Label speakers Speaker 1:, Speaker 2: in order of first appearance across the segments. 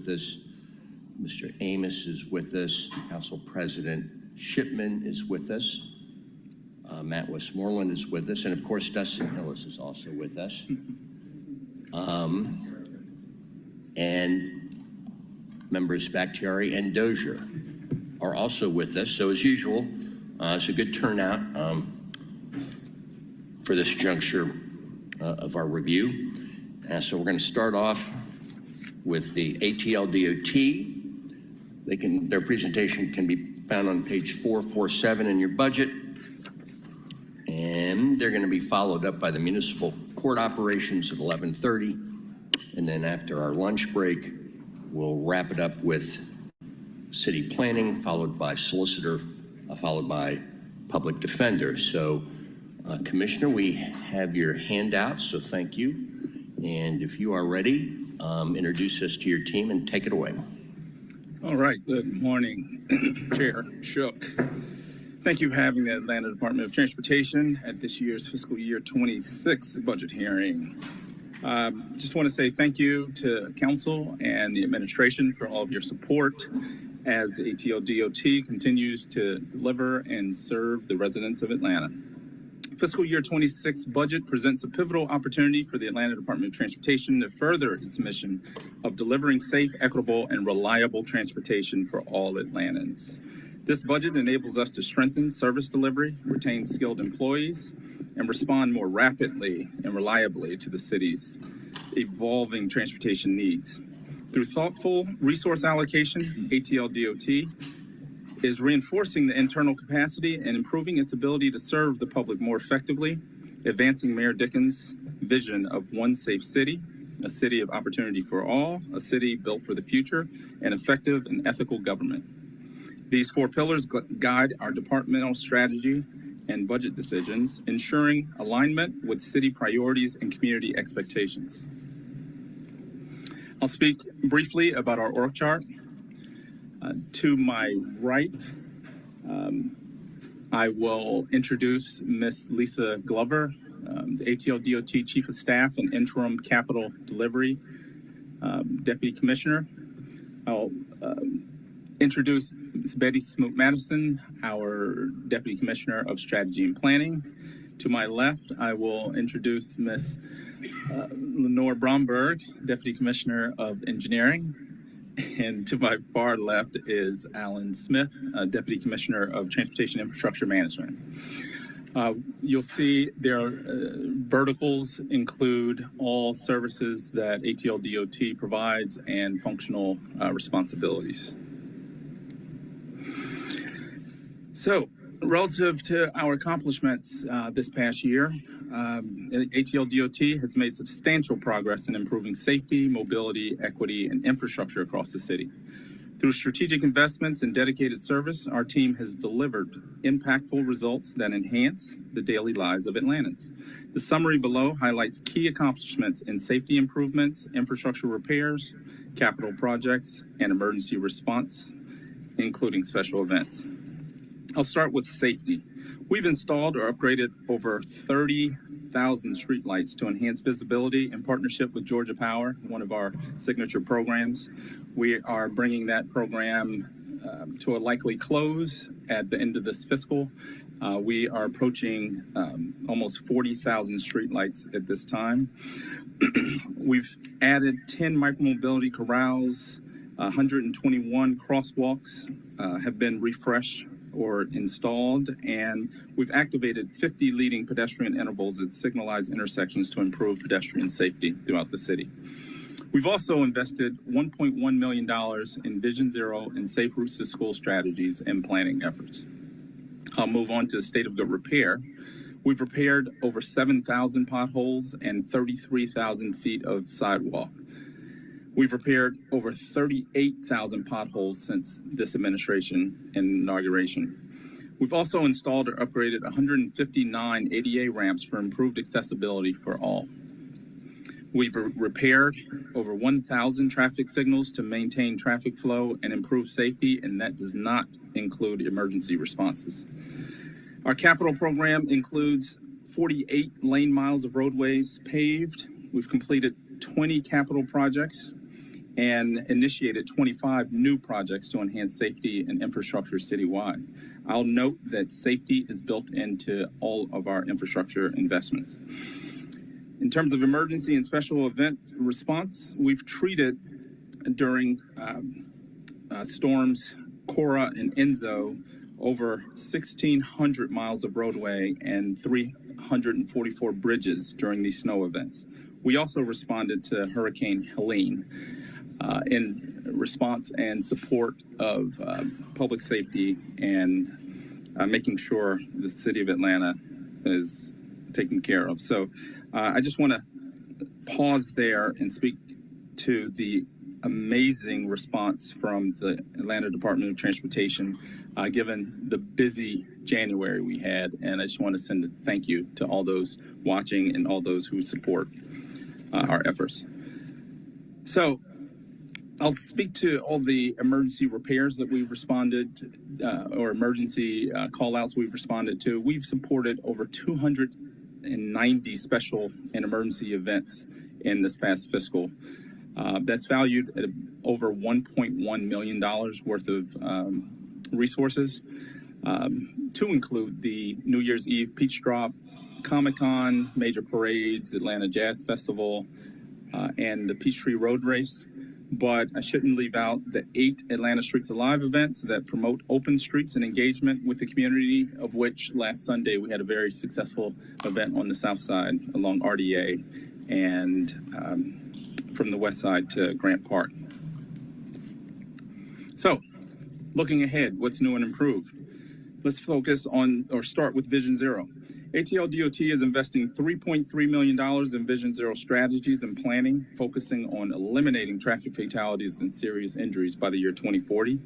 Speaker 1: with us. Mr. Amos is with us. Council President Shipman is with us. Matt Westmoreland is with us. And of course, Dustin Hillis is also with us. And members Bakhtiari and Dozier are also with us. So as usual, it's a good turnout for this juncture of our review. So we're going to start off with the ATL DOT. Their presentation can be found on page 447 in your budget. And they're going to be followed up by the municipal court operations at 11:30. And then after our lunch break, we'll wrap it up with city planning, followed by solicitor, followed by public defender. So, Commissioner, we have your handout, so thank you. And if you are ready, introduce us to your team and take it away.
Speaker 2: All right, good morning, Chair Shook. Thank you for having the Atlanta Department of Transportation at this year's fiscal year 26 budget hearing. Just want to say thank you to Council and the administration for all of your support as the ATL DOT continues to deliver and serve the residents of Atlanta. Fiscal year 26 budget presents a pivotal opportunity for the Atlanta Department of Transportation to further its mission of delivering safe, equitable, and reliable transportation for all Atlantans. This budget enables us to strengthen service delivery, retain skilled employees, and respond more rapidly and reliably to the city's evolving transportation needs. Through thoughtful resource allocation, ATL DOT is reinforcing the internal capacity and improving its ability to serve the public more effectively, advancing Mayor Dickens' vision of one safe city, a city of opportunity for all, a city built for the future, and effective and ethical government. These four pillars guide our departmental strategy and budget decisions, ensuring alignment with city priorities and community expectations. I'll speak briefly about our org chart. To my right, I will introduce Ms. Lisa Glover, the ATL DOT Chief of Staff and Interim Capital Delivery Deputy Commissioner. I'll introduce Ms. Betty Smoot-Madison, our Deputy Commissioner of Strategy and Planning. To my left, I will introduce Ms. Lenore Bromberg, Deputy Commissioner of Engineering. And to my far left is Alan Smith, Deputy Commissioner of Transportation Infrastructure Management. You'll see their verticals include all services that ATL DOT provides and functional responsibilities. So, relative to our accomplishments this past year, ATL DOT has made substantial progress in improving safety, mobility, equity, and infrastructure across the city. Through strategic investments and dedicated service, our team has delivered impactful results that enhance the daily lives of Atlantans. The summary below highlights key accomplishments in safety improvements, infrastructure repairs, capital projects, and emergency response, including special events. I'll start with safety. We've installed or upgraded over 30,000 streetlights to enhance visibility in partnership with Georgia Power, one of our signature programs. We are bringing that program to a likely close at the end of this fiscal. We are approaching almost 40,000 streetlights at this time. We've added 10 micromobility corrals, 121 crosswalks have been refreshed or installed, and we've activated 50 leading pedestrian intervals at signalized intersections to improve pedestrian safety throughout the city. We've also invested $1.1 million in Vision Zero and Safe Routes to School strategies and planning efforts. I'll move on to state of good repair. We've repaired over 7,000 potholes and 33,000 feet of sidewalk. We've repaired over 38,000 potholes since this administration and inauguration. We've also installed or upgraded 159 ADA ramps for improved accessibility for all. We've repaired over 1,000 traffic signals to maintain traffic flow and improve safety, and that does not include emergency responses. Our capital program includes 48 lane miles of roadways paved. We've completed 20 capital projects, and initiated 25 new projects to enhance safety and infrastructure citywide. I'll note that safety is built into all of our infrastructure investments. In terms of emergency and special event response, we've treated during storms Cora and Enzo over 1,600 miles of roadway and 344 bridges during these snow events. We also responded to Hurricane Helene in response and support of public safety and making sure the city of Atlanta is taken care of. So I just want to pause there and speak to the amazing response from the Atlanta Department of Transportation, given the busy January we had. And I just want to send a thank you to all those watching and all those who support our efforts. So I'll speak to all the emergency repairs that we've responded to, or emergency call-outs we've responded to. We've supported over 290 special and emergency events in this past fiscal. That's valued at over $1.1 million worth of resources, to include the New Year's Eve Peach Drop, Comic-Con, major parades, Atlanta Jazz Festival, and the Peachtree Road Race. But I shouldn't leave out the 8 Atlanta Streets Alive events that promote open streets and engagement with the community, of which last Sunday we had a very successful event on the south side along RDA and from the west side to Grant Park. So, looking ahead, what's new and improved? Let's focus on, or start with Vision Zero. ATL DOT is investing $3.3 million in Vision Zero strategies and planning, focusing on eliminating traffic fatalities and serious injuries by the year 2040.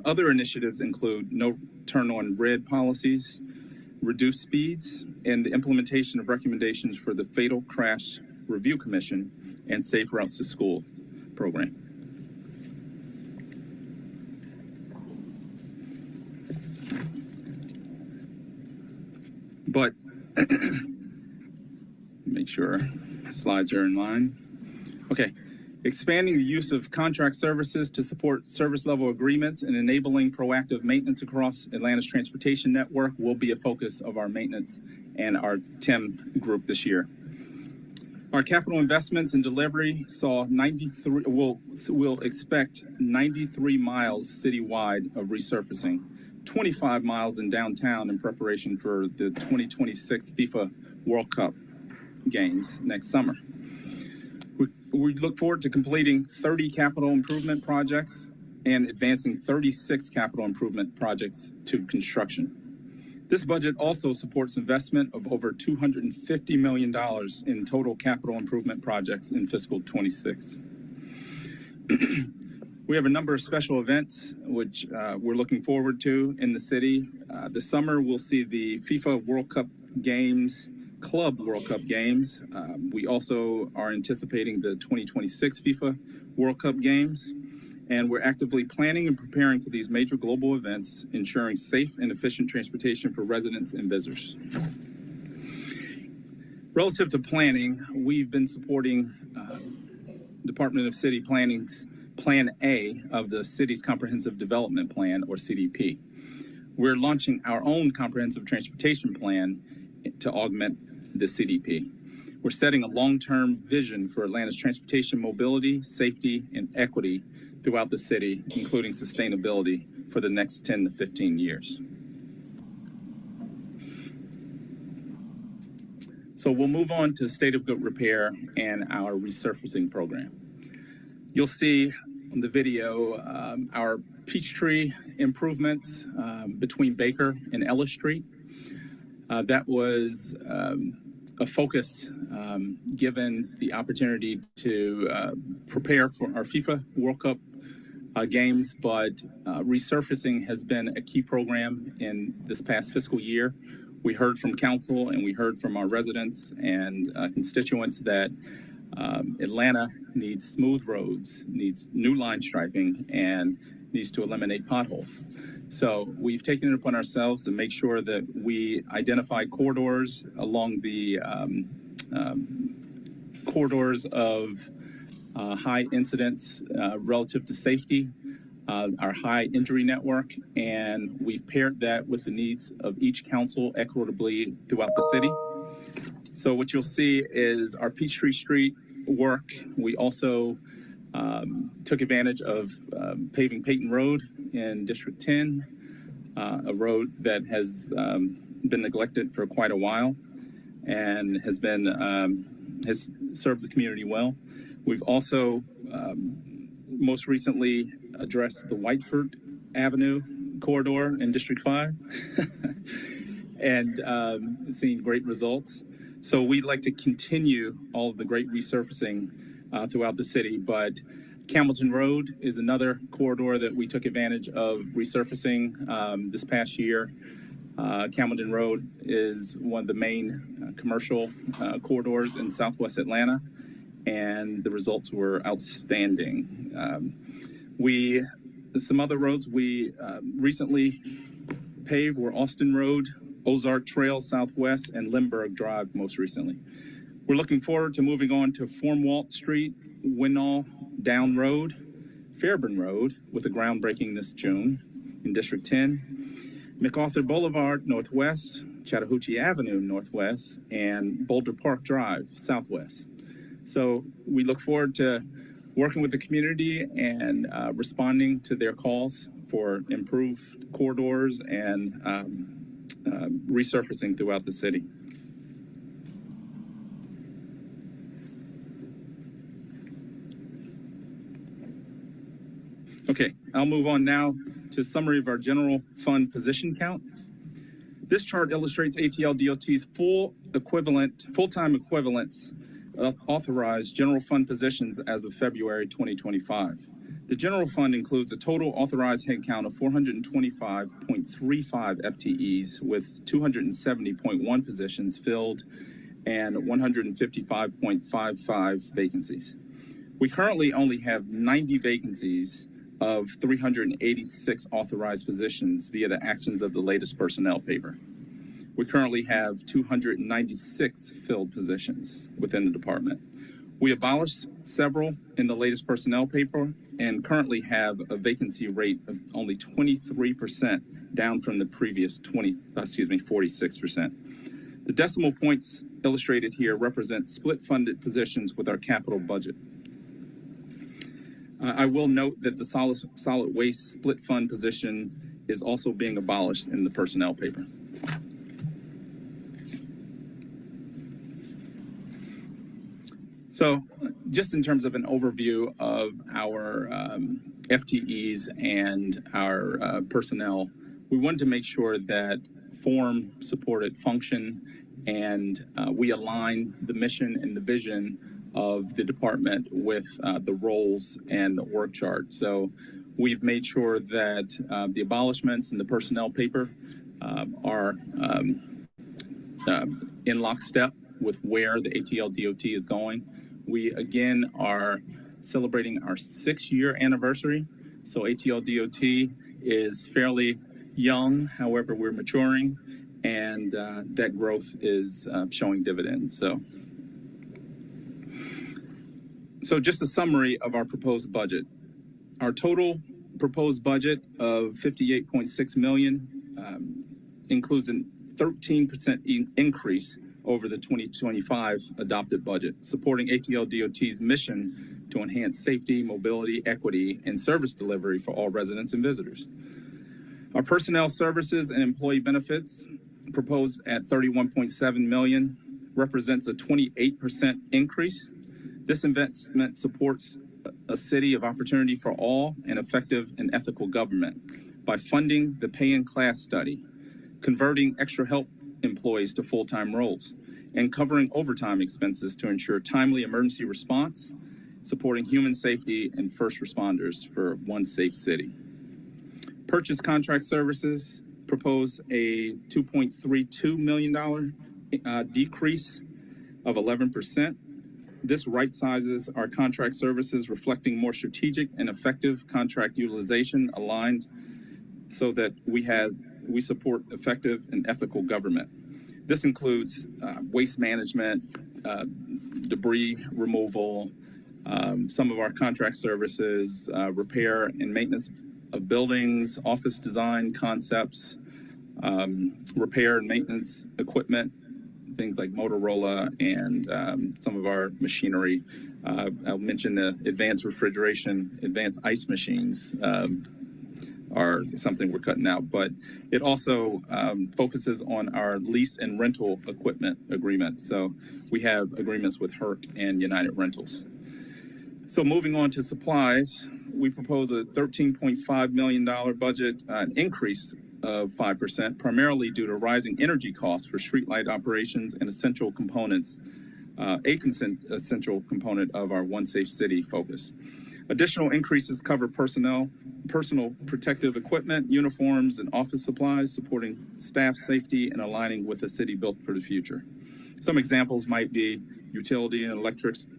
Speaker 2: Other initiatives include no turn on red policies, reduced speeds, and the implementation of recommendations for the Fatal Crash Review Commission and Safe Routes to School program. But make sure slides are in line. Okay, expanding the use of contract services to support service level agreements and enabling proactive maintenance across Atlanta's transportation network will be a focus of our maintenance and our TIM group this year. Our capital investments and delivery saw we'll expect 93 miles citywide of resurfacing, 25 miles in downtown in preparation for the 2026 FIFA World Cup games next summer. We look forward to completing 30 capital improvement projects and advancing 36 capital improvement projects to construction. This budget also supports investment of over $250 million in total capital improvement projects in fiscal 26. We have a number of special events which we're looking forward to in the city. This summer, we'll see the FIFA World Cup Games, Club World Cup Games. We also are anticipating the 2026 FIFA World Cup Games. And we're actively planning and preparing for these major global events, ensuring safe and efficient transportation for residents and visitors. Relative to planning, we've been supporting Department of City Planning's Plan A of the city's Comprehensive Development Plan, or CDP. We're launching our own comprehensive transportation plan to augment the CDP. We're setting a long-term vision for Atlanta's transportation mobility, safety, and equity throughout the city, including sustainability for the next 10 to 15 years. So we'll move on to state of good repair and our resurfacing program. You'll see on the video our Peachtree improvements between Baker and Ellis Street. That was a focus given the opportunity to prepare for our FIFA World Cup games, but resurfacing has been a key program in this past fiscal year. We heard from council and we heard from our residents and constituents that Atlanta needs smooth roads, needs new line striping, and needs to eliminate potholes. So we've taken it upon ourselves to make sure that we identify corridors along the corridors of high incidents relative to safety, our high injury network, and we've paired that with the needs of each council equitably throughout the city. So what you'll see is our Peachtree Street work. We also took advantage of paving Peyton Road in District 10, a road that has been neglected for quite a while and has served the community well. We've also most recently addressed the Whiteford Avenue corridor in District 5 and seen great results. So we'd like to continue all of the great resurfacing throughout the city, but Campbellton Road is another corridor that we took advantage of resurfacing this past year. Campbellton Road is one of the main commercial corridors in Southwest Atlanta, and the results were outstanding. Some other roads we recently paved were Austin Road, Ozark Trail Southwest, and Lindbergh Drive most recently. We're looking forward to moving on to Formwalt Street, Winnall Down Road, Fairburn Road with a groundbreaking this June in District 10, MacArthur Boulevard Northwest, Chattahoochee Avenue Northwest, and Boulder Park Drive Southwest. So we look forward to working with the community and responding to their calls for improved corridors and resurfacing throughout the city. Okay, I'll move on now to a summary of our general fund position count. This chart illustrates ATL DOT's full-time equivalents of authorized general fund positions as of February 2025. The general fund includes a total authorized headcount of 425.35 FTEs with 270.1 positions filled and 155.55 vacancies. We currently only have 90 vacancies of 386 authorized positions via the actions of the latest personnel paper. We currently have 296 filled positions within the department. We abolished several in the latest personnel paper and currently have a vacancy rate of only 23%, down from the previous 46%. The decimal points illustrated here represent split funded positions with our capital budget. I will note that the solid waste split fund position is also being abolished in the personnel paper. So just in terms of an overview of our FTEs and our personnel, we wanted to make sure that form supported function and we align the mission and the vision of the department with the roles and the org chart. So we've made sure that the abolishments in the personnel paper are in lockstep with where the ATL DOT is going. We again are celebrating our 6-year anniversary. So ATL DOT is fairly young, however, we're maturing, and that growth is showing dividends. So just a summary of our proposed budget. Our total proposed budget of $58.6 million includes a 13% increase over the 2025 adopted budget, supporting ATL DOT's mission to enhance safety, mobility, equity, and service delivery for all residents and visitors. Our personnel services and employee benefits, proposed at $31.7 million, represents a 28% increase. This investment supports a city of opportunity for all and effective and ethical government by funding the pay in class study, converting extra help employees to full-time roles, and covering overtime expenses to ensure timely emergency response, supporting human safety and first responders for one safe city. Purchase contract services propose a $2.32 million decrease of 11%. This right sizes our contract services, reflecting more strategic and effective contract utilization aligned so that we support effective and ethical government. This includes waste management, debris removal, Some of our contract services, repair and maintenance of buildings, office design concepts, repair and maintenance equipment, things like Motorola and some of our machinery. I'll mention the advanced refrigeration, advanced ice machines are something we're cutting out, but it also focuses on our lease and rental equipment agreements. So we have agreements with HERC and United Rentals. So moving on to supplies, we propose a $13.5 million budget, an increase of 5%, primarily due to rising energy costs for streetlight operations and essential components, essential component of our One Safe City focus. Additional increases cover personal protective equipment, uniforms, and office supplies, supporting staff safety and aligning with a city built for the future. Some examples might be utility and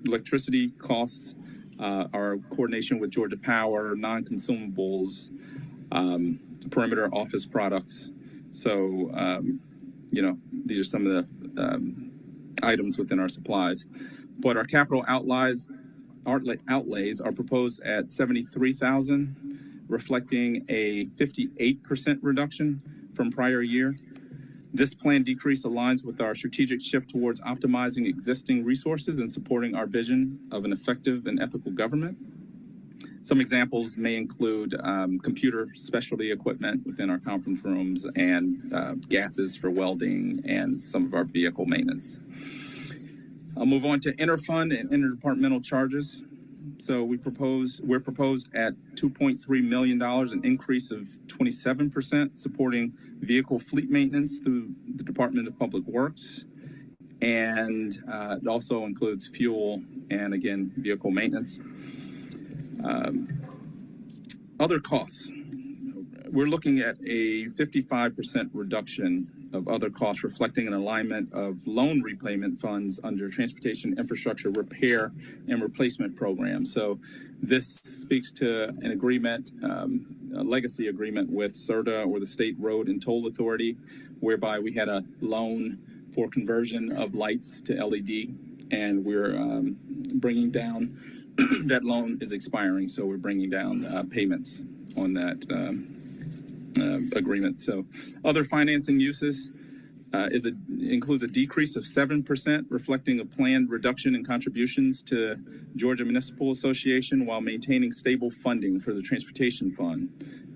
Speaker 2: electricity costs, our coordination with Georgia Power, non-consumables, perimeter office products. So, these are some of the items within our supplies. But our capital outlays are proposed at $73,000, reflecting a 58% reduction from prior year. This planned decrease aligns with our strategic shift towards optimizing existing resources and supporting our vision of an effective and ethical government. Some examples may include computer specialty equipment within our conference rooms and gases for welding and some of our vehicle maintenance. I'll move on to interfund and interdepartmental charges. So we're proposed at $2.3 million, an increase of 27%, supporting vehicle fleet maintenance through the Department of Public Works. And it also includes fuel and, again, vehicle maintenance. Other costs. We're looking at a 55% reduction of other costs, reflecting an alignment of loan repayment funds under Transportation Infrastructure Repair and Replacement Program. So this speaks to an agreement, a legacy agreement with CERTA, or the State Road and Toll Authority, whereby we had a loan for conversion of lights to LED, and we're bringing down, that loan is expiring, so we're bringing down payments on that agreement. So other financing uses includes a decrease of 7%, reflecting a planned reduction in contributions to Georgia Municipal Association while maintaining stable funding for the Transportation Fund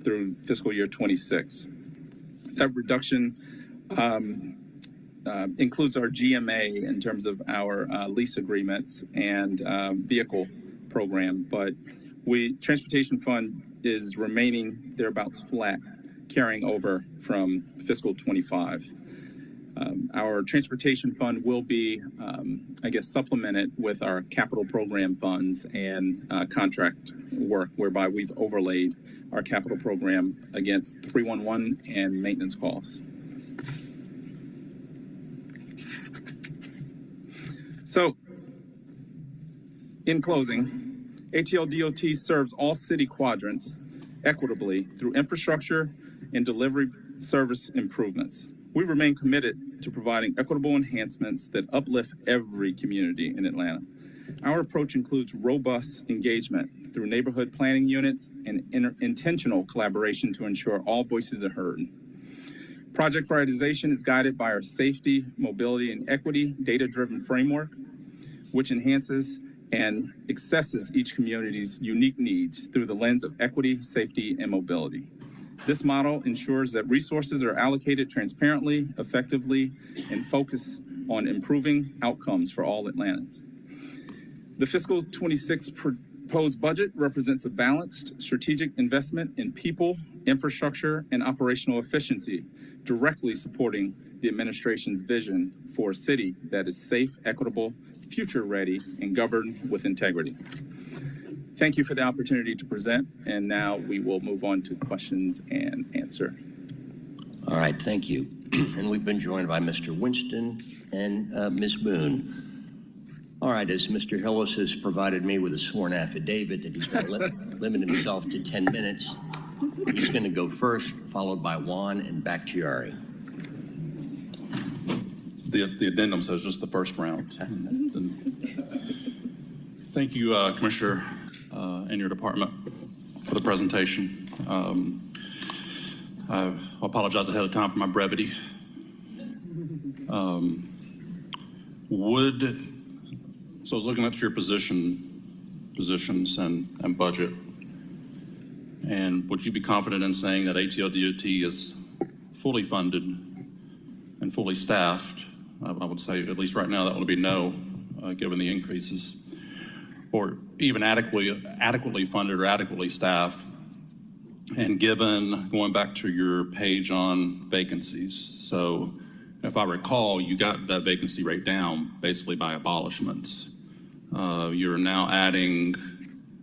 Speaker 2: through fiscal year 26. That reduction includes our GMA in terms of our lease agreements and vehicle program, but Transportation Fund is remaining thereabouts flat, carrying over from fiscal 25. Our Transportation Fund will be, supplemented with our capital program funds and contract work, whereby we've overlaid our capital program against 311 and maintenance costs. So, in closing, ATL DOT serves all city quadrants equitably through infrastructure and delivery service improvements. We remain committed to providing equitable enhancements that uplift every community in Atlanta. Our approach includes robust engagement through neighborhood planning units and intentional collaboration to ensure all voices are heard. Project prioritization is guided by our safety, mobility, and equity data-driven framework, which enhances and assesses each community's unique needs through the lens of equity, safety, and mobility. This model ensures that resources are allocated transparently, effectively, and focused on improving outcomes for all Atlantans. The fiscal 26 proposed budget represents a balanced strategic investment in people, infrastructure, and operational efficiency, directly supporting the administration's vision for a city that is safe, equitable, future-ready, and governed with integrity. Thank you for the opportunity to present, and now we will move on to questions and answer.
Speaker 1: All right, thank you. And we've been joined by Mr. Winston and Ms. Boone. All right, as Mr. Hillis has provided me with a sworn affidavit that he's going to limit himself to 10 minutes, he's going to go first, followed by Juan and Bakhtiari.
Speaker 3: The addendum says just the first round. Thank you, Commissioner, and your department for the presentation. I apologize ahead of time for my brevity. So I was looking at your positions and budget, and would you be confident in saying that ATL DOT is fully funded and fully staffed? I would say, at least right now, that would be no, given the increases, or even adequately funded or adequately staffed. And given, going back to your page on vacancies, so if I recall, you got that vacancy rate down basically by abolishments. You're now adding,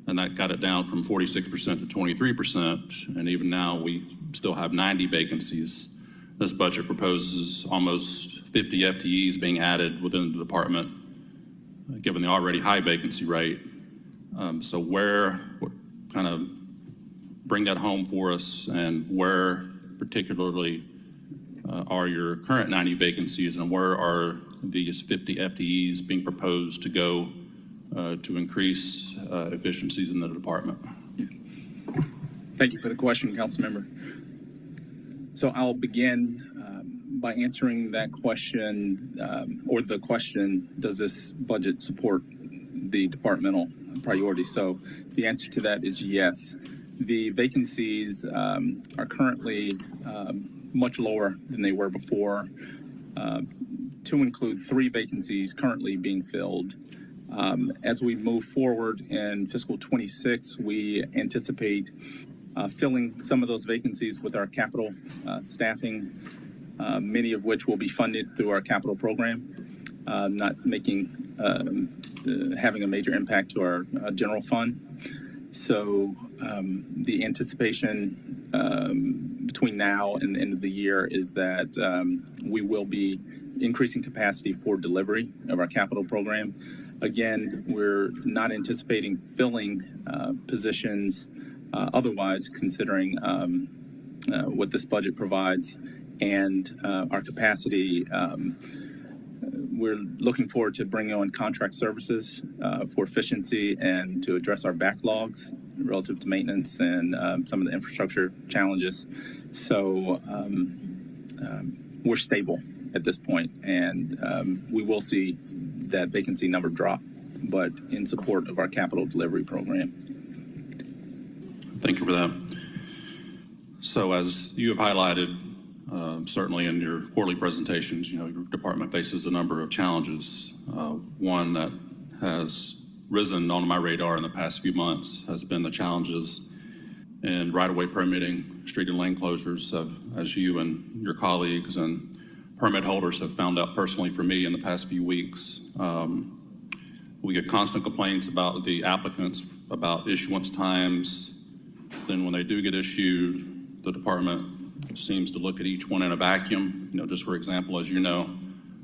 Speaker 3: and that got it down from 46% to 23%, and even now we still have 90 vacancies. This budget proposes almost 50 FTEs being added within the department, given the already high vacancy rate. So what kind of bring that home for us, and where particularly are your current 90 vacancies, and where are these 50 FTEs being proposed to go to increase efficiencies in the department?
Speaker 2: Thank you for the question, Councilmember. So I'll begin by answering that question, or the question, does this budget support the departmental priorities? So the answer to that is yes. The vacancies are currently much lower than they were before, to include 3 vacancies currently being filled. As we move forward in fiscal 26, we anticipate filling some of those vacancies with our capital staffing, many of which will be funded through our capital program, not having a major impact to our general fund. So the anticipation between now and the end of the year is that we will be increasing capacity for delivery of our capital program. Again, we're not anticipating filling positions otherwise, considering what this budget provides and our capacity. We're looking forward to bringing on contract services for efficiency and to address our backlogs relative to maintenance and some of the infrastructure challenges. So we're stable at this point, and we will see that vacancy number drop, but in support of our capital delivery program.
Speaker 3: Thank you for that. So as you have highlighted, certainly in your quarterly presentations, your department faces a number of challenges. One that has risen on my radar in the past few months has been the challenges in right-of-way permitting, street and lane closures, as you and your colleagues and permit holders have found out personally for me in the past few weeks. We get constant complaints about the applicants, about issuance times. Then when they do get issued, the department seems to look at each one in a vacuum. Just for example, as you know,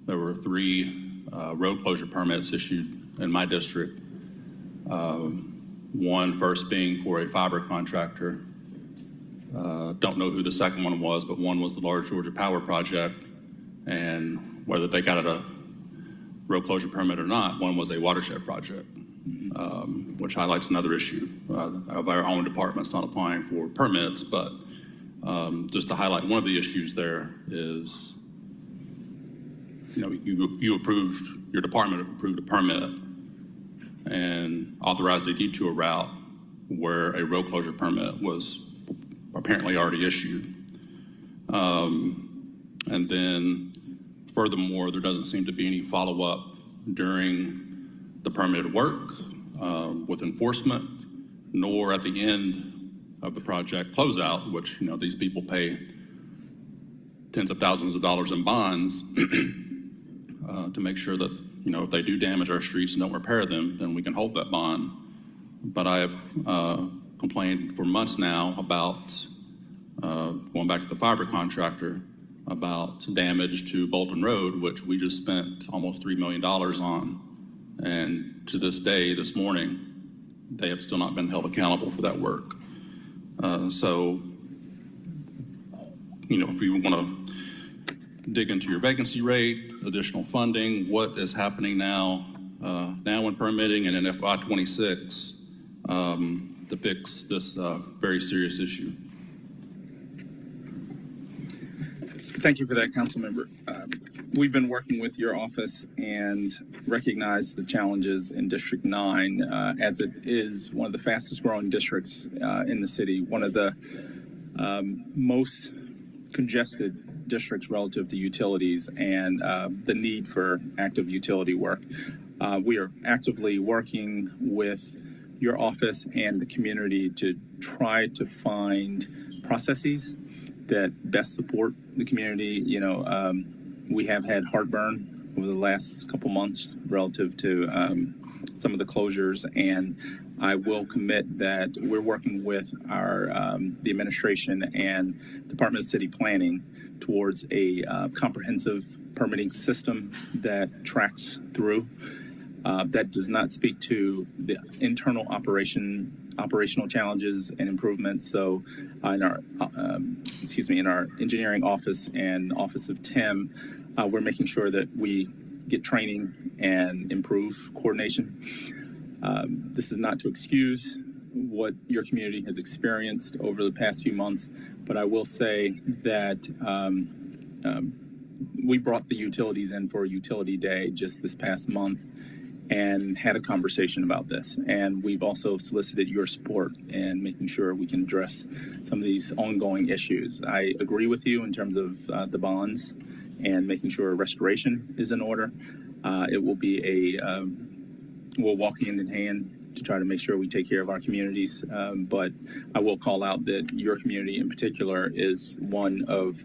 Speaker 3: there were 3 road closure permits issued in my district. One first being for a fiber contractor. Don't know who the second one was, but one was the large Georgia Power project. And whether they got a road closure permit or not, one was a watershed project, which highlights another issue of our own departments not applying for permits. But just to highlight one of the issues there is, your department approved a permit and authorized a detour route where a road closure permit was apparently already issued. And then furthermore, there doesn't seem to be any follow-up during the permitted work with enforcement, nor at the end of the project closeout, which, these people pay tens of thousands of dollars in bonds to make sure that, if they do damage our streets and don't repair them, then we can hold that bond. But I have complained for months now about, going back to the fiber contractor, about damage to Bolton Road, which we just spent almost $3 million on. And to this day, this morning, they have still not been held accountable for that work. So, if you want to dig into your vacancy rate, additional funding, what is happening now now in permitting and in FY2026 to fix this very serious issue?
Speaker 2: Thank you for that, council member. We've been working with your office and recognize the challenges in District 9 as it is one of the fastest growing districts in the city, one of the most congested districts relative to utilities and the need for active utility work. We are actively working with your office and the community to try to find processes that best support the community. We have had heartburn over the last couple months relative to some of the closures, and I will commit that we're working with our the administration and Department of City Planning towards a comprehensive permitting system that tracks through. That does not speak to the internal operational challenges and improvements. So in our engineering office and office of Tim, we're making sure that we get training and improve coordination. This is not to excuse what your community has experienced over the past few months, but I will say that we brought the utilities in for a utility day just this past month and had a conversation about this. And we've also solicited your support in making sure we can address some of these ongoing issues. I agree with you in terms of the bonds and making sure restoration is in order. It will be we'll walk hand in hand to try to make sure we take care of our communities. But I will call out that your community in particular is one of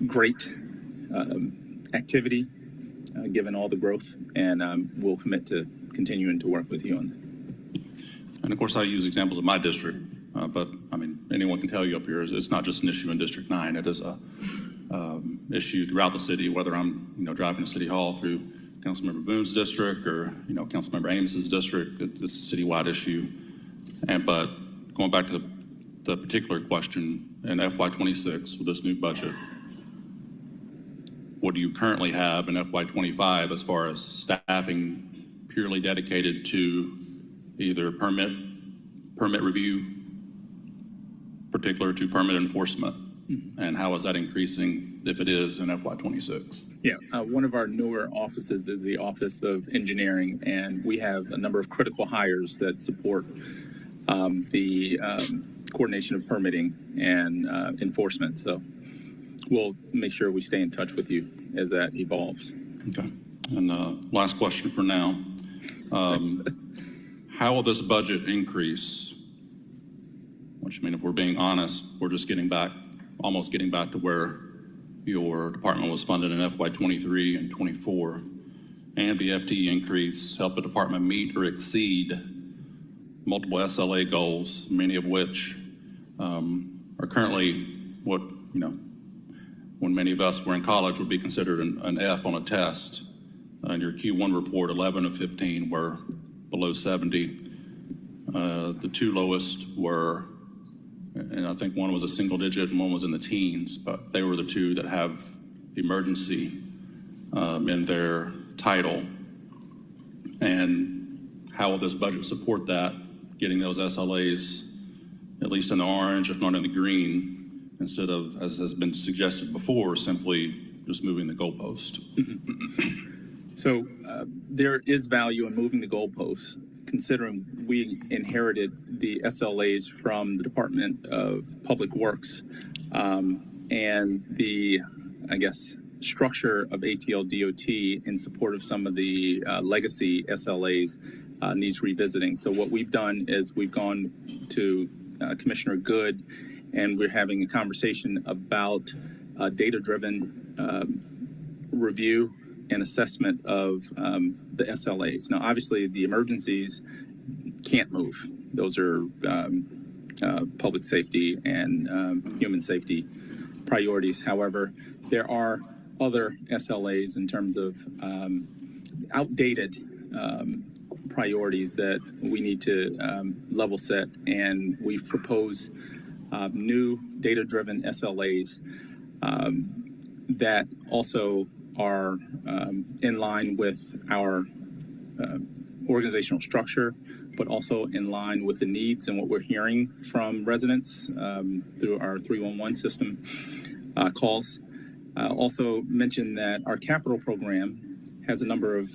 Speaker 2: great activity, given all the growth, and we'll commit to continuing to work with you on that.
Speaker 3: And of course, I use examples of my district, but I mean, anyone can tell you up here, it's not just an issue in District 9. It is a issue throughout the city, whether I'm driving to City Hall through Councilmember Boone's district or Councilmember Amos's district. It's a citywide issue. But going back to the particular question, in FY26 with this new budget, what do you currently have in FY25 as far as staffing purely dedicated to either permit review, particular to permit enforcement? And how is that increasing, if it is, in FY26?
Speaker 2: Yeah, one of our newer offices is the Office of Engineering, and we have a number of critical hires that support the coordination of permitting and enforcement. So we'll make sure we stay in touch with you as that evolves.
Speaker 3: Okay. And last question for now. How will this budget increase? Which, I mean, if we're being honest, we're just almost getting back to where your department was funded in FY23 and 24. And the FTE increase helped the department meet or exceed multiple SLA goals, many of which are currently what, when many of us were in college would be considered an F on a test. In your Q1 report, 11 of 15 were below 70. The two lowest were, and I think one was a single digit and one was in the teens, but they were the two that have emergency in their title. And how will this budget support that, getting those SLAs at least in the orange, if not in the green, instead of, as has been suggested before, simply just moving the goalpost?
Speaker 2: So there is value in moving the goalposts, considering we inherited the SLAs from the Department of Public Works, and the, structure of ATL DOT in support of some of the legacy SLAs needs revisiting. So what we've done is we've gone to Commissioner Good, and we're having a conversation about data-driven review and assessment of the SLAs. Now, obviously, the emergencies can't move. Those are public safety and human safety priorities. However, there are other SLAs in terms of outdated priorities that we need to level set, and we've proposed new data-driven SLAs that also are in line with our organizational structure, but also in line with the needs and what we're hearing from residents through our 311 system calls. Also mention that our capital program has a number of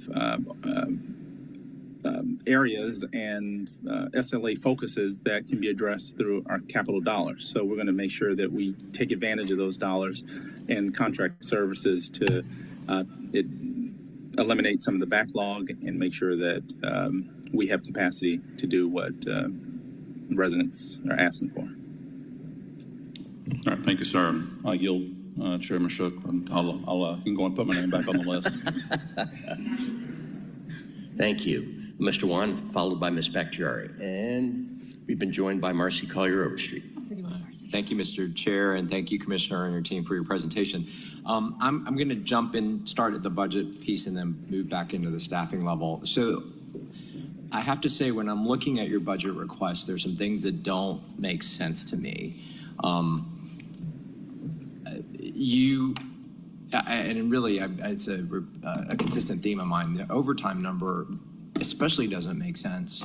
Speaker 2: areas and SLA focuses that can be addressed through our capital dollars. So we're going to make sure that we take advantage of those dollars and contract services to eliminate some of the backlog and make sure that we have capacity to do what residents are asking for.
Speaker 3: All right, thank you, sir. I yield, Chairman Shook. I'll you can go and put my name back on the list.
Speaker 1: Thank you. Mr. Wan, followed by Ms. Bakhtiari. And we've been joined by Marcy Collier Overstreet.
Speaker 4: Thank you, Mr. Chair, and thank you, Commissioner, and your team for your presentation. I'm going to jump in, start at the budget piece, and then move back into the staffing level. So I have to say, when I'm looking at your budget request, there's some things that don't make sense to me. And really, it's a consistent theme of mine. The overtime number especially doesn't make sense,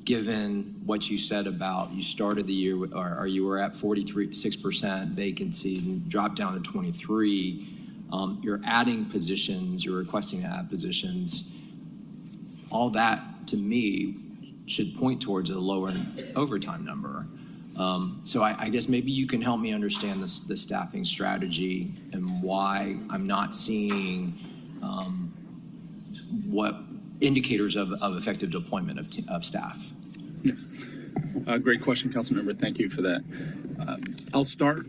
Speaker 4: given what you said about you started the year, or you were at 6% vacancy and dropped down to 23. You're adding positions, you're requesting to add positions. All that, to me, should point towards a lower overtime number. So I guess maybe you can help me understand the staffing strategy and why I'm not seeing what indicators of effective deployment of staff.
Speaker 2: Great question, Councilmember. Thank you for that. I'll start.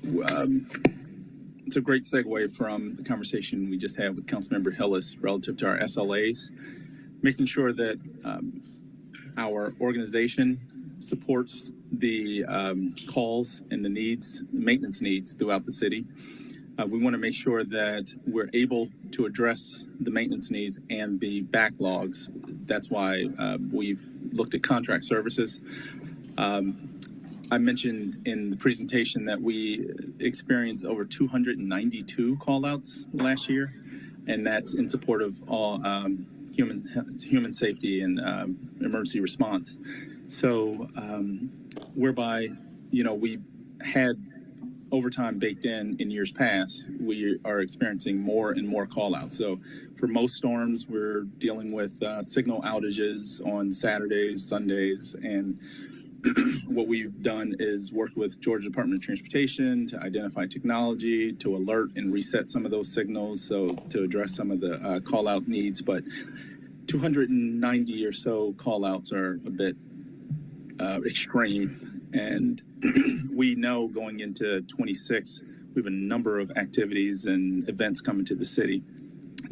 Speaker 2: It's a great segue from the conversation we just had with Councilmember Hillis relative to our SLAs, making sure that our organization supports the calls and the needs, maintenance needs throughout the city. We want to make sure that we're able to address the maintenance needs and the backlogs. That's why we've looked at contract services. I mentioned in the presentation that we experienced over 292 call-outs last year, and that's in support of all human safety and emergency response. So whereby, we had overtime baked in years past, we are experiencing more and more call-outs. So for most storms, we're dealing with signal outages on Saturdays, Sundays, and what we've done is worked with Georgia Department of Transportation to identify technology, to alert and reset some of those signals, so to address some of the call-out needs. But 290 or so call-outs are a bit extreme. And we know going into 26, we have a number of activities and events coming to the city.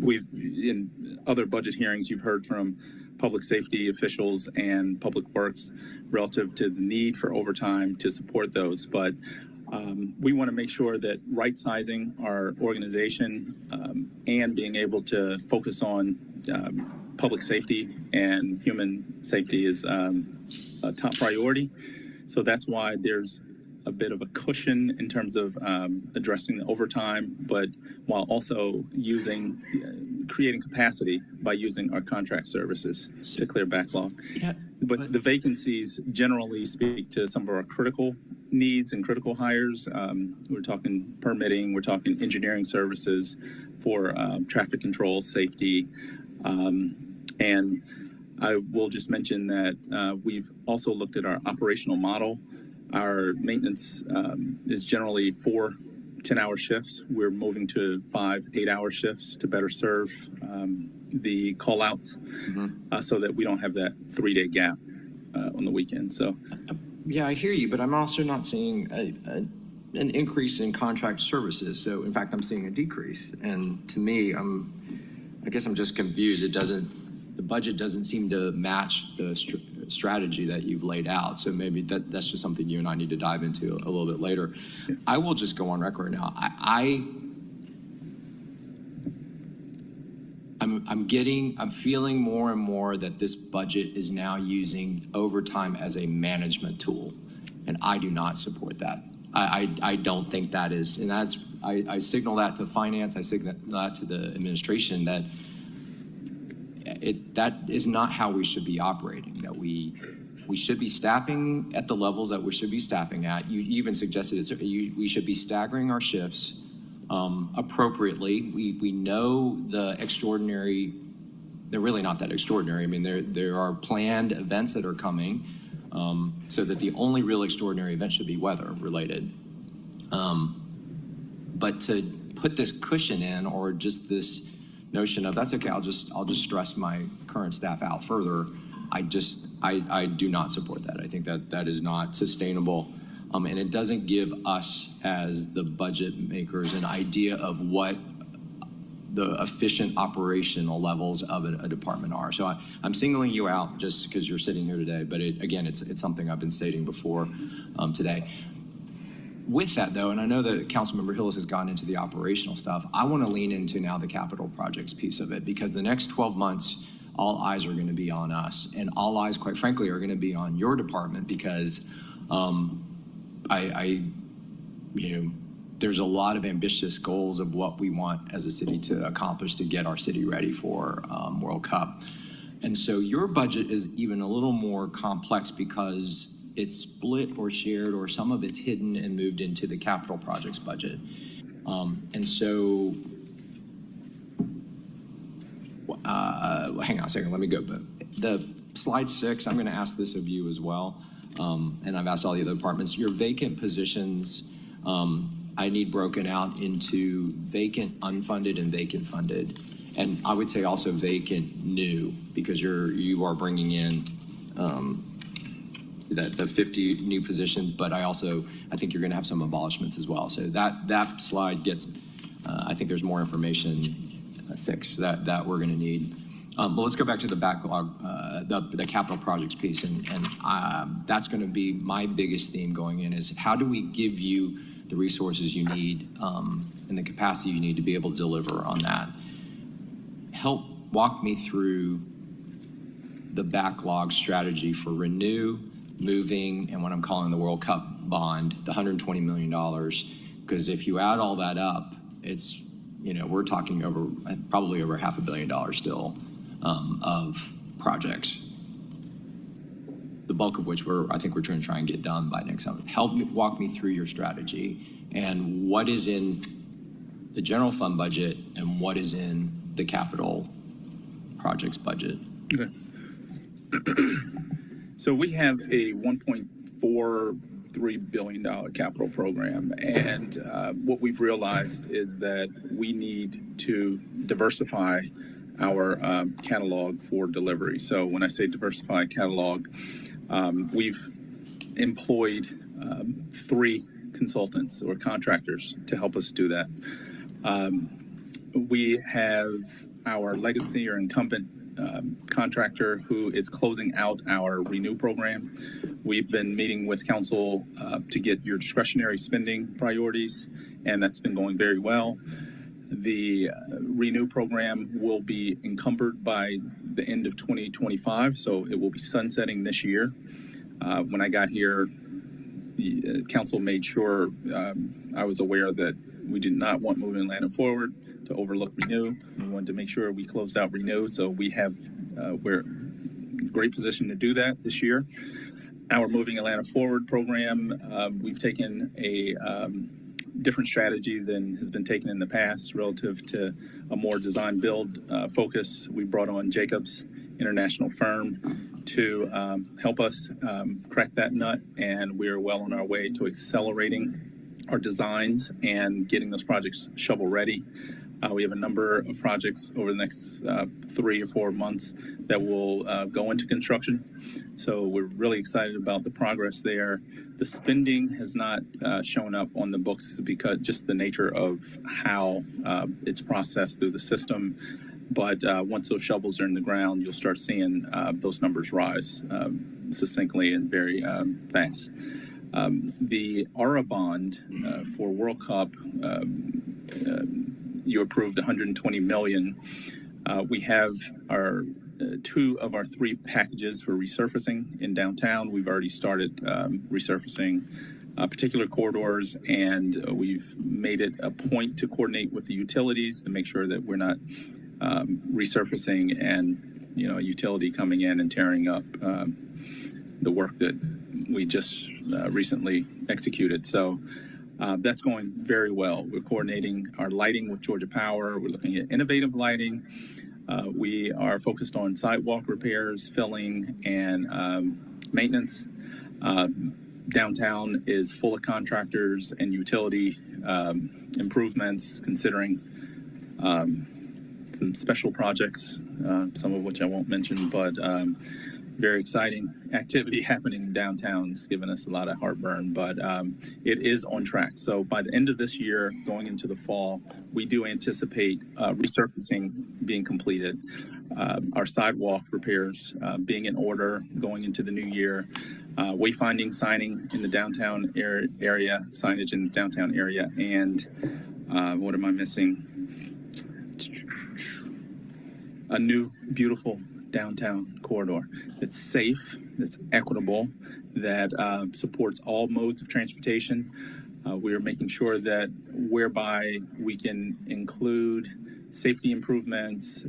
Speaker 2: In other budget hearings, you've heard from public safety officials and public works relative to the need for overtime to support those. But we want to make sure that right-sizing our organization and being able to focus on public safety and human safety is a top priority. So that's why there's a bit of a cushion in terms of addressing the overtime, but while also creating capacity by using our contract services to clear backlog.
Speaker 4: Yeah,
Speaker 2: but the vacancies generally speak to some of our critical needs and critical hires. We're talking permitting, we're talking engineering services for traffic control, safety, and I will just mention that we've also looked at our operational model. Our maintenance is generally 4 10-hour shifts. We're moving to 5 8-hour shifts to better serve the call-outs so that we don't have that 3-day gap on the weekend. So,
Speaker 4: yeah, I hear you, but I'm also not seeing an increase in contract services. So, in fact, I'm seeing a decrease. And to me, I guess I'm just confused. The budget doesn't seem to match the strategy that you've laid out. So maybe that's just something you and I need to dive into a little bit later. Yeah. I will just go on record now. I'm feeling more and more that this budget is now using overtime as a management tool, and I do not support that. I don't think that is, and that's I signal that to finance, I signal that to the administration that that is not how we should be operating, that we should be staffing at the levels that we should be staffing at. You even suggested we should be staggering our shifts appropriately. We know the extraordinary, they're really not that extraordinary. I mean, there are planned events that are coming, so that the only real extraordinary event should be weather related. But to put this cushion in, or just this notion of that's okay, I'll just stress my current staff out further, I do not support that. I think that is not sustainable, and it doesn't give us as the budget makers an idea of what the efficient operational levels of a department are. So I'm singling you out just because you're sitting here today, but again, it's something I've been stating before today. With that though, and I know that Councilmember Hillis has gone into the operational stuff, I want to lean into now the capital projects piece of it, because the next 12 months, all eyes are going to be on us, and all eyes, quite frankly, are going to be on your department, because there's a lot of ambitious goals of what we want as a city to accomplish to get our city ready for World Cup. And so your budget is even a little more complex because it's split or shared, or some of it's hidden and moved into the capital projects budget. And so, hang on a second, let me go. But the slide 6, I'm going to ask this of you as well. And I've asked all the other departments, your vacant positions, I need broken out into vacant unfunded and vacant funded. And I would say also vacant new, because you are bringing in the 50 new positions, but I think you're going to have some abolishments as well. So that slide gets, I think there's more information, 6, that we're going to need. But let's go back to the backlog, the capital projects piece, and that's going to be my biggest theme going in, is how do we give you the resources you need and the capacity you need to be able to deliver on that. Help walk me through the backlog strategy for renew, moving, and what I'm calling the World Cup bond, the $120 million. Because if you add all that up, it's, we're talking probably over $500 million still of projects, the bulk of which I think we're trying to try and get done by next summer. Walk me through your strategy and what is in the general fund budget and what is in the capital projects budget.
Speaker 2: Okay. So we have a $1.43 billion capital program, and what we've realized is that we need to diversify our catalog for delivery. So when I say diversify catalog, we've employed 3 consultants or contractors to help us do that. We have our legacy or incumbent contractor who is closing out our renew program. We've been meeting with council to get your discretionary spending priorities, and that's been going very well. The renew program will be encumbered by the end of 2025, so it will be sunsetting this year. When I got here, the council made sure I was aware that we did not want Moving Atlanta Forward to overlook renew. We wanted to make sure we closed out renew, so we're in a great position to do that this year. Our Moving Atlanta Forward program, we've taken a different strategy than has been taken in the past relative to a more design build focus. We brought on Jacobs International firm to help us crack that nut, and we're well on our way to accelerating our designs and getting those projects shovel ready. We have a number of projects over the next 3 or 4 months that will go into construction. So we're really excited about the progress there. The spending has not shown up on the books because just the nature of how it's processed through the system. But once those shovels are in the ground, you'll start seeing those numbers rise succinctly and very fast. The ARA bond for World Cup, you approved $120 million. We have our 2 of our 3 packages for resurfacing in downtown. We've already started resurfacing particular corridors, and we've made it a point to coordinate with the utilities to make sure that we're not resurfacing and a utility coming in and tearing up the work that we just recently executed. So that's going very well. We're coordinating our lighting with Georgia Power. We're looking at innovative lighting. We are focused on sidewalk repairs, filling, and maintenance. Downtown is full of contractors and utility improvements, considering some special projects, some of which I won't mention, but very exciting activity happening in downtown. It's given us a lot of heartburn, but it is on track. So by the end of this year, going into the fall, we do anticipate resurfacing being completed, our sidewalk repairs being in order going into the new year, wayfinding signing in the downtown area, signage in the downtown area, and what am I missing? A new, beautiful downtown corridor that's safe, that's equitable, that supports all modes of transportation. We are making sure that whereby we can include safety improvements,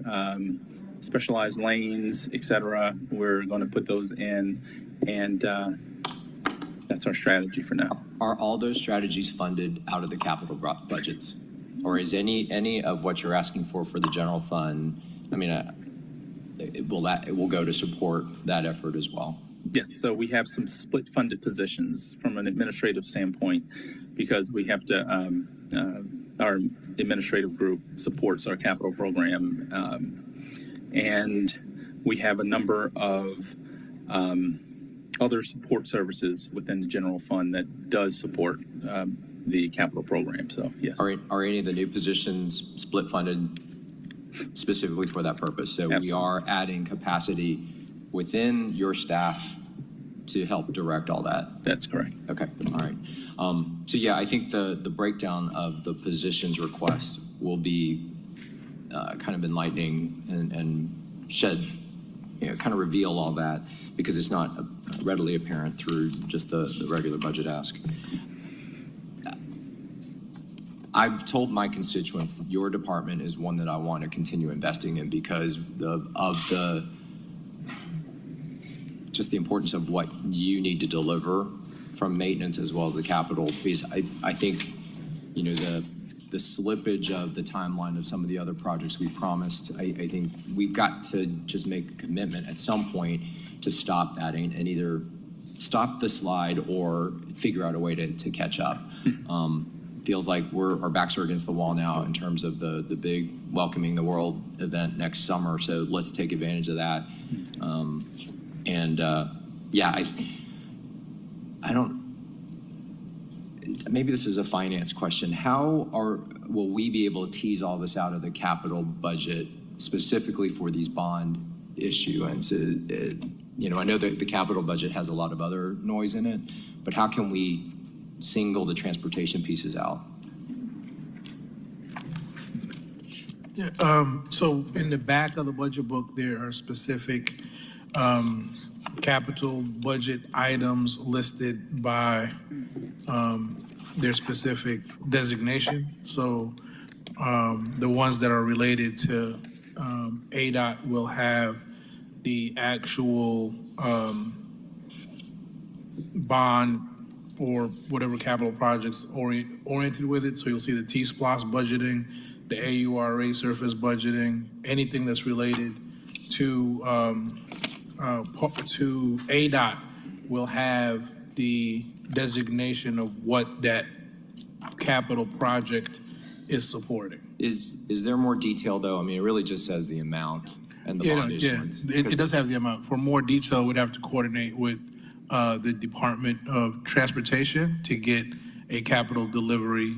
Speaker 2: specialized lanes, etc. We're going to put those in, and that's our strategy for now.
Speaker 4: Are all those strategies funded out of the capital budgets? Or is any of what you're asking for the general fund, I mean, it will go to support that effort as well?
Speaker 2: Yes, so we have some split funded positions from an administrative standpoint, because we have to, our administrative group supports our capital program, and we have a number of other support services within the general fund that does support the capital program. So yes.
Speaker 4: Are any of the new positions split funded specifically for that purpose? So
Speaker 2: Absolutely.
Speaker 4: We are adding capacity within your staff to help direct all that?
Speaker 2: That's correct.
Speaker 4: Okay, all right. So yeah, I think the breakdown of the positions request will be kind of enlightening and shed, kind of reveal all that, because it's not readily apparent through just the regular budget ask. I've told my constituents that your department is one that I want to continue investing in because of just the importance of what you need to deliver from maintenance as well as the capital piece. I think, the slippage of the timeline of some of the other projects we promised, I think we've got to just make a commitment at some point to stop that and either stop the slide or figure out a way to catch up. Feels like our backs are against the wall now in terms of the big Welcoming the World event next summer. So let's take advantage of that. I don't, maybe this is a finance question. How will we be able to tease all this out of the capital budget specifically for these bond issuances? I know that the capital budget has a lot of other noise in it, but how can we single the transportation pieces out?
Speaker 5: Yeah, so in the back of the budget book, there are specific capital budget items listed by their specific designation. So the ones that are related to ADOT will have the actual bond or whatever capital projects oriented with it. So you'll see the T-SPLOS budgeting, the AURA surface budgeting, anything that's related to ADOT will have the designation of what that capital project is supporting.
Speaker 4: Is there more detail though? I mean, it really just says the amount and the bond issuance.
Speaker 5: It does have the amount. For more detail, we'd have to coordinate with the Department of Transportation to get a capital delivery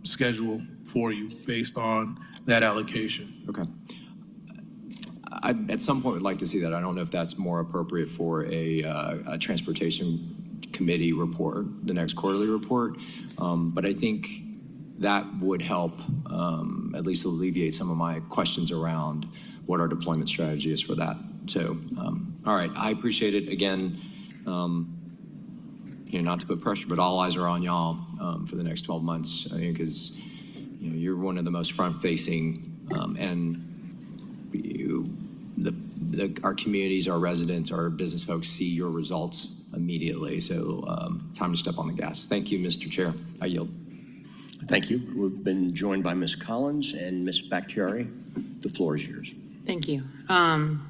Speaker 5: schedule for you based on that allocation.
Speaker 4: Okay. I at some point would like to see that. I don't know if that's more appropriate for a transportation committee report, the next quarterly report, but I think that would help at least alleviate some of my questions around what our deployment strategy is for that. So, all right, I appreciate it. Again, not to put pressure, but all eyes are on y'all for the next 12 months. I mean, because you're one of the most front-facing, and our communities, our residents, our business folks see your results immediately. So time to step on the gas. Thank you, Mr. Chair. I yield.
Speaker 1: Thank you. We've been joined by Ms. Collins and Ms. Bakhtiari. The floor is yours.
Speaker 6: Thank you. I'm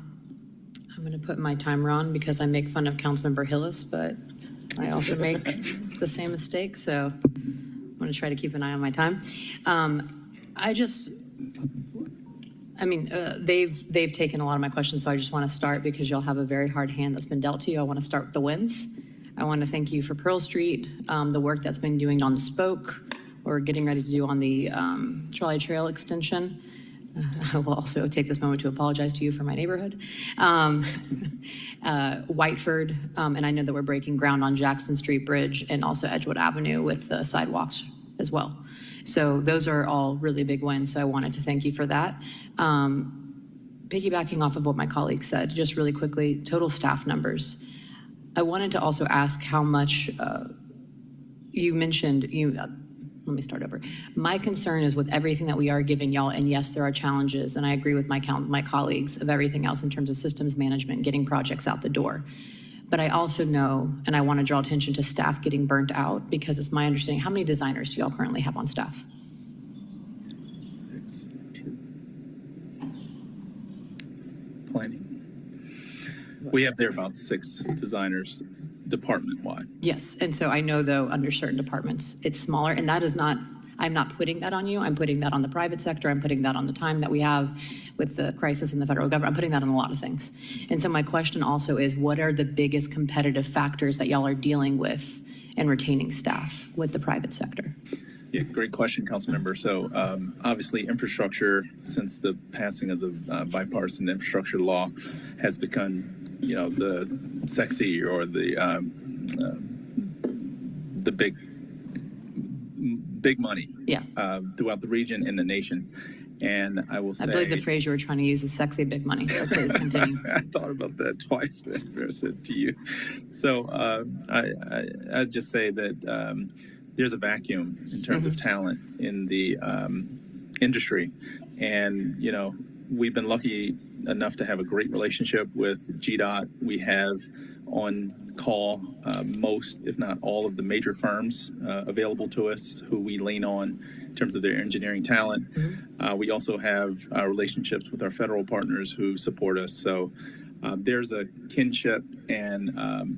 Speaker 6: going to put my timer on because I make fun of Councilmember Hillis, but I also make the same mistake, so I'm going to try to keep an eye on my time. They've taken a lot of my questions, so I just want to start because you'll have a very hard hand that's been dealt to you. I want to start with the wins. I want to thank you for Pearl Street, the work that's been doing on the Spoke, or getting ready to do on the Trolley Trail extension. I will also take this moment to apologize to you for my neighborhood. Whiteford, and I know that we're breaking ground on Jackson Street Bridge and also Edgewood Avenue with the sidewalks as well. So those are all really big wins, so I wanted to thank you for that. Piggybacking off of what my colleague said, just really quickly, total staff numbers. I wanted to also ask how much you mentioned, let me start over. My concern is with everything that we are giving y'all, and yes, there are challenges, and I agree with my colleagues of everything else in terms of systems management, getting projects out the door. But I also know, and I want to draw attention to staff getting burnt out, because it's my understanding, how many designers do y'all currently have on staff?
Speaker 2: 6, 2. Planning. We have there about 6 designers department-wide.
Speaker 6: Yes, and so I know, though, under certain departments, it's smaller, and that is not, I'm not putting that on you. I'm putting that on the private sector. I'm putting that on the time that we have with the crisis in the federal government. I'm putting that on a lot of things. And so my question also is, what are the biggest competitive factors that y'all are dealing with in retaining staff with the private sector?
Speaker 2: Yeah, great question, Councilmember. So obviously infrastructure, since the passing of the bipartisan infrastructure law, has become, the sexy or the big money throughout the region and the nation. And I will say,
Speaker 6: I believe the phrase you were trying to use is sexy big money. So please continue.
Speaker 2: I thought about that twice after I said to you. So I'd just say that there's a vacuum in terms of talent in the industry. And, we've been lucky enough to have a great relationship with GDOT. We have on call most, if not all, of the major firms available to us who we lean on in terms of their engineering talent. We also have relationships with our federal partners who support us. So there's a kinship and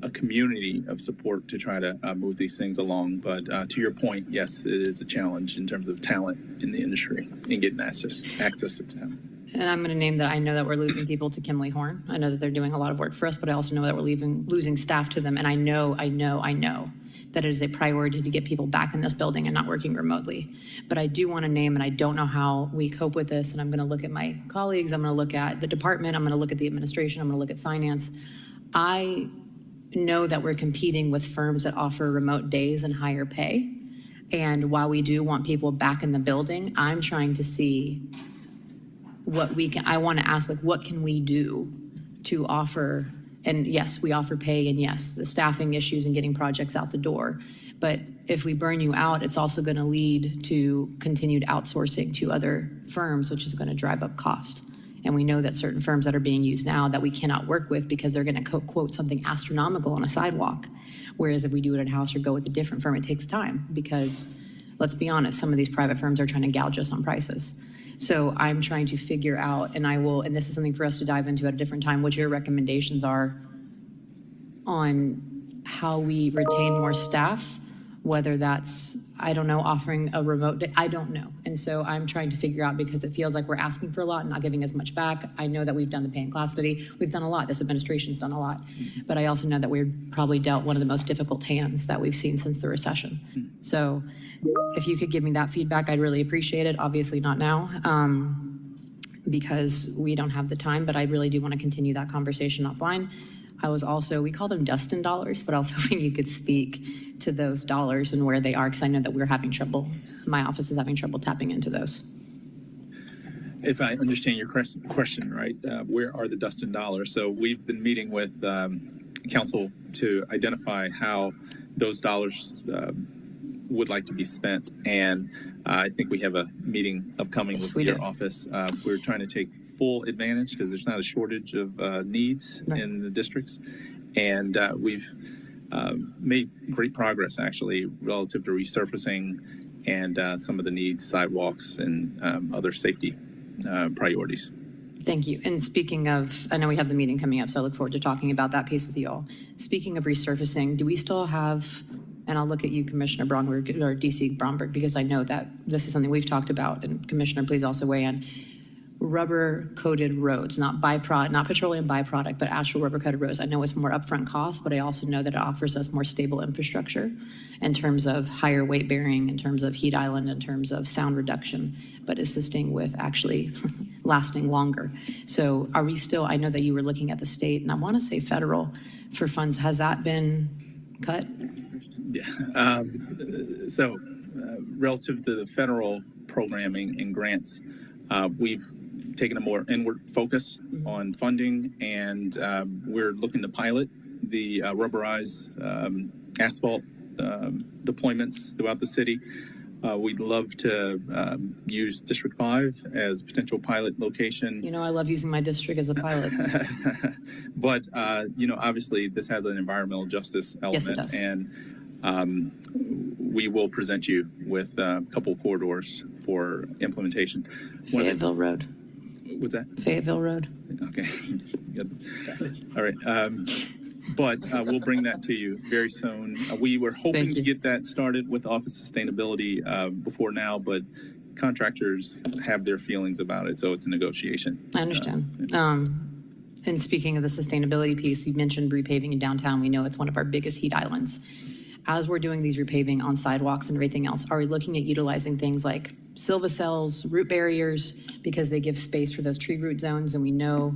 Speaker 2: a community of support to try to move these things along. But to your point, yes, it is a challenge in terms of talent in the industry and getting access to talent.
Speaker 6: And I'm going to name that. I know that we're losing people to Kimley Horn. I know that they're doing a lot of work for us, but I also know that we're losing staff to them. And I know that it is a priority to get people back in this building and not working remotely. But I do want to name, and I don't know how we cope with this, and I'm going to look at my colleagues, I'm going to look at the department, I'm going to look at the administration, I'm going to look at finance. I know that we're competing with firms that offer remote days and higher pay. And while we do want people back in the building, I'm trying to see what we can, I want to ask, what can we do to offer, and yes, we offer pay, and yes, the staffing issues and getting projects out the door. But if we burn you out, it's also going to lead to continued outsourcing to other firms, which is going to drive up cost. And we know that certain firms that are being used now that we cannot work with because they're going to quote something astronomical on a sidewalk. Whereas if we do it in-house or go with a different firm, it takes time because, let's be honest, some of these private firms are trying to gouge us on prices. So I'm trying to figure out, and this is something for us to dive into at a different time, what your recommendations are on how we retain more staff, whether that's, I don't know, offering a remote day, I don't know. And so I'm trying to figure out, because it feels like we're asking for a lot and not giving as much back. I know that we've done the pay and class study. We've done a lot. This administration's done a lot. But I also know that we're probably dealt one of the most difficult hands that we've seen since the recession. So if you could give me that feedback, I'd really appreciate it. Obviously not now, because we don't have the time, but I really do want to continue that conversation offline. We call them Dustin dollars, but I was hoping you could speak to those dollars and where they are, because I know that we're having trouble, my office is having trouble tapping into those.
Speaker 2: If I understand your question right, where are the Dustin dollars? So we've been meeting with council to identify how those dollars would like to be spent. And I think we have a meeting upcoming
Speaker 6: Yes,
Speaker 2: with
Speaker 6: we
Speaker 2: your
Speaker 6: do.
Speaker 2: office. We're trying to take full advantage because there's not a shortage of needs
Speaker 6: Right.
Speaker 2: in the districts. And we've made great progress, actually, relative to resurfacing and some of the needs, sidewalks, and other safety priorities.
Speaker 6: Thank you. And speaking of, I know we have the meeting coming up, so I look forward to talking about that piece with you all. Speaking of resurfacing, do we still have, and I'll look at you, Commissioner Bromberg, or DC Bromberg, because I know that this is something we've talked about, and Commissioner, please also weigh in. Rubber-coated roads, not petroleum byproduct, but actual rubber-coated roads. I know it's more upfront cost, but I also know that it offers us more stable infrastructure in terms of higher weight bearing, in terms of heat island, in terms of sound reduction, but assisting with actually lasting longer. So are we still, I know that you were looking at the state, and I want to say federal for funds. Has that been cut?
Speaker 2: Yeah. So relative to the federal programming and grants, we've taken a more inward focus on funding, and we're looking to pilot the rubberized asphalt deployments throughout the city. We'd love to use District 5 as a potential pilot location.
Speaker 6: You know, I love using my district as a pilot.
Speaker 2: But, obviously this has an environmental justice element.
Speaker 6: Yes, it does.
Speaker 2: And we will present you with a couple of corridors for implementation.
Speaker 6: Fayetteville Road.
Speaker 2: What's that?
Speaker 6: Fayetteville Road.
Speaker 2: Okay. Good. All right. But we'll bring that to you very soon. We were hoping
Speaker 6: Thank
Speaker 2: to
Speaker 6: you.
Speaker 2: get that started with Office of Sustainability before now, but contractors have their feelings about it, so it's a negotiation.
Speaker 6: I understand. And speaking of the sustainability piece, you mentioned repaving in downtown. We know it's one of our biggest heat islands. As we're doing these repaving on sidewalks and everything else, are we looking at utilizing things like silva cells, root barriers, because they give space for those tree root zones, and we know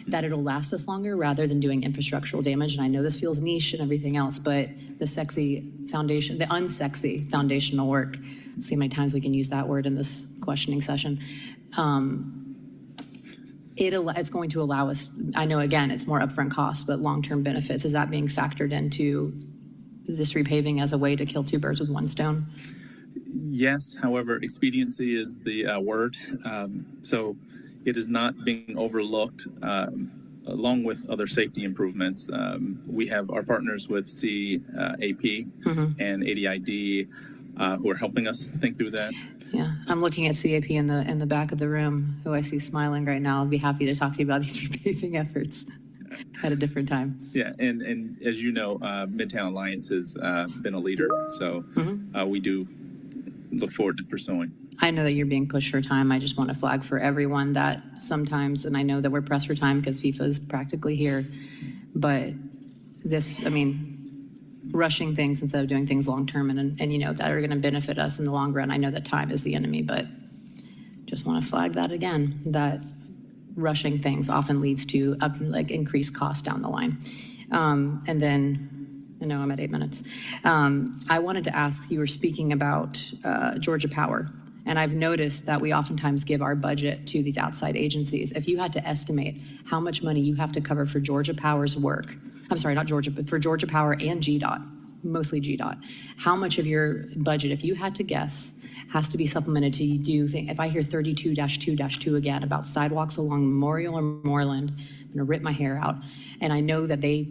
Speaker 6: that it'll last us longer rather than doing infrastructural damage? And I know this feels niche and everything else, but the sexy foundation, the unsexy foundational work, let's see how many times we can use that word in this questioning session. It's going to allow us, I know, again, it's more upfront cost, but long-term benefits. Is that being factored into this repaving as a way to kill two birds with one stone?
Speaker 2: Yes, however, expediency is the word. So it is not being overlooked, along with other safety improvements. We have our partners with CAP and ADID who are helping us think through that.
Speaker 6: Yeah, I'm looking at CAP in the back of the room, who I see smiling right now. I'll be happy to talk to you about these repaving efforts at a different time.
Speaker 2: Yeah, and as you know, Midtown Alliance has been a leader, so we do look forward to pursuing.
Speaker 6: I know that you're being pushed for time. I just want to flag for everyone that sometimes, and I know that we're pressed for time because FIFA is practically here, but this, I mean, rushing things instead of doing things long-term and that are going to benefit us in the long run. I know that time is the enemy, but just want to flag that again, that rushing things often leads to increased cost down the line. And then, I know I'm at 8 minutes. I wanted to ask, you were speaking about Georgia Power, and I've noticed that we oftentimes give our budget to these outside agencies. If you had to estimate how much money you have to cover for Georgia Power's work, I'm sorry, not Georgia, but for Georgia Power and GDOT, mostly GDOT, how much of your budget, if you had to guess, has to be supplemented to do things? If I hear 32-2-2 again about sidewalks along Memorial or Moreland, I'm gonna rip my hair out. And I know that the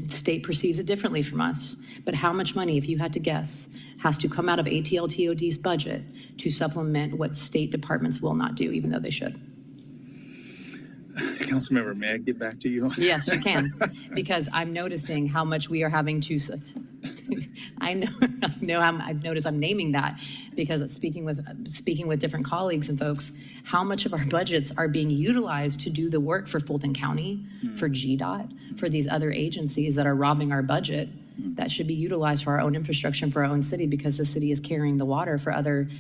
Speaker 6: state perceives it differently from us, but how much money, if you had to guess, has to come out of ATL DOT's budget to supplement what state departments will not do, even though they should?
Speaker 2: Councilmember, may I get back to you?
Speaker 6: Yes, you can, because I'm noticing how much we are having to, I've noticed I'm naming that because speaking with different colleagues and folks, how much of our budgets are being utilized to do the work for Fulton County, for GDOT, for these other agencies that are robbing our budget that should be utilized for our own infrastructure and for our own city, because the city is carrying the water for other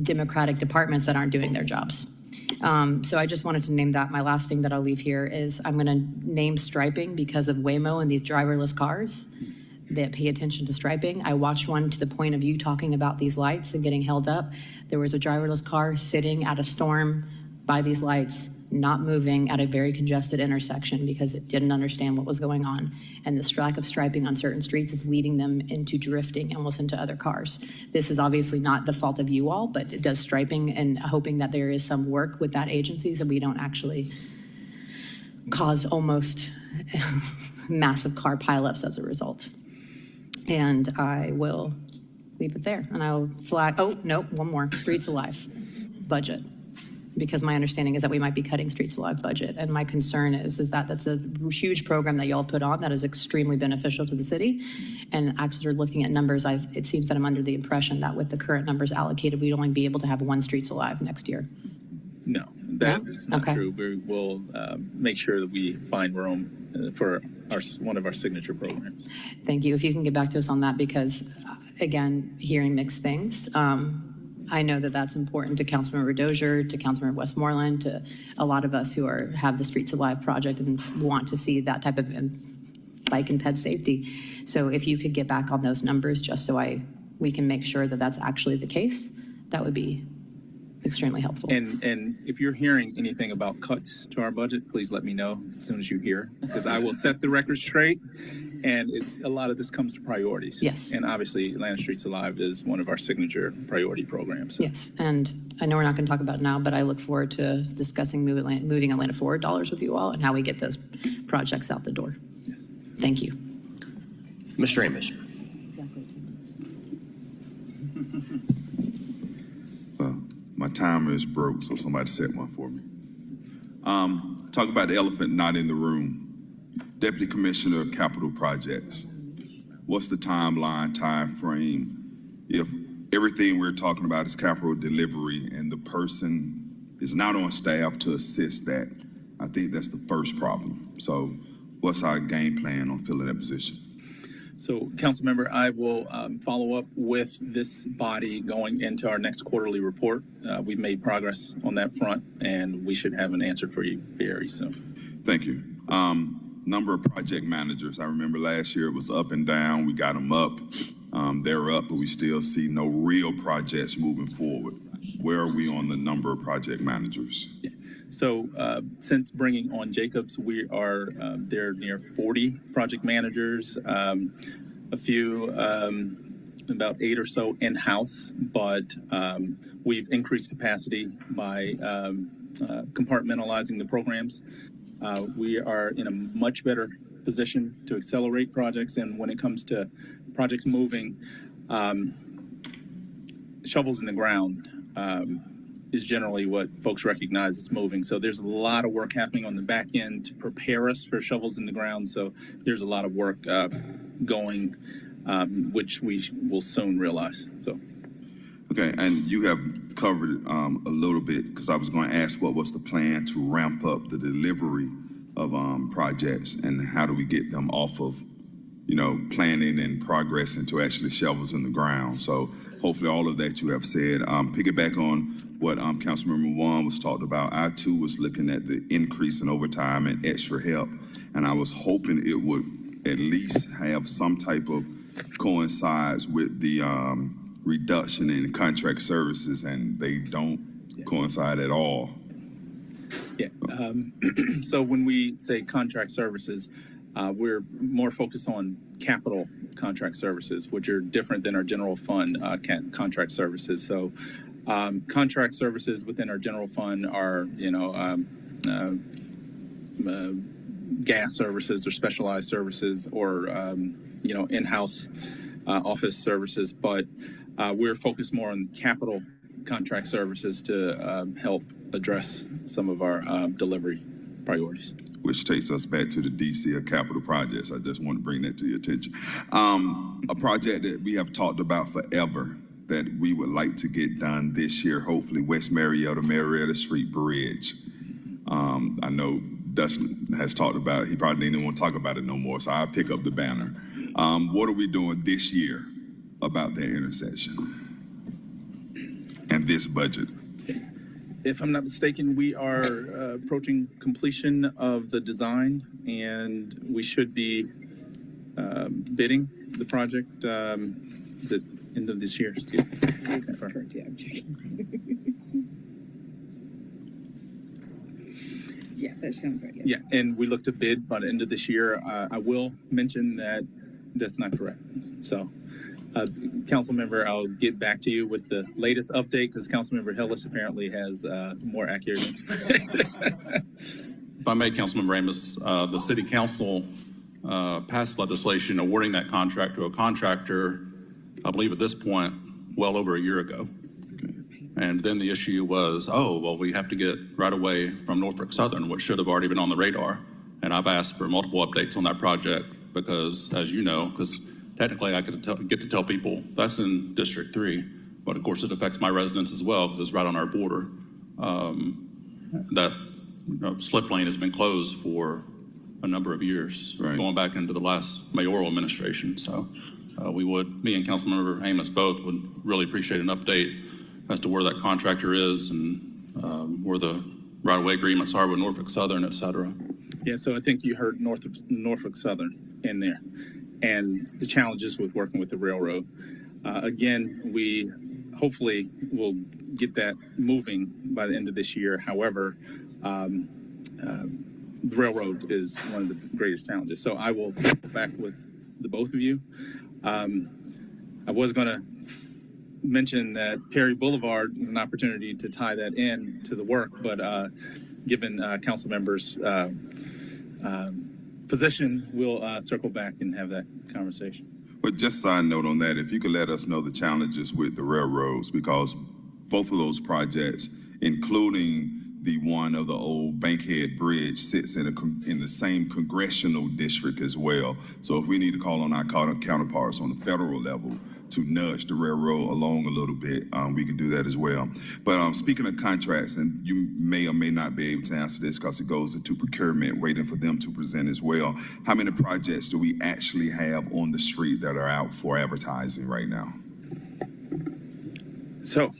Speaker 6: democratic departments that aren't doing their jobs. So I just wanted to name that. My last thing that I'll leave here is I'm going to name striping because of Waymo and these driverless cars that pay attention to striping. I watched one to the point of you talking about these lights and getting held up. There was a driverless car sitting at a storm by these lights not moving at a very congested intersection because it didn't understand what was going on. And the lack of striping on certain streets is leading them into drifting almost into other cars. This is obviously not the fault of you all, but it does striping, and hoping that there is some work with that agency so we don't actually cause almost massive car pileups as a result. And I will leave it there, and I'll flag, oh, no, one more, Streets Alive budget. Because my understanding is that we might be cutting Streets Alive budget. And my concern is that that's a huge program that y'all have put on that is extremely beneficial to the city. And actually looking at numbers, it seems that I'm under the impression that with the current numbers allocated, we'd only be able to have one Streets Alive next year.
Speaker 2: No, that
Speaker 6: No?
Speaker 2: is not
Speaker 6: Okay.
Speaker 2: true. We will make sure that we find room for one of our signature programs.
Speaker 6: Thank you. If you can get back to us on that, because again, hearing mixed things. I know that that's important to Councilmember Dozier, to Councilmember Westmoreland, to a lot of us who have the Streets Alive project and want to see that type of bike and ped safety. So if you could get back on those numbers, just so we can make sure that that's actually the case, that would be extremely helpful.
Speaker 2: And if you're hearing anything about cuts to our budget, please let me know as soon as you hear, because I will set the record straight. And a lot of this comes to priorities.
Speaker 6: Yes.
Speaker 2: And obviously, Atlanta Streets Alive is one of our signature priority programs.
Speaker 6: Yes, and I know we're not going to talk about it now, but I look forward to discussing moving Atlanta Forward dollars with you all and how we get those projects out the door.
Speaker 2: Yes.
Speaker 6: Thank you.
Speaker 1: Mr. Amos.
Speaker 6: Exactly.
Speaker 7: My timer is broke, so somebody set one for me. Talk about the elephant not in the room. Deputy Commissioner of Capital Projects. What's the timeline, time frame? If everything we're talking about is capital delivery and the person is not on staff to assist that, I think that's the first problem. So what's our game plan on filling that position?
Speaker 2: So, Councilmember, I will follow up with this body going into our next quarterly report. We've made progress on that front, and we should have an answer for you very soon.
Speaker 7: Thank you. Number of project managers. I remember last year it was up and down. We got them up. They're up, but we still see no real projects moving forward. Where are we on the number of project managers?
Speaker 2: So since bringing on Jacobs, we are there near 40 project managers, a few, about 8 or so in-house, but we've increased capacity by compartmentalizing the programs. We are in a much better position to accelerate projects, and when it comes to projects moving, shovels in the ground is generally what folks recognize as moving. So there's a lot of work happening on the back end to prepare us for shovels in the ground. So there's a lot of work going, which we will soon realize. So.
Speaker 7: Okay, and you have covered it a little bit, because I was going to ask what was the plan to ramp up the delivery of projects, and how do we get them off of, planning and progress into actually shovels in the ground. So hopefully all of that you have said. Piggyback on what Councilmember Wan was talked about, I too was looking at the increase in overtime and extra help, and I was hoping it would at least have some type of coincides with the reduction in contract services, and they don't coincide at all.
Speaker 2: Yeah. So when we say contract services, we're more focused on capital contract services, which are different than our general fund contract services. So contract services within our general fund are, gas services or specialized services or, in-house office services. But we're focused more on capital contract services to help address some of our delivery priorities.
Speaker 7: Which takes us back to the DC of capital projects. I just want to bring that to your attention. A project that we have talked about forever that we would like to get done this year, hopefully, West Marietta Street Bridge. I know Dustin has talked about it. He probably didn't want to talk about it no more, so I'll pick up the banner. What are we doing this year about that intersection and this budget?
Speaker 2: If I'm not mistaken, we are approaching completion of the design, and we should be bidding the project at the end of this year.
Speaker 8: That's correct, yeah, I'm checking. Yeah, that sounds right.
Speaker 2: Yeah, and we look to bid by the end of this year. I will mention that that's not correct. So, council member, I'll get back to you with the latest update because Councilmember Hillis apparently has more accurate.
Speaker 3: If I may, Councilmember Amos, the city council passed legislation awarding that contract to a contractor, I believe at this point, well over a year ago. And then the issue was, oh, well, we have to get right away from Norfolk Southern, which should have already been on the radar. And I've asked for multiple updates on that project because, as you know, because technically I could get to tell people that's in District 3, but of course it affects my residents as well because it's right on our border. That slip lane has been closed for a number of years,
Speaker 7: Right.
Speaker 3: going back into the last mayoral administration. So me and Councilmember Amos both would really appreciate an update as to where that contractor is and where the right-of-way agreements are with Norfolk Southern, et cetera.
Speaker 2: Yeah, so I think you heard Norfolk Southern in there and the challenges with working with the railroad. Again, we hopefully will get that moving by the end of this year. However, the railroad is one of the greatest challenges. So I will go back with the both of you. I was going to mention that Perry Boulevard is an opportunity to tie that in to the work, but given council members' position, we'll circle back and have that conversation.
Speaker 7: But just side note on that, if you could let us know the challenges with the railroads, because both of those projects, including the one of the old Bankhead Bridge, sits in the same congressional district as well. So if we need to call on our counterparts on the federal level to nudge the railroad along a little bit, we can do that as well. But speaking of contracts, and you may or may not be able to answer this because it goes into procurement, waiting for them to present as well. How many projects do we actually have on the street that are out for advertising right now?
Speaker 2: So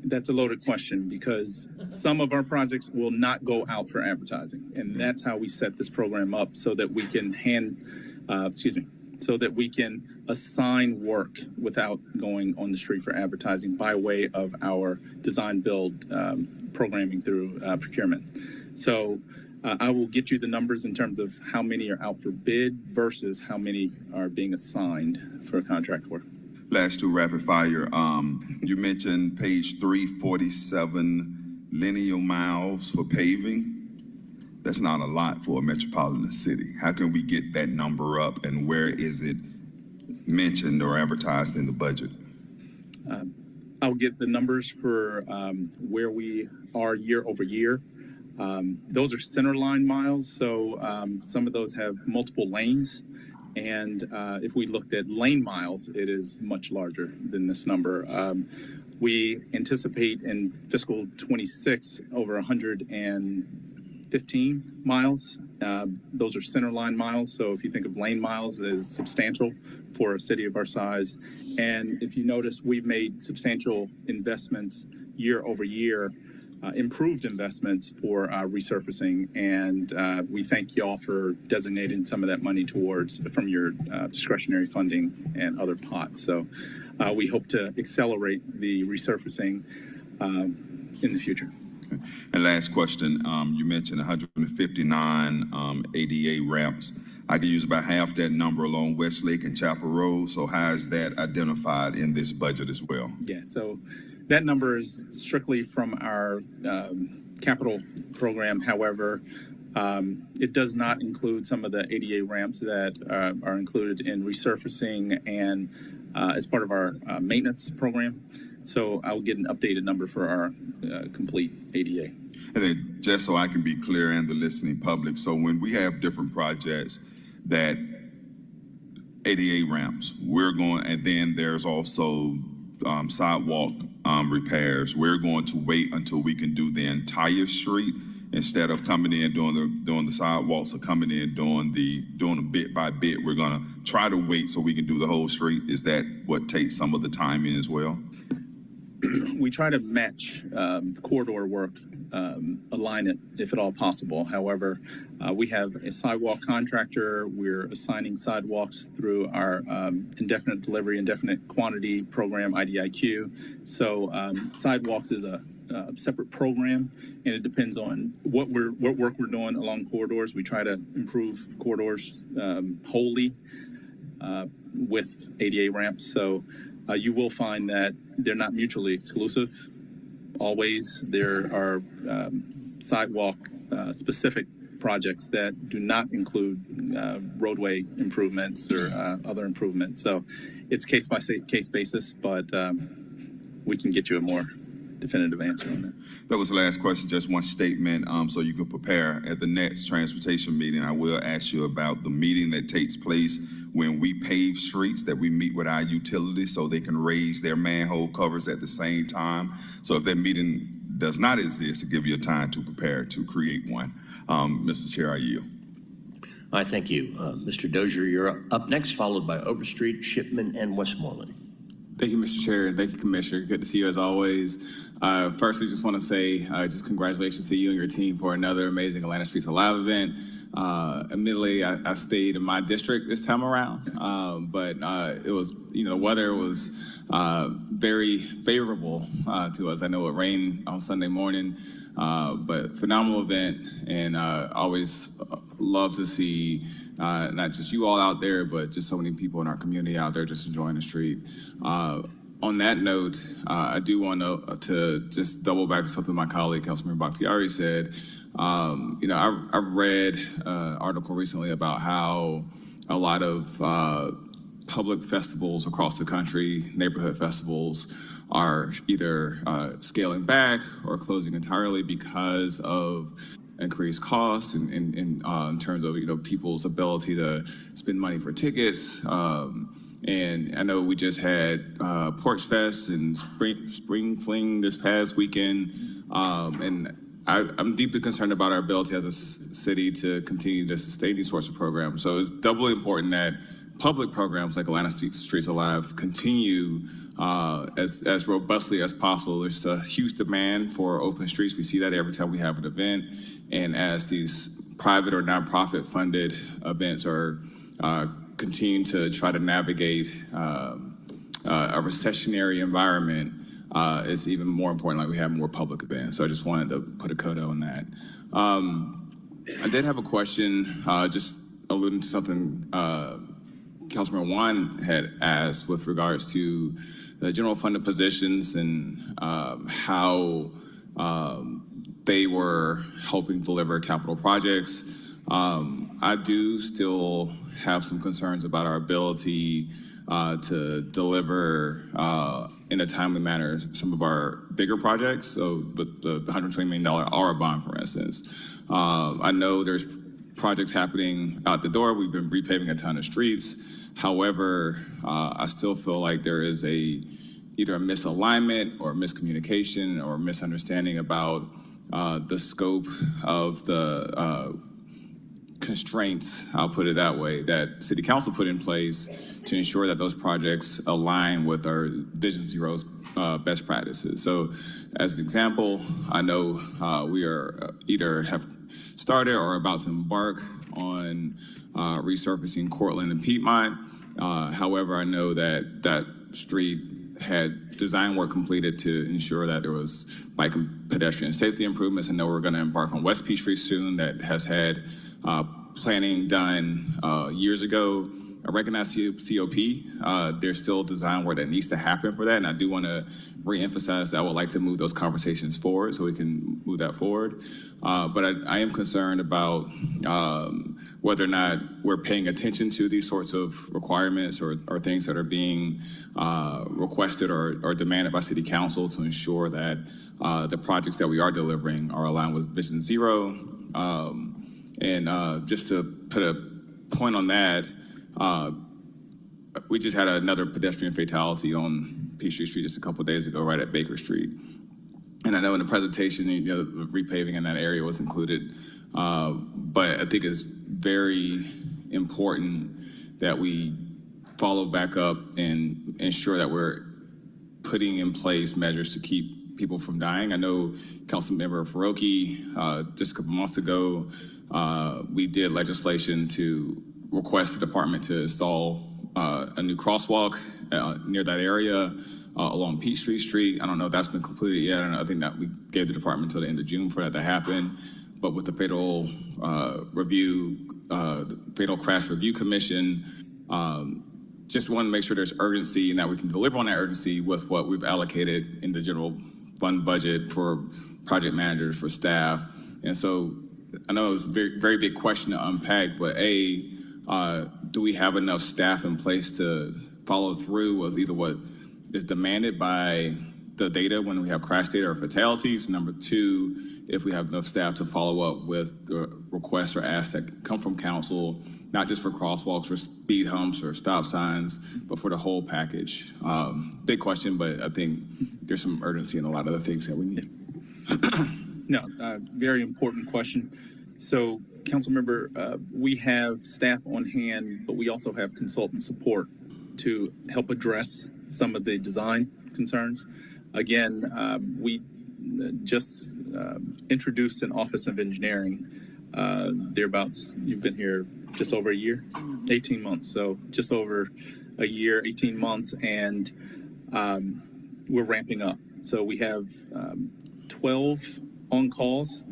Speaker 2: that's a loaded question because some of our projects will not go out for advertising. And that's how we set this program up so that we can so that we can assign work without going on the street for advertising by way of our design build programming through procurement. So I will get you the numbers in terms of how many are out for bid versus how many are being assigned for contract work.
Speaker 7: Last two rapid fire. You mentioned page 347 linear miles for paving. That's not a lot for a metropolitan city. How can we get that number up and where is it mentioned or advertised in the budget?
Speaker 2: I'll get the numbers for where we are year over year. Those are center line miles, so some of those have multiple lanes. And if we looked at lane miles, it is much larger than this number. We anticipate in fiscal 26 over 115 miles. Those are center line miles. So if you think of lane miles, it is substantial for a city of our size. And if you notice, we've made substantial investments year over year, improved investments for resurfacing. And we thank y'all for designating some of that money towards from your discretionary funding and other pots. So we hope to accelerate the resurfacing in the future.
Speaker 7: And last question, you mentioned 159 ADA ramps. I can use about half that number along Westlake and Chapel Road. So how is that identified in this budget as well?
Speaker 2: Yeah, so that number is strictly from our capital program. However, it does not include some of the ADA ramps that are included in resurfacing and as part of our maintenance program. So I'll get an updated number for our complete ADA.
Speaker 7: And then just so I can be clear and the listening public, so when we have different projects that ADA ramps, we're going, and then there's also sidewalk repairs, we're going to wait until we can do the entire street instead of coming in doing the sidewalks or coming in doing them bit by bit. We're going to try to wait so we can do the whole street. Is that what takes some of the time in as well?
Speaker 2: We try to match corridor work, align it if at all possible. However, we have a sidewalk contractor. We're assigning sidewalks through our indefinite delivery, indefinite quantity program, IDIQ. So sidewalks is a separate program, and it depends on what work we're doing along corridors. We try to improve corridors wholly with ADA ramps. So you will find that they're not mutually exclusive. Always there are sidewalk specific projects that do not include roadway improvements or other improvements. So it's case by case basis, but we can get you a more definitive answer on that.
Speaker 7: That was the last question, just one statement, so you can prepare. At the next transportation meeting, I will ask you about the meeting that takes place when we pave streets, that we meet with our utilities so they can raise their manhole covers at the same time. So if that meeting does not exist, to give you time to prepare to create one. Mr. Chair, I yield.
Speaker 1: I thank you. Mr. Dozier, you're up next, followed by Overstreet, Shipman, and Westmoreland.
Speaker 8: Thank you, Mr. Chair, and thank you, Commissioner. Good to see you as always. Firstly, just want to say just congratulations to you and your team for another amazing Atlanta Streets Alive event. Admittedly, I stayed in my district this time around, but it was, the weather was very favorable to us. I know it rained on Sunday morning, but phenomenal event, and always love to see not just you all out there, but just so many people in our community out there just enjoying the street. On that note, I do want to just double back to something my colleague, Councilmember Bakhtiari, said. I read an article recently about how a lot of public festivals across the country, neighborhood festivals, are either scaling back or closing entirely because of increased costs in terms of people's ability to spend money for tickets. And I know we just had Porch Fest and Spring Fling this past weekend, and I'm deeply concerned about our ability as a city to continue to sustain these sorts of programs. So it's doubly important that public programs like Atlanta Streets Alive continue as robustly as possible. There's a huge demand for open streets. We see that every time we have an event. And as these private or nonprofit funded events are continuing to try to navigate a recessionary environment, it's even more important like we have more public events. So I just wanted to put a coda on that. I did have a question, just alluding to something Councilman Juan had asked with regards to the general funded positions and how they were helping deliver capital projects. I do still have some concerns about our ability to deliver in a timely manner some of our bigger projects. So, but the $120 million ARA bond, for instance. I know there's projects happening out the door. We've been repaving a ton of streets. However, I still feel like there is either a misalignment or miscommunication or misunderstanding about the scope of the constraints, I'll put it that way, that City Council put in place to ensure that those projects align with our Vision Zero's best practices. So as an example, I know we are either have started or about to embark on resurfacing Cortland and Piedmont. However, I know that that street had design work completed to ensure that there was bike and pedestrian safety improvements. I know we're going to embark on West Peachtree soon that has had planning done years ago. I recognize COP. There's still design work that needs to happen for that, and I do want to reemphasize that I would like to move those conversations forward so we can move that forward. But I am concerned about whether or not we're paying attention to these sorts of requirements or things that are being requested or demanded by City Council to ensure that the projects that we are delivering are aligned with Vision Zero. And just to put a point on that, we just had another pedestrian fatality on Peachtree Street just a couple of days ago, right at Baker Street. And I know in the presentation, the repaving in that area was included, but I think it's very important that we follow back up and ensure that we're putting in place measures to keep people from dying. I know Councilmember Faroki, just a couple months ago, we did legislation to request the department to install a new crosswalk near that area. along Peachtree Street. I don't know if that's been completed yet. I think that we gave the department until the end of June for that to happen. But with the Fatal Crash Review Commission, just want to make sure there's urgency and that we can deliver on that urgency with what we've allocated in the general fund budget for project managers, for staff. And so I know it was a very, very big question to unpack, but do we have enough staff in place to follow through with either what is demanded by the data when we have crash data or fatalities? Number two, if we have enough staff to follow up with the requests or asks that come from council, not just for crosswalks or speed humps or stop signs, but for the whole package. Big question, but I think there's some urgency in a lot of the things that we need.
Speaker 2: No, very important question. So, Councilmember, we have staff on hand, but we also have consultant support to help address some of the design concerns. Again, we just introduced an Office of Engineering. Thereabouts, you've been here just over a year, 18 months. So just over a year, 18 months, and we're ramping up. So we have 12 on-calls,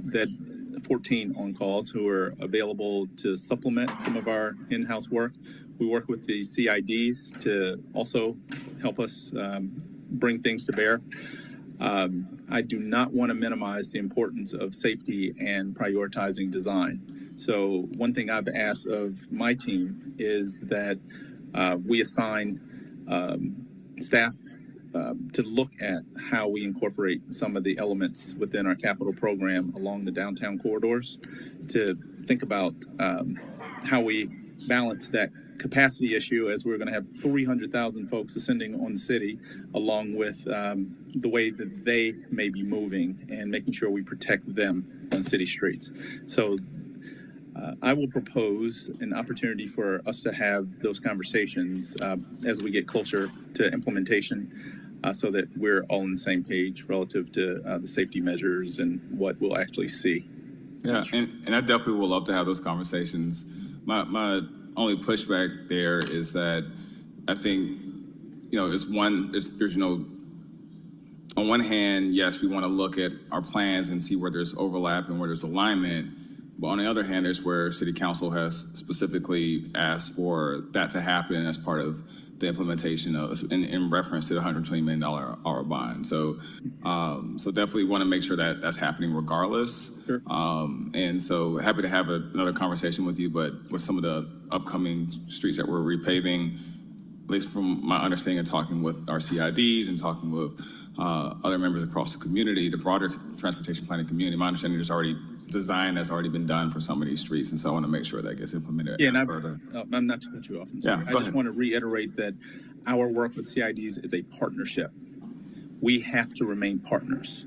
Speaker 2: 14 on-calls who are available to supplement some of our in-house work. We work with the CIDs to also help us bring things to bear. I do not want to minimize the importance of safety and prioritizing design. So one thing I've asked of my team is that we assign staff to look at how we incorporate some of the elements within our capital program along the downtown corridors, to think about how we balance that capacity issue, as we're going to have 300,000 folks ascending on the city, along with the way that they may be moving, and making sure we protect them on city streets. So I will propose an opportunity for us to have those conversations as we get closer to implementation, so that we're all on the same page relative to the safety measures and what we'll actually see.
Speaker 8: Yeah, and I definitely would love to have those conversations. My only pushback there is that I think, on one hand, yes, we want to look at our plans and see where there's overlap and where there's alignment. But on the other hand, there's where City Council has specifically asked for that to happen as part of the implementation in reference to the $120 million hour bond. So definitely want to make sure that that's happening regardless.
Speaker 2: Sure.
Speaker 8: And so happy to have another conversation with you, but with some of the upcoming streets that we're repaving, at least from my understanding and talking with our CIDs and talking with other members across the community, the broader transportation planning community, my understanding there's already design has already been done for some of these streets, and so I want to make sure that gets implemented.
Speaker 2: Yeah, I'm not to cut you off. I'm sorry.
Speaker 8: Yeah,
Speaker 2: I just want to reiterate that our work with CIDs is a partnership. We have to remain partners.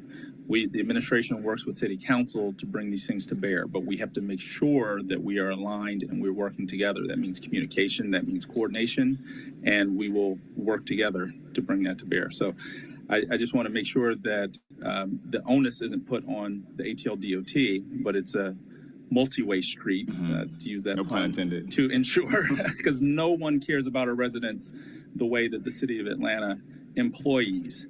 Speaker 2: The administration works with City Council to bring these things to bear, but we have to make sure that we are aligned and we're working together. That means communication, that means coordination, and we will work together to bring that to bear. So I just want to make sure that the onus isn't put on the ATL DOT, but it's a multi-way street, to use that
Speaker 8: No pun intended.
Speaker 2: to ensure, because no one cares about our residents the way that the City of Atlanta employees.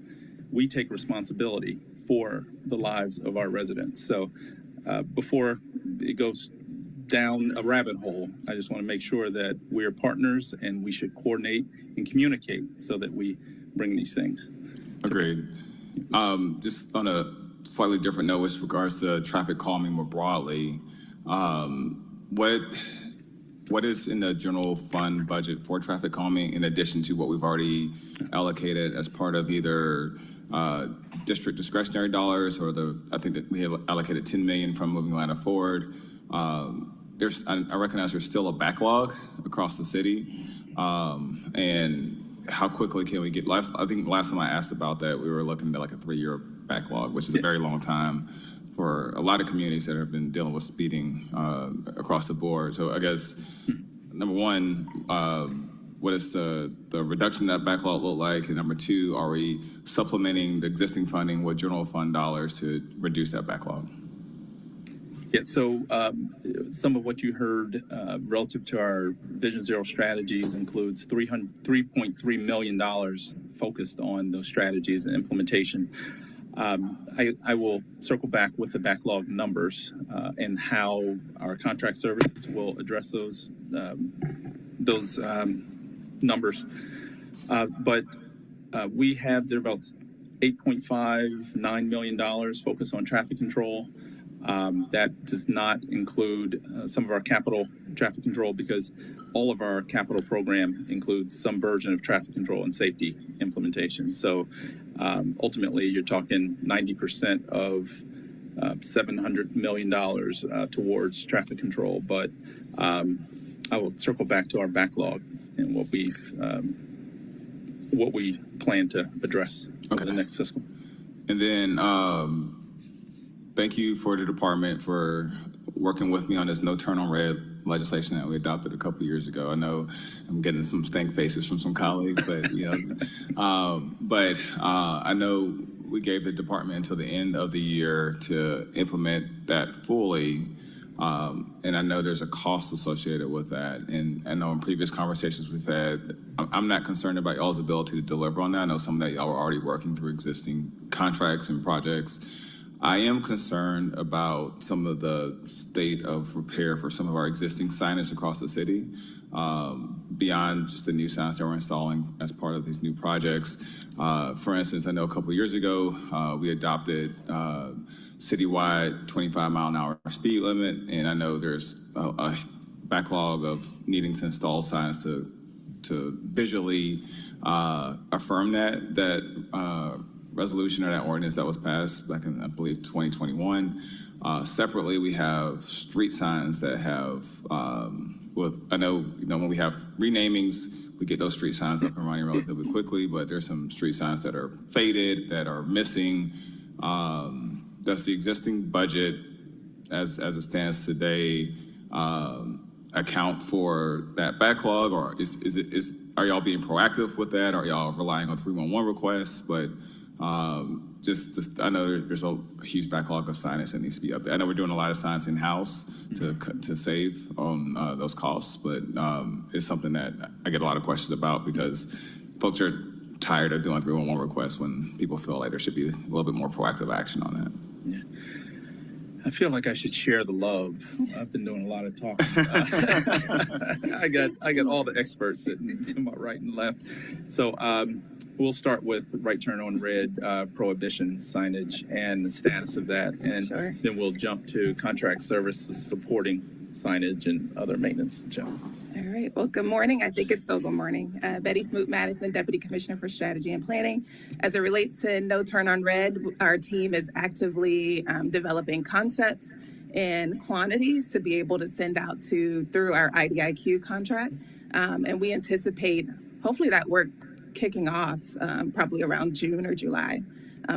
Speaker 2: We take responsibility for the lives of our residents. So before it goes down a rabbit hole, I just want to make sure that we're partners and we should coordinate and communicate so that we bring these things.
Speaker 8: Agreed. Just on a slightly different note with regards to traffic calming more broadly, what is in the general fund budget for traffic calming in addition to what we've already allocated as part of either district discretionary dollars or I think that we have allocated 10 million from Moving Atlanta Forward. I recognize there's still a backlog across the city, and how quickly can we get, I think last time I asked about that, we were looking at like a 3-year backlog, which is a very long time for a lot of communities that have been dealing with speeding across the board. So I guess, number one, what does the reduction of that backlog look like? And number two, are we supplementing the existing funding with general fund dollars to reduce that backlog?
Speaker 2: Yeah, so some of what you heard relative to our Vision Zero strategies includes $3.3 million focused on those strategies and implementation. I will circle back with the backlog numbers and how our contract services will address those numbers. But we have there about $8.59 million focused on traffic control. That does not include some of our capital traffic control, because all of our capital program includes some version of traffic control and safety implementation. So ultimately, you're talking 90% of $700 million towards traffic control. But I will circle back to our backlog and what we plan to address over the next fiscal.
Speaker 8: And then thank you for the department for working with me on this no turn on red legislation that we adopted a couple years ago. I know I'm getting some stank faces from some colleagues, but I know we gave the department until the end of the year to implement that fully. And I know there's a cost associated with that. And I know in previous conversations we've had, I'm not concerned about y'all's ability to deliver on that. I know some of that y'all are already working through existing contracts and projects. I am concerned about some of the state of repair for some of our existing signage across the city, beyond just the new signs that we're installing as part of these new projects. For instance, I know a couple of years ago, we adopted citywide 25-mile-an-hour speed limit, and I know there's a backlog of needing to install signs to visually affirm that resolution or that ordinance that was passed back in, I believe, 2021. Separately, we have street signs that have, I know, when we have renamings, we get those street signs up and running relatively quickly, but there's some street signs that are faded, that are missing. Does the existing budget, as it stands today, account for that backlog, or are y'all being proactive with that? Are y'all relying on 311 requests? But I know there's a huge backlog of signage that needs to be up there. I know we're doing a lot of signs in-house to save on those costs, but it's something that I get a lot of questions about, because folks are tired of doing 311 requests when people feel like there should be a little bit more proactive action on that.
Speaker 2: Yeah. I feel like I should share the love. I've been doing a lot of talking. I got all the experts sitting to my right and left. So we'll start with right turn on red prohibition signage and the status of that, and then we'll jump to contract services supporting signage and other maintenance.
Speaker 9: All right. Well, good morning. I think it's still good morning. Betty Smoot-Madison, Deputy Commissioner for Strategy and Planning. As it relates to no turn on red, our team is actively developing concepts and quantities to be able to send out through our IDIQ contract. And we anticipate hopefully that work kicking off probably around June or July.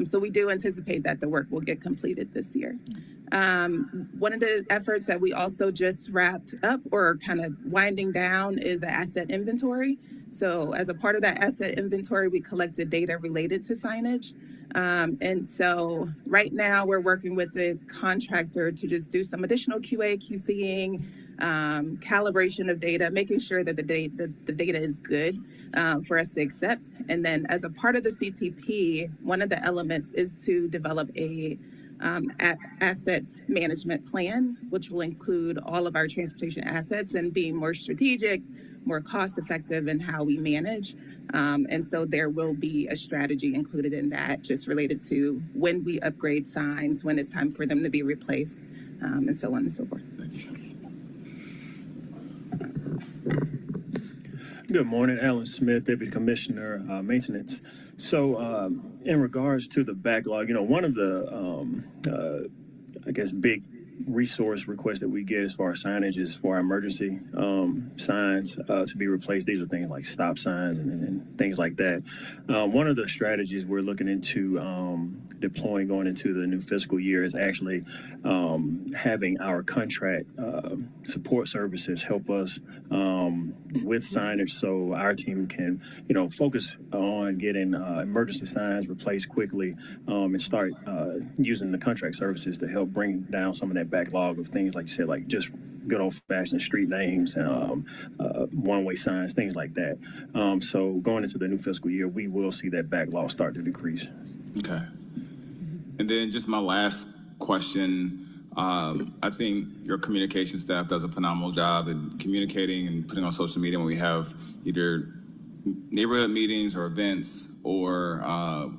Speaker 9: So we do anticipate that the work will get completed this year. One of the efforts that we also just wrapped up or kind of winding down is an asset inventory. So as a part of that asset inventory, we collected data related to signage. And so right now we're working with the contractor to just do some additional QA, QCing, calibration of data, making sure that the data is good for us to accept. And then as a part of the CTP, one of the elements is to develop a asset management plan, which will include all of our transportation assets and being more strategic, more cost effective in how we manage. And so there will be a strategy included in that, just related to when we upgrade signs, when it's time for them to be replaced, and so on and so forth.
Speaker 10: Good morning, Alan Smith, Deputy Commissioner, Maintenance. So in regards to the backlog, one of the, big resource requests that we get as far as signage is for our emergency signs to be replaced. These are things like stop signs and things like that. One of the strategies we're looking into deploying going into the new fiscal year is actually having our contract support services help us with signage, so our team can, focus on getting emergency signs replaced quickly and start using the contract services to help bring down some of that backlog of things, like you said, like just good old fashioned street names, one-way signs, things like that. So going into the new fiscal year, we will see that backlog start to decrease.
Speaker 8: Okay. And then just my last question. I think your communication staff does a phenomenal job in communicating and putting on social media when we have either neighborhood meetings or events, or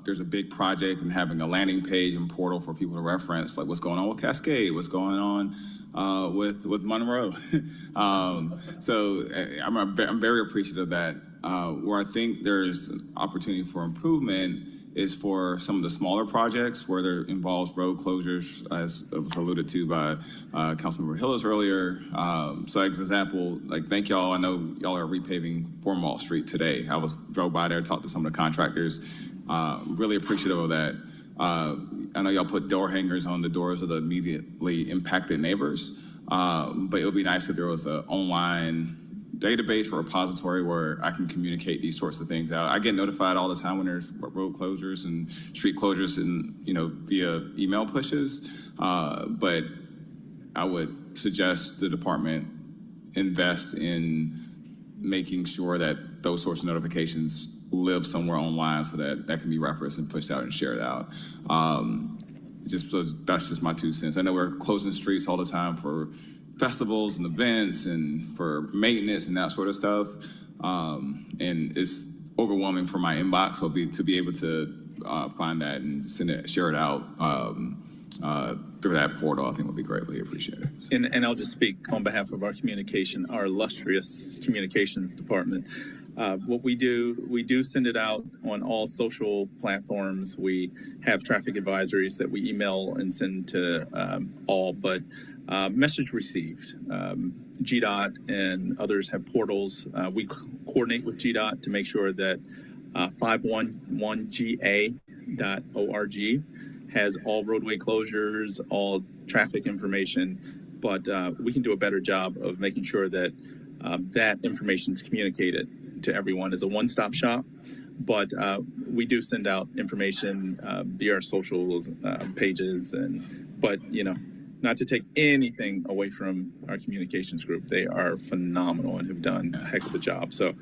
Speaker 8: there's a big project, and having a landing page and portal for people to reference, like what's going on with Cascade, what's going on with Monroe. So I'm very appreciative of that. Where I think there's an opportunity for improvement is for some of the smaller projects where there involves road closures, as was alluded to by Councilmember Hillis earlier. So as an example, like, thank y'all. I know y'all are repaving 4 Mall Street today. I drove by there, talked to some of the contractors. Really appreciative of that. I know y'all put door hangers on the doors of the immediately impacted neighbors, but it would be nice if there was an online database or repository where I can communicate these sorts of things out. I get notified all the time when there's road closures and street closures, and via email pushes. But I would suggest the department invest in making sure that those sorts of notifications live somewhere online, so that can be referenced and pushed out and shared out. That's just my 2 cents. I know we're closing streets all the time for festivals and events and for maintenance and that sort of stuff. And it's overwhelming for my inbox. So to be able to find that and share it out through that portal, I think would be greatly appreciated.
Speaker 2: And I'll just speak on behalf of our illustrious communications department. What we do send it out on all social platforms. We have traffic advisories that we email and send to all, but message received. GDOT and others have portals. We coordinate with GDOT to make sure that 511ga.org has all roadway closures, all traffic information, but we can do a better job of making sure that that information is communicated to everyone as a one-stop shop. But we do send out information via our socials pages, but not to take anything away from our communications group. They are phenomenal and have done a heck of a job. So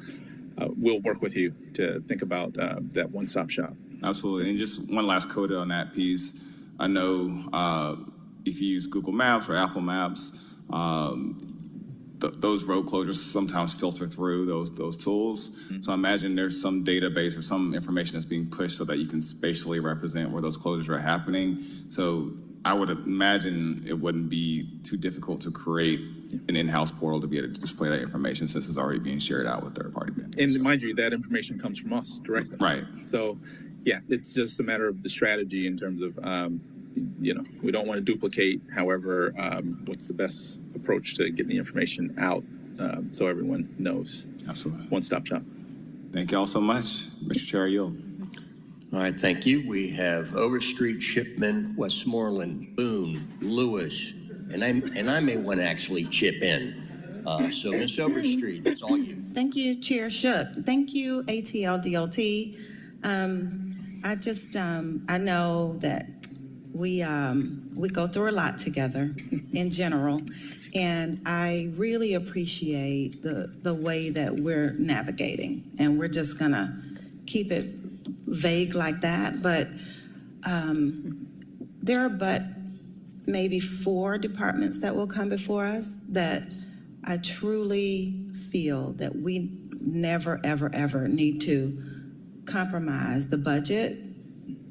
Speaker 2: we'll work with you to think about that one-stop shop.
Speaker 8: Absolutely. And just one last coda on that piece. I know if you use Google Maps or Apple Maps, those road closures sometimes filter through those tools. Mm-hmm. So I imagine there's some database or some information that's being pushed so that you can spatially represent where those closures are happening. So I would imagine it wouldn't be too difficult to create an in-house portal to be able to display that information, since it's already being shared out with third-party vendors.
Speaker 2: And mind you, that information comes from us directly.
Speaker 8: Right.
Speaker 2: So, yeah, it's just a matter of the strategy in terms of, we don't want to duplicate. However, what's the best approach to getting the information out so everyone knows?
Speaker 8: Absolutely.
Speaker 2: One-stop shop.
Speaker 8: Thank you all so much. Mr. Chair, you.
Speaker 1: All right, thank you. We have Overstreet, Shipman, Westmoreland, Boone, Lewis, and I may want to actually chip in. So Ms. Overstreet, it's all you.
Speaker 11: Thank you, Chair Shook. Thank you, ATL DOT. I know that we go through a lot together in general, and I really appreciate the way that we're navigating, and we're just gonna keep it vague like that. But there are maybe 4 departments that will come before us that I truly feel that we never, ever, ever need to compromise the budget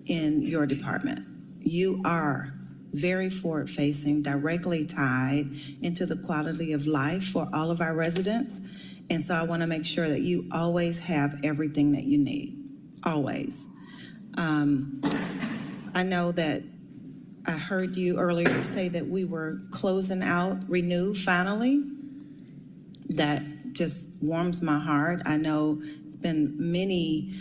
Speaker 11: in your department. You are very forward-facing, directly tied into the quality of life for all of our residents. And so I want to make sure that you always have everything that you need, always. I know that I heard you earlier say that we were closing out Renew finally. That just warms my heart. I know it's been many,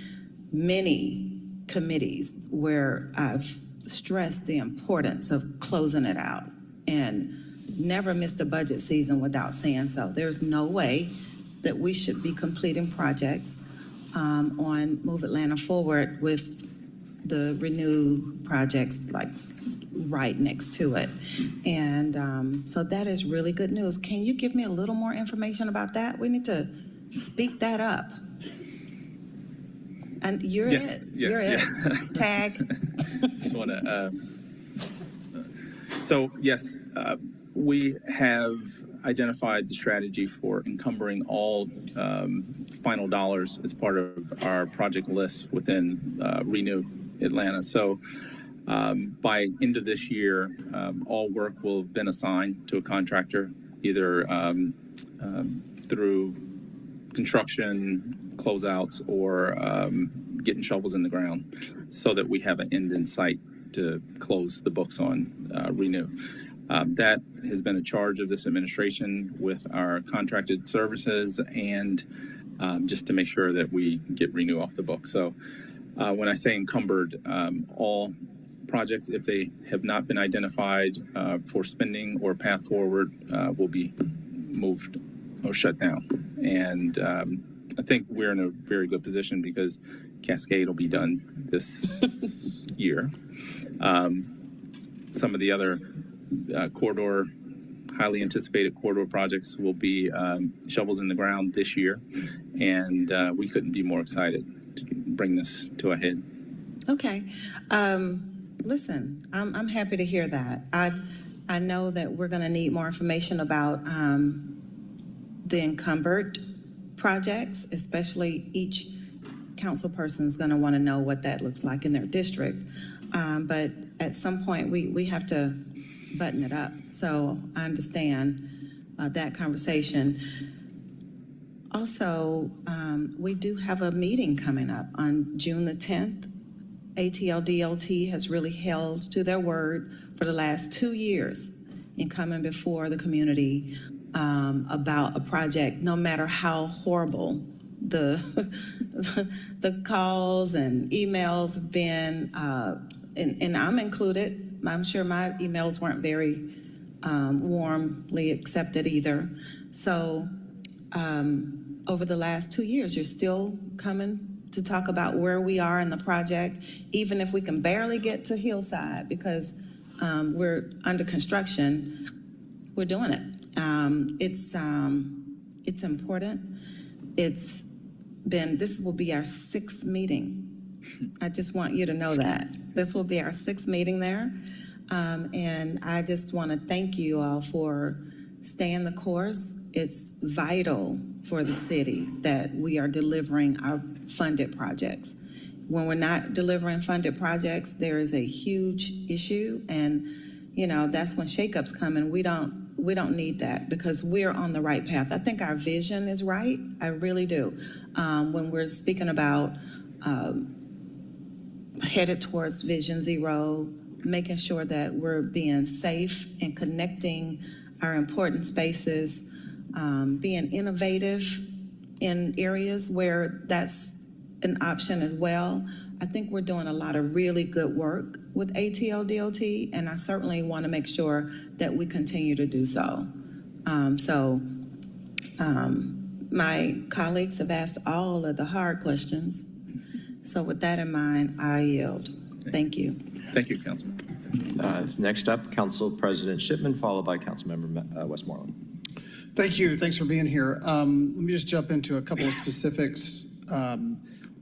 Speaker 11: many committees where I've stressed the importance of closing it out, and never missed a budget season without saying so. There's no way that we should be completing projects on Move Atlanta Forward with the Renew projects like right next to it. And so that is really good news. Can you give me a little more information about that? We need to speak that up. And you're
Speaker 2: Yes,
Speaker 11: it.
Speaker 2: yes,
Speaker 11: You're
Speaker 2: yeah.
Speaker 11: it. Tag.
Speaker 2: Just want to. So yes, we have identified the strategy for encumbering all final dollars as part of our project list within Renew Atlanta. So by end of this year, all work will have been assigned to a contractor, either through construction closeouts or getting shovels in the ground, so that we have an end in sight to close the books on Renew. That has been a charge of this administration with our contracted services, and just to make sure that we get Renew off the book. So when I say encumbered, all projects, if they have not been identified for spending or path forward, will be moved or shut down. And I think we're in a very good position because Cascade will be done this year. Some of the other corridor, highly anticipated corridor projects will be shovels in the ground this year. And we couldn't be more excited to bring this to a head.
Speaker 11: Okay. Listen, I'm happy to hear that. I know that we're going to need more information about the encumbered projects, especially each council person is going to want to know what that looks like in their district. But at some point, we have to button it up. So I understand that conversation. Also, we do have a meeting coming up on June the 10th. ATL DOT has really held to their word for the last 2 years in coming before the community about a project, no matter how horrible the calls and emails have been, and I'm included. I'm sure my emails weren't very warmly accepted either. So over the last 2 years, you're still coming to talk about where we are in the project, even if we can barely get to Hillside because we're under construction. We're doing it. It's important. This will be our 6th meeting. I just want you to know that. This will be our 6th meeting there. And I just want to thank you all for staying the course. It's vital for the city that we are delivering our funded projects. When we're not delivering funded projects, there is a huge issue, and that's when shakeups come, and we don't need that because we're on the right path. I think our vision is right. I really do. When we're speaking about headed towards Vision Zero, making sure that we're being safe and connecting our important spaces, being innovative in areas where that's an option as well. I think we're doing a lot of really good work with ATL DOT, and I certainly want to make sure that we continue to do so. My colleagues have asked all of the hard questions. So with that in mind, I yield. Thank you.
Speaker 2: Thank you, Councilman.
Speaker 12: Next up, Council President Shipman, followed by Councilmember Westmoreland.
Speaker 13: Thank you. Thanks for being here. Let me just jump into a couple of specifics.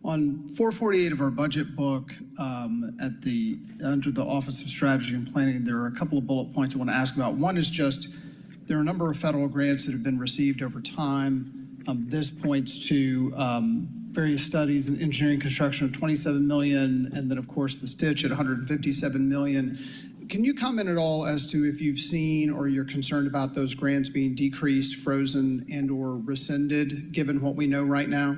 Speaker 13: On 448 of our budget book, under the Office of Strategy and Planning, there are a couple of bullet points I want to ask about. One is just there are a number of federal grants that have been received over time. This points to various studies in engineering construction of $27 million, and then of course the Stitch at $157 million. Can you comment at all as to if you've seen or you're concerned about those grants being decreased, frozen, and or rescinded, given what we know right now?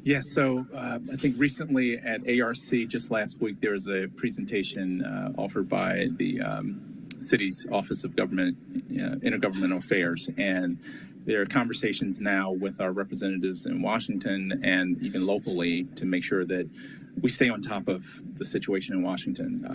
Speaker 2: Yes, so I think recently at ARC, just last week, there was a presentation offered by the city's Office of Government, Intergovernmental Affairs, and there are conversations now with our representatives in Washington and even locally to make sure that we stay on top of the situation in Washington.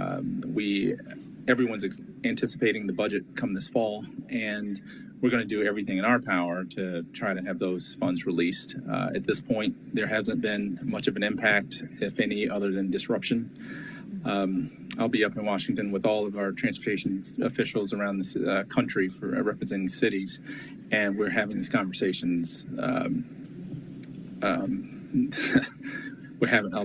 Speaker 2: Everyone's anticipating the budget come this fall, and we're going to do everything in our power to try to have those funds released. At this point, there hasn't been much of an impact, if any, other than disruption. I'll be up in Washington with all of our transportation officials around the country for representing cities, and we're having these conversations. I'll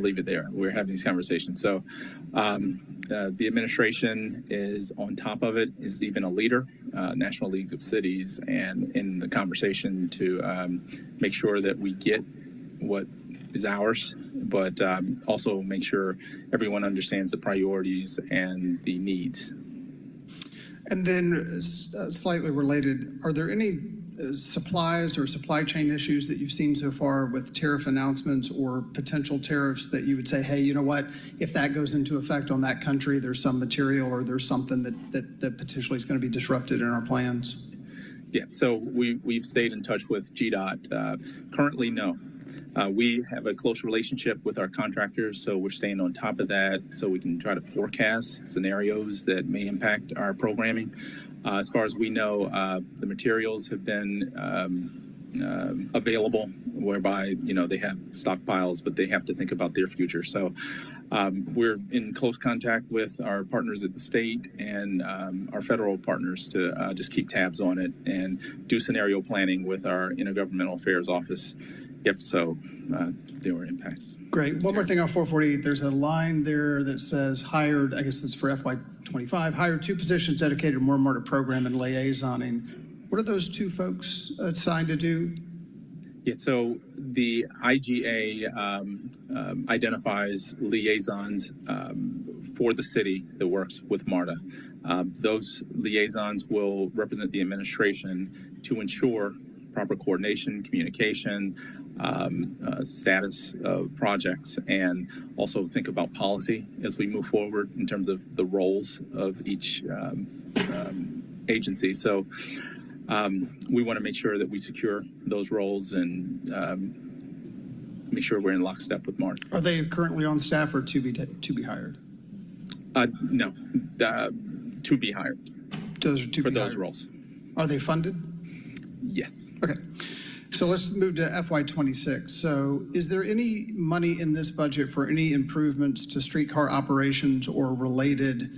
Speaker 2: leave it there. We're having these conversations. So the administration is on top of it, is even a leader, National Leagues of Cities, and in the conversation to make sure that we get what is ours, but also make sure everyone understands the priorities and the needs.
Speaker 13: And then slightly related, are there any supplies or supply chain issues that you've seen so far with tariff announcements or potential tariffs that you would say, hey, you know what, if that goes into effect on that country, there's some material or there's something that potentially is going to be disrupted in our plans?
Speaker 2: Yeah, so we've stayed in touch with GDOT. Currently, no. We have a close relationship with our contractors, so we're staying on top of that so we can try to forecast scenarios that may impact our programming. As far as we know, the materials have been available, whereby, they have stockpiles, but they have to think about their future. So we're in close contact with our partners at the state and our federal partners to just keep tabs on it and do scenario planning with our Intergovernmental Affairs Office, if so, there were impacts.
Speaker 13: Great. One more thing on 448, there's a line there that says hired, I guess it's for FY25, hired 2 positions dedicated to more MARTA program and liaisoning. What are those 2 folks assigned to do?
Speaker 2: Yeah, so the IGA identifies liaisons for the city that works with MARTA. Those liaisons will represent the administration to ensure proper coordination, communication, status of projects, and also think about policy as we move forward in terms of the roles of each agency. So we want to make sure that we secure those roles and make sure we're in lockstep with MARTA.
Speaker 13: Are they currently on staff or to be hired?
Speaker 2: No, to be hired.
Speaker 13: Those are to
Speaker 2: for
Speaker 13: be
Speaker 2: those
Speaker 13: hired.
Speaker 2: roles.
Speaker 13: Are they funded?
Speaker 2: Yes.
Speaker 13: Okay. So let's move to FY26. So is there any money in this budget for any improvements to streetcar operations or related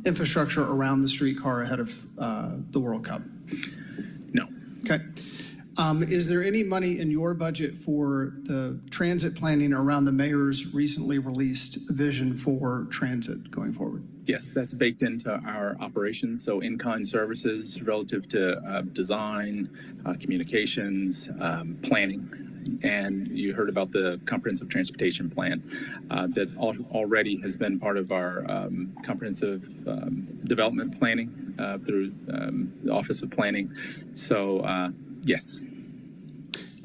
Speaker 13: infrastructure around the streetcar ahead of the World Cup?
Speaker 2: No.
Speaker 13: Okay. Is there any money in your budget for the transit planning around the mayor's recently released vision for transit going forward?
Speaker 2: Yes, that's baked into our operations. So in-kind services relative to design, communications, planning. And you heard about the comprehensive transportation plan that already has been part of our comprehensive development planning through the Office of Planning. So yes.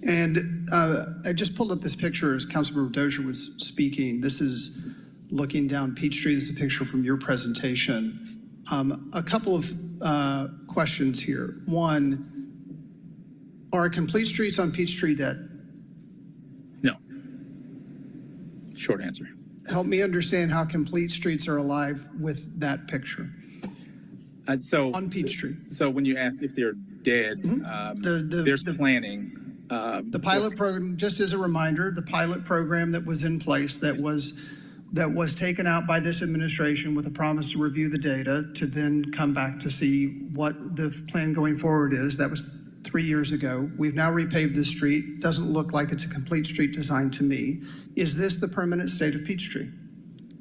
Speaker 13: And I just pulled up this picture as Councilmember Dozier was speaking. This is looking down Peachtree. This is a picture from your presentation. A couple of questions here. One, are complete streets on Peachtree dead?
Speaker 2: No. Short answer.
Speaker 13: Help me understand how complete streets are alive with that picture. On Peachtree.
Speaker 2: So when you ask if they're dead, there's planning.
Speaker 13: The pilot program, just as a reminder, the pilot program that was in place that was taken out by this administration with a promise to review the data to then come back to see what the plan going forward is. That was 3 years ago. We've now repaved the street. Doesn't look like it's a complete street design to me. Is this the permanent state of Peachtree?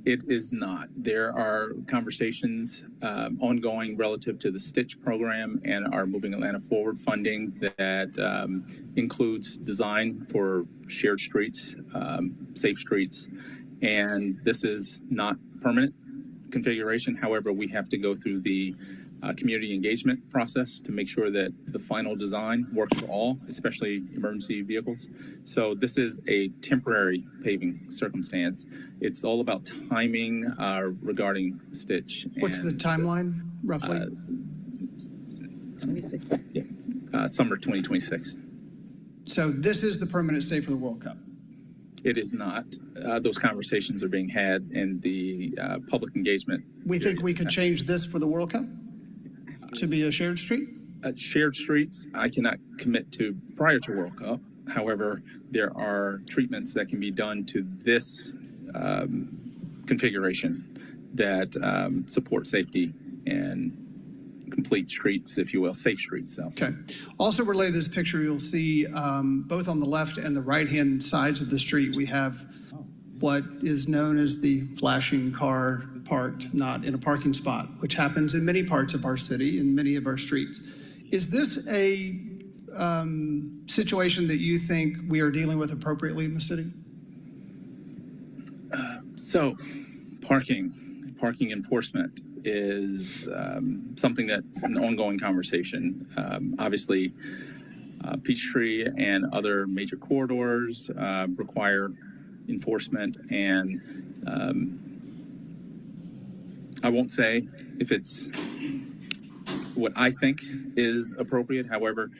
Speaker 2: It is not. There are conversations ongoing relative to the Stitch program and our Moving Atlanta Forward funding that includes design for shared streets, safe streets. And this is not permanent configuration. However, we have to go through the community engagement process to make sure that the final design works for all, especially emergency vehicles. So this is a temporary paving circumstance. It's all about timing regarding Stitch.
Speaker 13: What's the timeline, roughly?
Speaker 9: 26.
Speaker 2: Yeah, summer 2026.
Speaker 13: So this is the permanent state for the World Cup?
Speaker 2: It is not. Those conversations are being had in the public engagement.
Speaker 13: We think we could change this for the World Cup to be a shared street?
Speaker 2: Shared streets, I cannot commit to prior to World Cup. However, there are treatments that can be done to this configuration that support safety and complete streets, if you will, safe streets.
Speaker 13: Okay. Also related to this picture, you'll see both on the left and the right-hand sides of the street, we have what is known as the flashing car parked not in a parking spot, which happens in many parts of our city and many of our streets. Is this a situation that you think we are dealing with appropriately in the city?
Speaker 2: So, parking enforcement is something that's an ongoing conversation. Obviously, Peachtree and other major corridors require enforcement, and I won't say if it's what I think is appropriate. However,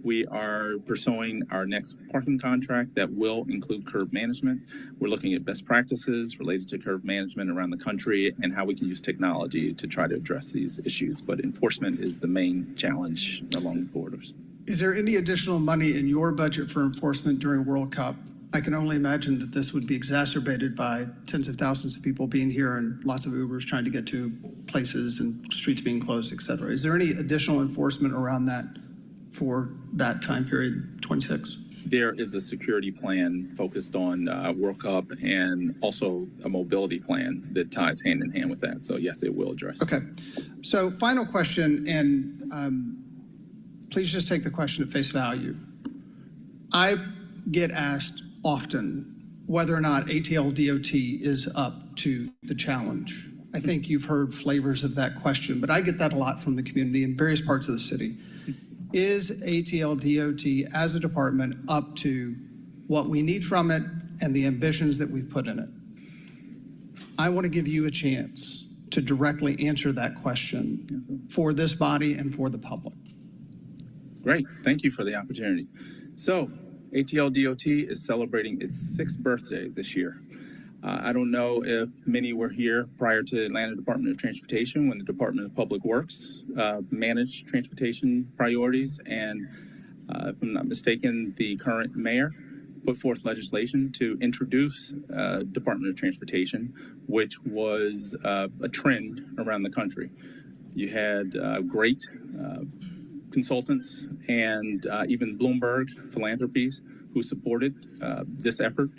Speaker 2: we are pursuing our next parking contract that will include curb management. We're looking at best practices related to curb management around the country and how we can use technology to try to address these issues. But enforcement is the main challenge along the corridors.
Speaker 13: Is there any additional money in your budget for enforcement during World Cup? I can only imagine that this would be exacerbated by tens of thousands of people being here and lots of Ubers trying to get to places and streets being closed, et cetera. Is there any additional enforcement around that for that time period, 26?
Speaker 2: There is a security plan focused on World Cup and also a mobility plan that ties hand in hand with that. So yes, it will address.
Speaker 13: Okay. So final question, and please just take the question at face value. I get asked often whether or not ATL DOT is up to the challenge. I think you've heard flavors of that question, but I get that a lot from the community in various parts of the city. Is ATL DOT as a department up to what we need from it and the ambitions that we've put in it? I want to give you a chance to directly answer that question for this body and for the public.
Speaker 2: Great. Thank you for the opportunity. So ATL DOT is celebrating its 6th birthday this year. I don't know if many were here prior to Atlanta Department of Transportation when the Department of Public Works managed transportation priorities. And if I'm not mistaken, the current mayor put forth legislation to introduce Department of Transportation, which was a trend around the country. You had great consultants and even Bloomberg Philanthropies who supported this effort.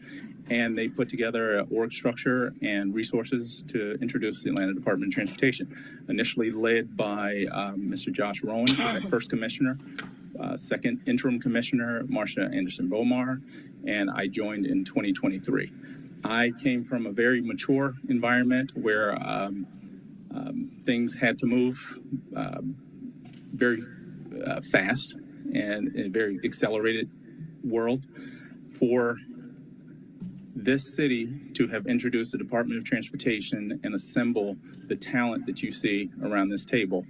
Speaker 2: And they put together an org structure and resources to introduce the Atlanta Department of Transportation, initially led by Mr. Josh Rowan, our first commissioner, second interim commissioner, Marcia Anderson-Bomar, and I joined in 2023. I came from a very mature environment where things had to move very fast and in a very accelerated world. For this city to have introduced the Department of Transportation and assemble the talent that you see around this table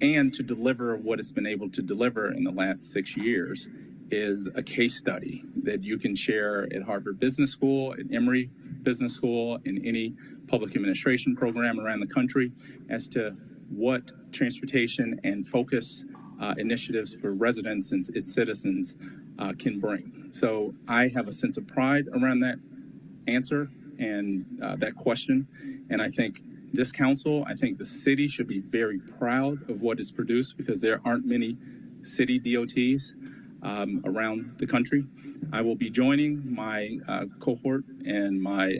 Speaker 2: and to deliver what it's been able to deliver in the last 6 years is a case study that you can share at Harvard Business School, at Emory Business School, in any public administration program around the country as to what transportation and focus initiatives for residents and its citizens can bring. So I have a sense of pride around that answer and that question. And I think this council, I think the city should be very proud of what is produced because there aren't many city DOTs around the country. I will be joining my cohort and my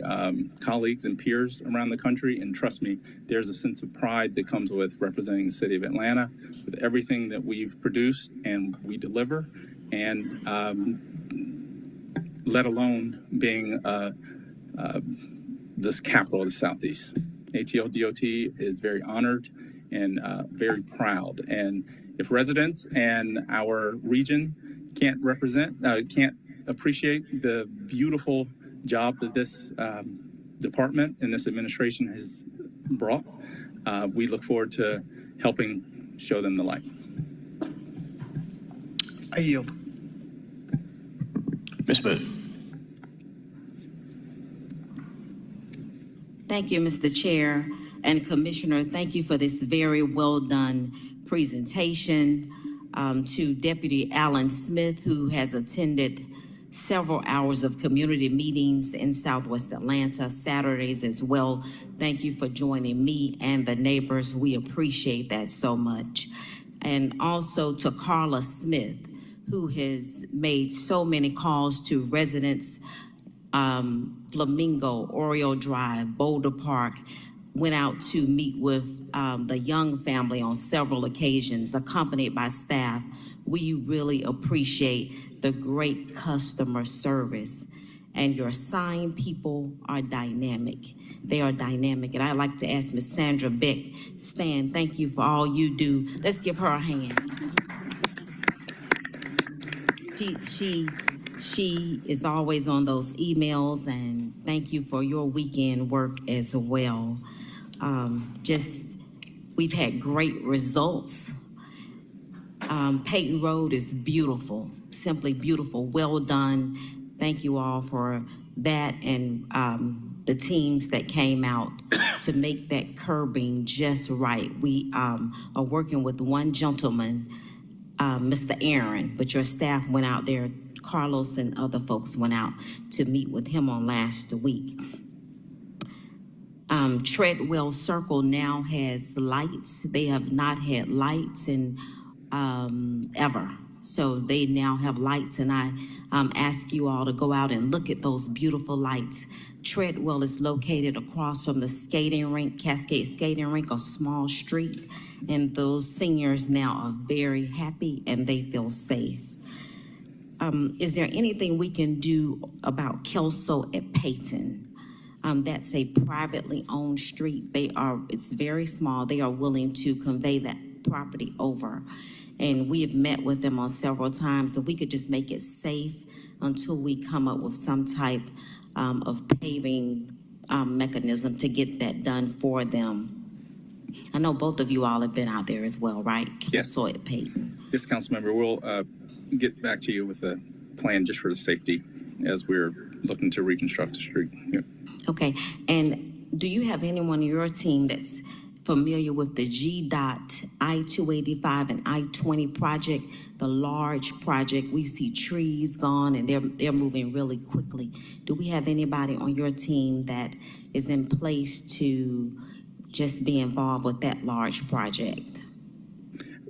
Speaker 2: colleagues and peers around the country. And trust me, there's a sense of pride that comes with representing the city of Atlanta with everything that we've produced and we deliver. And let alone being this capital of the Southeast. ATL DOT is very honored and very proud. And if residents and our region can't appreciate the beautiful job that this department and this administration has brought, we look forward to helping show them the light.
Speaker 13: I yield.
Speaker 1: Ms. Booth.
Speaker 14: Thank you, Mr. Chair and Commissioner. Thank you for this very well done presentation. To Deputy Alan Smith, who has attended several hours of community meetings in Southwest Atlanta, Saturdays as well. Thank you for joining me and the neighbors. We appreciate that so much. And also to Carla Smith, who has made so many calls to residents, Flamingo, Oriole Drive, Boulder Park, went out to meet with the Young family on several occasions, accompanied by staff. We really appreciate the great customer service. And your sign people are dynamic. They are dynamic. And I'd like to ask Ms. Sandra Beck, Stan, thank you for all you do. Let's give her a hand. She is always on those emails, and thank you for your weekend work as well. We've had great results. Peyton Road is beautiful, simply beautiful, well done. Thank you all for that, and the teams that came out to make that curbing just right. We are working with one gentleman, Mr. Aaron, but your staff went out there, Carlos and other folks went out to meet with him on last week. Treadwell Circle now has lights. They have not had lights in ever. So they now have lights, and I ask you all to go out and look at those beautiful lights. Treadwell is located across from the skating rink, Cascade Skating Rink, a small street, and those seniors now are very happy and they feel safe. Is there anything we can do about Kelso at Peyton? That's a privately owned street. It's very small. They are willing to convey that property over. And we have met with them on several times, so we could just make it safe until we come up with some type of paving mechanism to get that done for them. I know both of you all have been out there as well, right?
Speaker 2: Yes.
Speaker 14: Kelso at Peyton.
Speaker 2: Yes, Councilmember, we'll get back to you with a plan just for the safety as we're looking to reconstruct the street. Yep.
Speaker 14: Okay, and do you have anyone on your team that's familiar with the GDOT I-285 and I-20 project, the large project? We see trees gone and they're moving really quickly. Do we have anybody on your team that is in place to just be involved with that large project?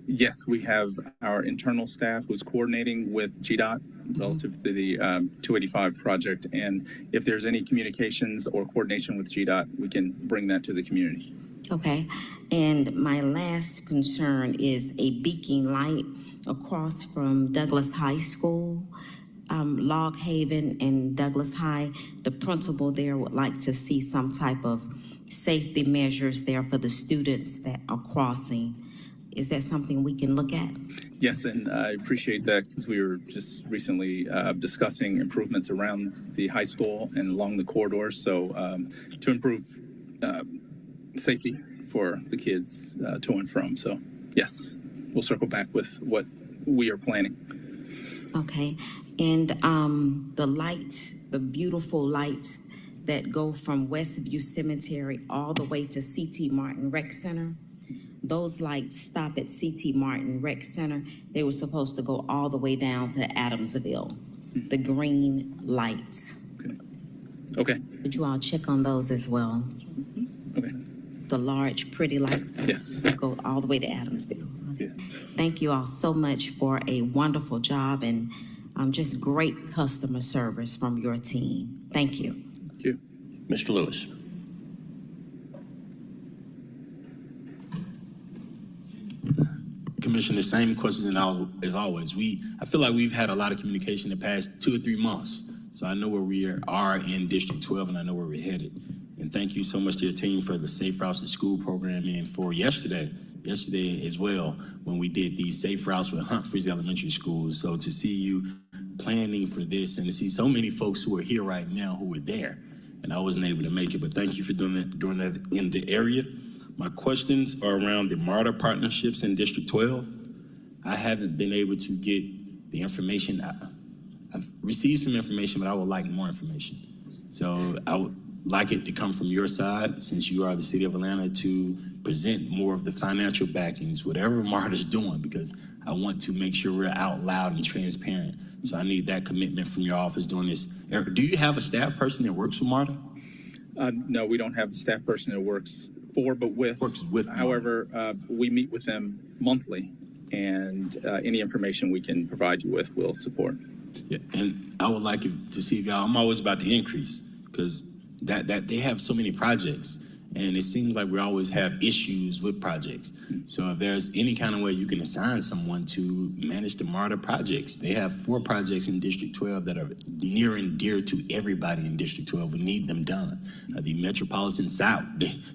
Speaker 2: Yes, we have our internal staff who's coordinating with GDOT relative to the 285 project. And if there's any communications or coordination with GDOT, we can bring that to the community.
Speaker 14: Okay, and my last concern is a beacon light across from Douglas High School, Log Haven and Douglas High. The principal there would like to see some type of safety measures there for the students that are crossing. Is that something we can look at?
Speaker 2: Yes, and I appreciate that because we were just recently discussing improvements around the high school and along the corridors. So to improve safety for the kids to and from. So yes, we'll circle back with what we are planning.
Speaker 14: Okay, and the lights, the beautiful lights that go from Westview Cemetery all the way to C.T. Martin Rec Center, those lights stop at C.T. Martin Rec Center. They were supposed to go all the way down to Adamsville, the green lights.
Speaker 2: Okay.
Speaker 14: Did you all check on those as well?
Speaker 2: Okay.
Speaker 14: The large, pretty lights?
Speaker 2: Yes.
Speaker 14: Go all the way to Adamsville.
Speaker 2: Yeah.
Speaker 14: Thank you all so much for a wonderful job and just great customer service from your team. Thank you.
Speaker 2: Thank you.
Speaker 1: Mr. Lewis.
Speaker 15: Commissioner, same question as always. I feel like we've had a lot of communication the past 2 or 3 months. So I know where we are in District 12 and I know where we're headed. And thank you so much to your team for the Safe Routes to School program and for yesterday as well, when we did these Safe Routes with Humphreys Elementary Schools. So to see you planning for this and to see so many folks who are here right now who were there, and I wasn't able to make it, but thank you for doing that in the area. My questions are around the MARTA partnerships in District 12. I haven't been able to get the information. I've received some information, but I would like more information. So I would like it to come from your side, since you are the City of Atlanta, to present more of the financial backings, whatever MARTA's doing, because I want to make sure we're out loud and transparent. So I need that commitment from your office doing this. Do you have a staff person that works for MARTA?
Speaker 2: No, we don't have a staff person that works for, but with.
Speaker 15: Works with.
Speaker 2: However, we meet with them monthly, and any information we can provide you with, we'll support.
Speaker 15: Yeah, and I would like to see if y'all, I'm always about the increase, because that they have so many projects, and it seems like we always have issues with projects. So if there's any kind of way you can assign someone to manage the MARTA projects, they have 4 projects in District 12 that are near and dear to everybody in District 12. We need them done. The Metropolitan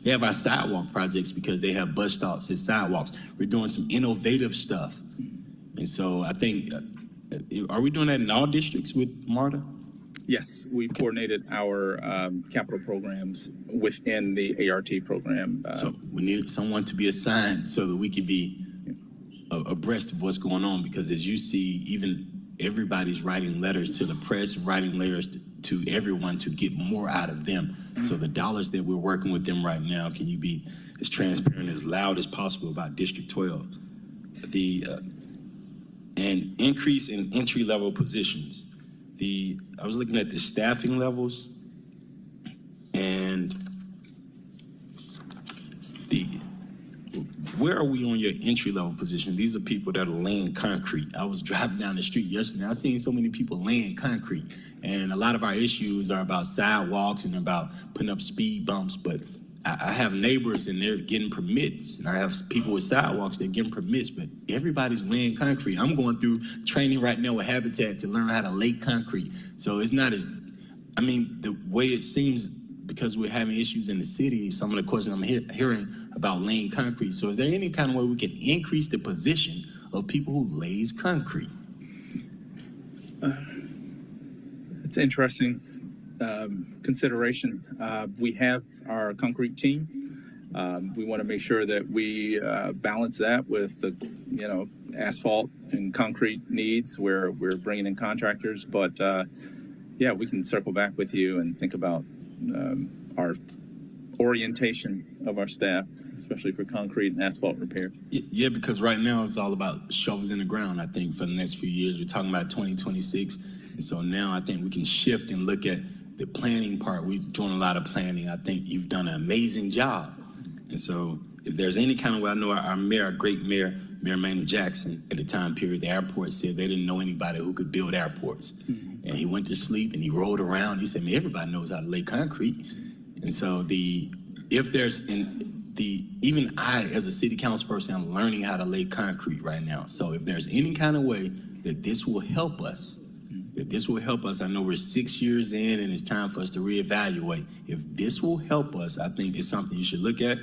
Speaker 15: they have our sidewalk projects because they have bus stops and sidewalks. We're doing some innovative stuff. And so I think, are we doing that in all districts with MARTA?
Speaker 2: Yes, we've coordinated our capital programs within the ART program.
Speaker 15: So we need someone to be assigned so that we can be abreast of what's going on, because as you see, even everybody's writing letters to the press and writing letters to everyone to get more out of them. So the dollars that we're working with them right now, can you be as transparent, as loud as possible about District 12? And increase in entry-level positions. I was looking at the staffing levels, and where are we on your entry-level position? These are people that are laying concrete. I was driving down the street yesterday. I seen so many people laying concrete, and a lot of our issues are about sidewalks and about putting up speed bumps, but I have neighbors and they're getting permits, and I have people with sidewalks, they're getting permits, but everybody's laying concrete. I'm going through training right now with Habitat to learn how to lay concrete. So it's not the way it seems, because we're having issues in the city, some of the questions I'm hearing about laying concrete. So is there any kind of way we can increase the position of people who lays concrete?
Speaker 2: It's interesting consideration. We have our concrete team. We want to make sure that we balance that with the, asphalt and concrete needs where we're bringing in contractors. But yeah, we can circle back with you and think about our orientation of our staff, especially for concrete and asphalt repair.
Speaker 15: Yeah, because right now it's all about shovels in the ground, I think, for the next few years. We're talking about 2026. And so now I think we can shift and look at the planning part. We're doing a lot of planning. I think you've done an amazing job. And so if there's any kind of way, I know our mayor, our great mayor, Mayor Maynard Jackson, at the time period, the airport said they didn't know anybody who could build airports. Mm-hmm. And he went to sleep and he rolled around. He said, man, everybody knows how to lay concrete. And so even I, as a city council person, I'm learning how to lay concrete right now. So if there's any kind of way that this will help us, I know we're 6 years in and it's time for us to reevaluate. If this will help us, I think it's something you should look at.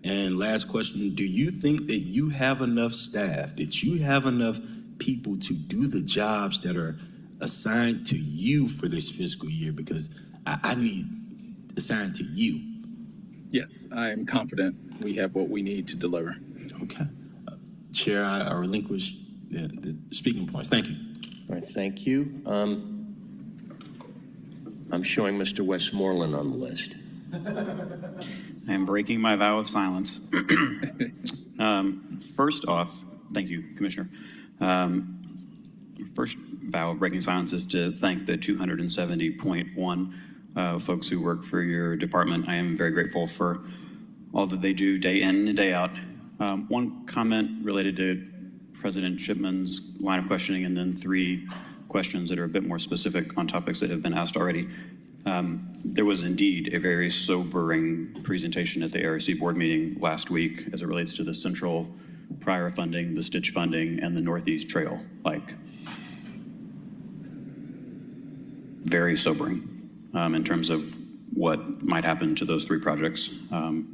Speaker 15: And last question, do you think that you have enough staff, that you have enough people to do the jobs that are assigned to you for this fiscal year? Because I need assigned to you.
Speaker 2: Yes, I am confident we have what we need to deliver.
Speaker 15: Okay. Chair, I relinquish the speaking points. Thank you.
Speaker 1: All right, thank you. I'm showing Mr. Westmoreland on the list.
Speaker 16: I am breaking my vow of silence. First off, thank you, Commissioner. First vow of breaking silence is to thank the 270.1 folks who work for your department. I am very grateful for all that they do day in and day out. One comment related to President Shipman's line of questioning, and then 3 questions that are a bit more specific on topics that have been asked already. There was indeed a very sobering presentation at the ARC board meeting last week as it relates to the central prior funding, the stitch funding, and the Northeast Trail. Like, very sobering in terms of what might happen to those 3 projects, and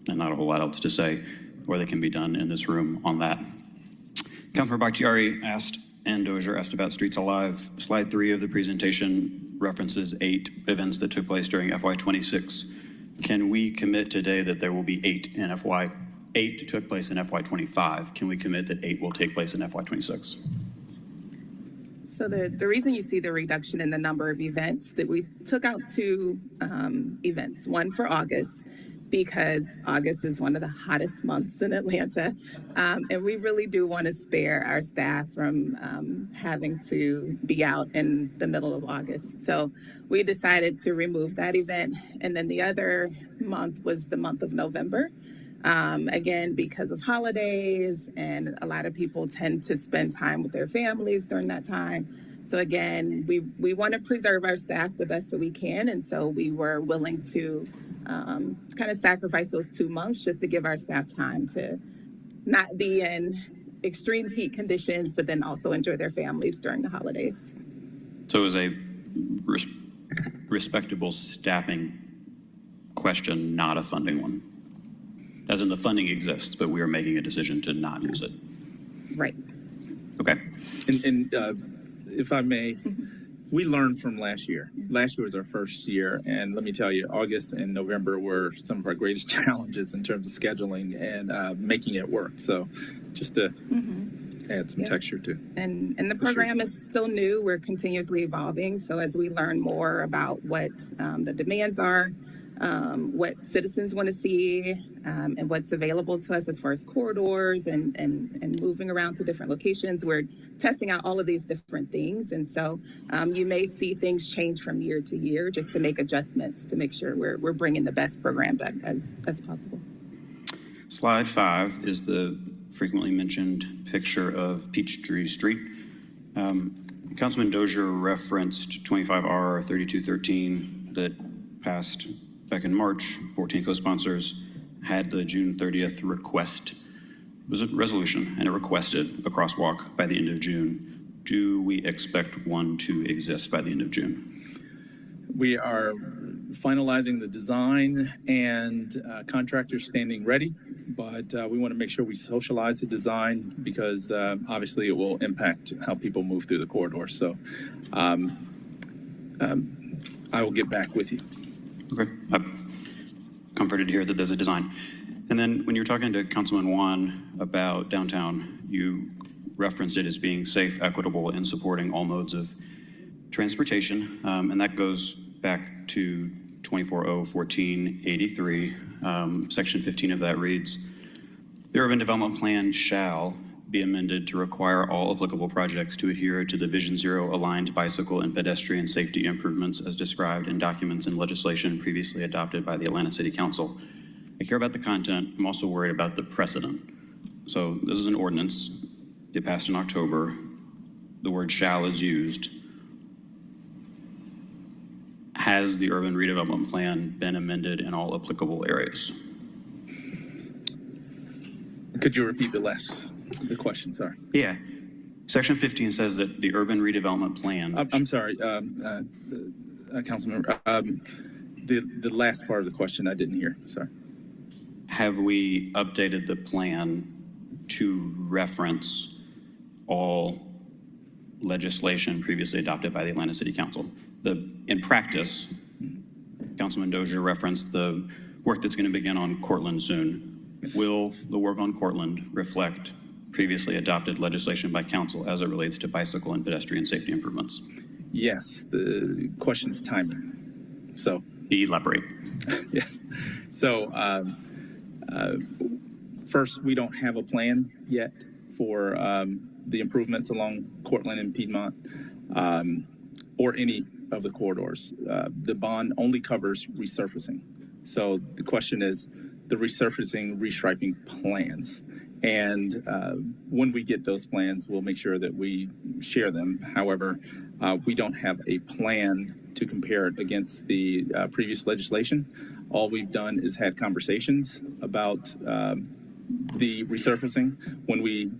Speaker 16: not a whole lot else to say or that can be done in this room on that. Councilmember Bakhtiari asked, and Dozier asked about Streets Alive. Slide 3 of the presentation references 8 events that took place during FY2026. Can we commit today that there will be 8 in eight took place in FY25? Can we commit that 8 will take place in FY26?
Speaker 9: So the reason you see the reduction in the number of events, that we took out 2 events, one for August because August is one of the hottest months in Atlanta. And we really do want to spare our staff from having to be out in the middle of August. So we decided to remove that event. And then the other month was the month of November. Again, because of holidays, and a lot of people tend to spend time with their families during that time. So again, we want to preserve our staff the best that we can. And so we were willing to kind of sacrifice those 2 months just to give our staff time to not be in extreme heat conditions, but then also enjoy their families during the holidays.
Speaker 16: So it was a respectable staffing question, not a funding one. As in the funding exists, but we are making a decision to not use it.
Speaker 9: Right.
Speaker 16: Okay.
Speaker 2: And if I may, we learned from last year. Last year was our first year, and let me tell you, August and November were some of our greatest challenges in terms of scheduling and making it work. So just to add some texture to.
Speaker 9: And the program is still new. We're continuously evolving. So as we learn more about what the demands are, what citizens want to see, and what's available to us as far as corridors and moving around to different locations, we're testing out all of these different things. And so you may see things change from year to year just to make adjustments to make sure we're bringing the best program back as possible.
Speaker 16: Slide 5 is the frequently mentioned picture of Peachtree Street. Councilman Dozier referenced 25R 3213 that passed back in March. 14 co-sponsors had the June 30th request. It was a resolution, and it requested a crosswalk by the end of June. Do we expect one to exist by the end of June?
Speaker 2: We are finalizing the design and contractors standing ready, but we want to make sure we socialize the design because obviously it will impact how people move through the corridor. So I will get back with you.
Speaker 16: Okay. I'm comforted to hear that there's a design. And then when you were talking to Councilman Juan about downtown, you referenced it as being safe, equitable, and supporting all modes of transportation. And that goes back to 2401483. Section 15 of that reads, the urban development plan shall be amended to require all applicable projects to adhere to the Vision Zero aligned bicycle and pedestrian safety improvements as described in documents and legislation previously adopted by the Atlanta City Council. I care about the content. I'm also worried about the precedent. So this is an ordinance. It passed in October. The word shall is used. Has the urban redevelopment plan been amended in all applicable areas?
Speaker 2: Could you repeat the question? Sorry.
Speaker 16: Yeah. Section 15 says that the urban redevelopment plan.
Speaker 2: I'm sorry, Councilmember. The last part of the question I didn't hear. Sorry.
Speaker 16: Have we updated the plan to reference all legislation previously adopted by the Atlanta City Council? In practice, Councilman Dozier referenced the work that's going to begin on Cortland soon. Will the work on Cortland reflect previously adopted legislation by council as it relates to bicycle and pedestrian safety improvements?
Speaker 2: Yes, the question is timing. So
Speaker 16: elaborate.
Speaker 2: Yes. So first, we don't have a plan yet for the improvements along Cortland and Piedmont or any of the corridors. The bond only covers resurfacing. So the question is the resurfacing, restriping plans. And when we get those plans, we'll make sure that we share them. However, we don't have a plan to compare it against the previous legislation. All we've done is had conversations about the resurfacing. When we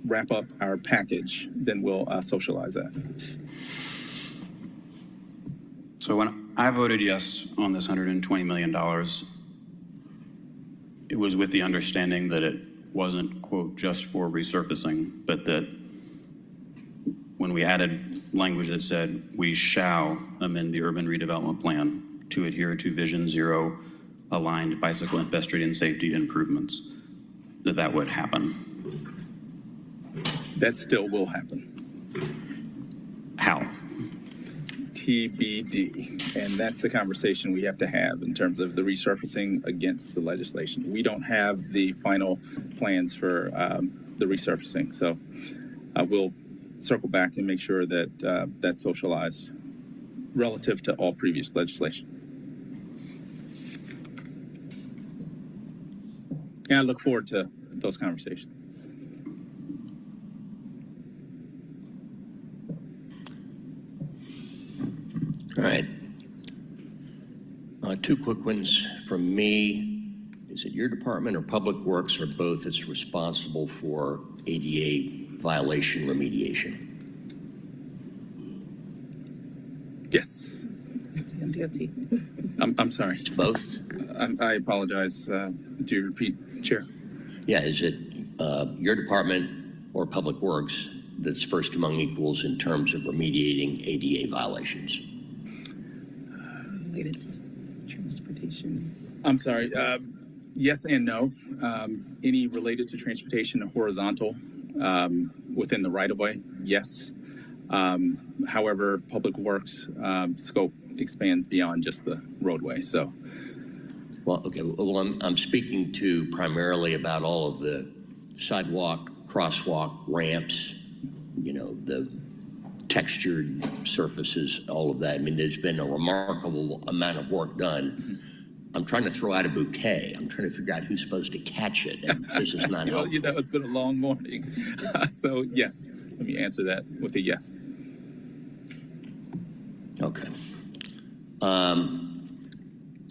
Speaker 2: wrap up our package, then we'll socialize that.
Speaker 16: So when I voted yes on this $120 million, it was with the understanding that it wasn't, quote, just for resurfacing, but that when we added language that said we shall amend the urban redevelopment plan to adhere to Vision Zero aligned bicycle and pedestrian safety improvements, that would happen.
Speaker 2: That still will happen.
Speaker 16: How?
Speaker 2: TBD. And that's the conversation we have to have in terms of the resurfacing against the legislation. We don't have the final plans for the resurfacing. So we'll circle back and make sure that that's socialized relative to all previous legislation. And I look forward to those conversations.
Speaker 1: All right. Two quick ones from me. Is it your department or Public Works or both that's responsible for ADA violation remediation?
Speaker 2: Yes.
Speaker 9: ATL DOT.
Speaker 2: I'm sorry.
Speaker 1: It's both?
Speaker 2: I apologize. Do you repeat, Chair?
Speaker 1: Yeah, is it your department or Public Works that's first among equals in terms of remediating ADA violations?
Speaker 9: Related to transportation.
Speaker 2: I'm sorry. Yes and no. Any related to transportation and horizontal within the right-of-way, yes. However, Public Works scope expands beyond just the roadway, so.
Speaker 1: Well, okay, well, I'm speaking to primarily about all of the sidewalk, crosswalk, ramps, you know, the textured surfaces, all of that. I mean, there's been a remarkable amount of work done. I'm trying to throw out a bouquet. I'm trying to figure out who's supposed to catch it, and this is not helpful.
Speaker 2: Well, you know, it's been a long morning. So, yes, let me answer that with a yes.
Speaker 1: Okay.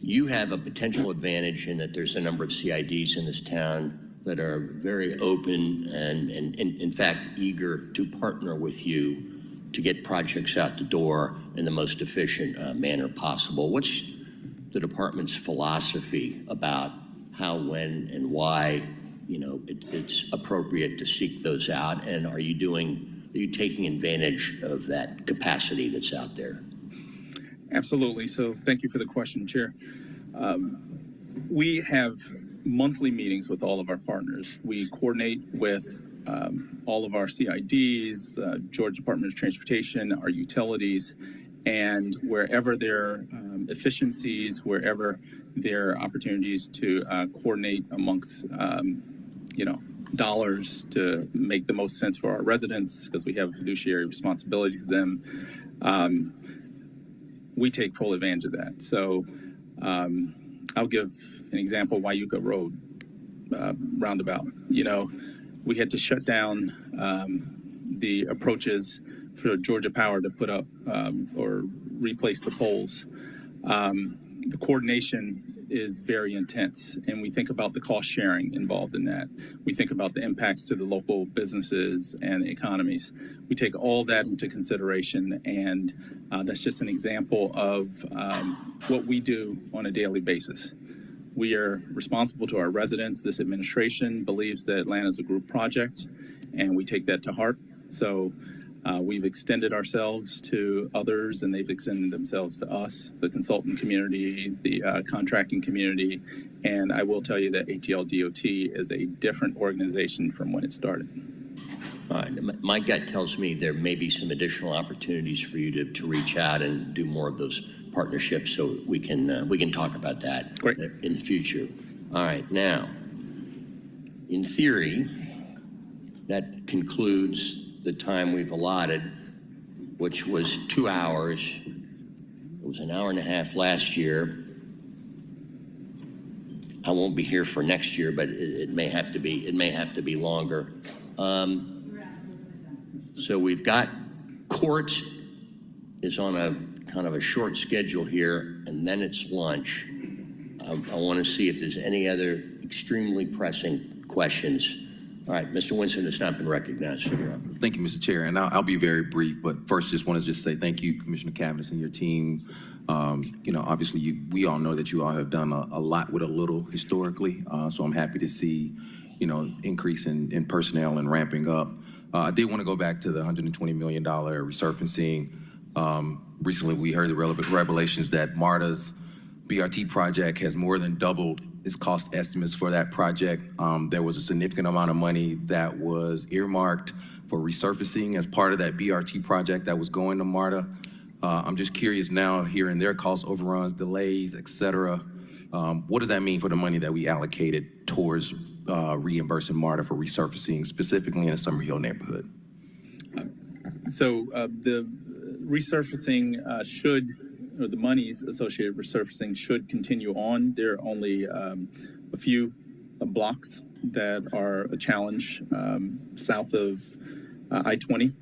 Speaker 1: You have a potential advantage in that there's a number of CIDs in this town that are very open and in fact, eager to partner with you to get projects out the door in the most efficient manner possible. What's the department's philosophy about how, when, and why, you know, it's appropriate to seek those out? And are you taking advantage of that capacity that's out there?
Speaker 2: Absolutely. So thank you for the question, Chair. We have monthly meetings with all of our partners. We coordinate with all of our CIDs, Georgia Department of Transportation, our utilities, and wherever there are efficiencies, wherever there are opportunities to coordinate amongst, you know, dollars to make the most sense for our residents, because we have a fiduciary responsibility to them, we take full advantage of that. So I'll give an example, Wyuka Road roundabout. You know, we had to shut down the approaches for Georgia Power to put up or replace the poles. The coordination is very intense, and we think about the cost sharing involved in that. We think about the impacts to the local businesses and economies. We take all that into consideration, and that's just an example of what we do on a daily basis. We are responsible to our residents. This administration believes that Atlanta is a group project, and we take that to heart. So we've extended ourselves to others, and they've extended themselves to us, the consultant community, the contracting community. And I will tell you that ATL DOT is a different organization from when it started.
Speaker 1: All right. My gut tells me there may be some additional opportunities for you to reach out and do more of those partnerships, so we can talk about that in the future. All right. Now, in theory, that concludes the time we've allotted, which was 2 hours. It was an hour and a half last year. I won't be here for next year, but it may have to be longer. So we've got court is on a kind of a short schedule here, and then it's lunch. I want to see if there's any other extremely pressing questions. All right, Mr. Winston has not been recognized. So you're up.
Speaker 17: Thank you, Mr. Chair, and I'll be very brief, but first just want to say thank you, Commissioner Cavness and your team. You know, obviously, we all know that you all have done a lot with a little historically, so I'm happy to see, you know, increase in personnel and ramping up. I did want to go back to the $120 million resurfacing. Recently, we heard the revelations that MARTA's BRT project has more than doubled its cost estimates for that project. There was a significant amount of money that was earmarked for resurfacing as part of that BRT project that was going to MARTA. I'm just curious now, hearing their cost overruns, delays, et cetera, what does that mean for the money that we allocated towards reimbursing MARTA for resurfacing, specifically in the Summer Hill neighborhood?
Speaker 2: So the resurfacing or the monies associated with resurfacing should continue on. There are only a few blocks that are a challenge south of I-20.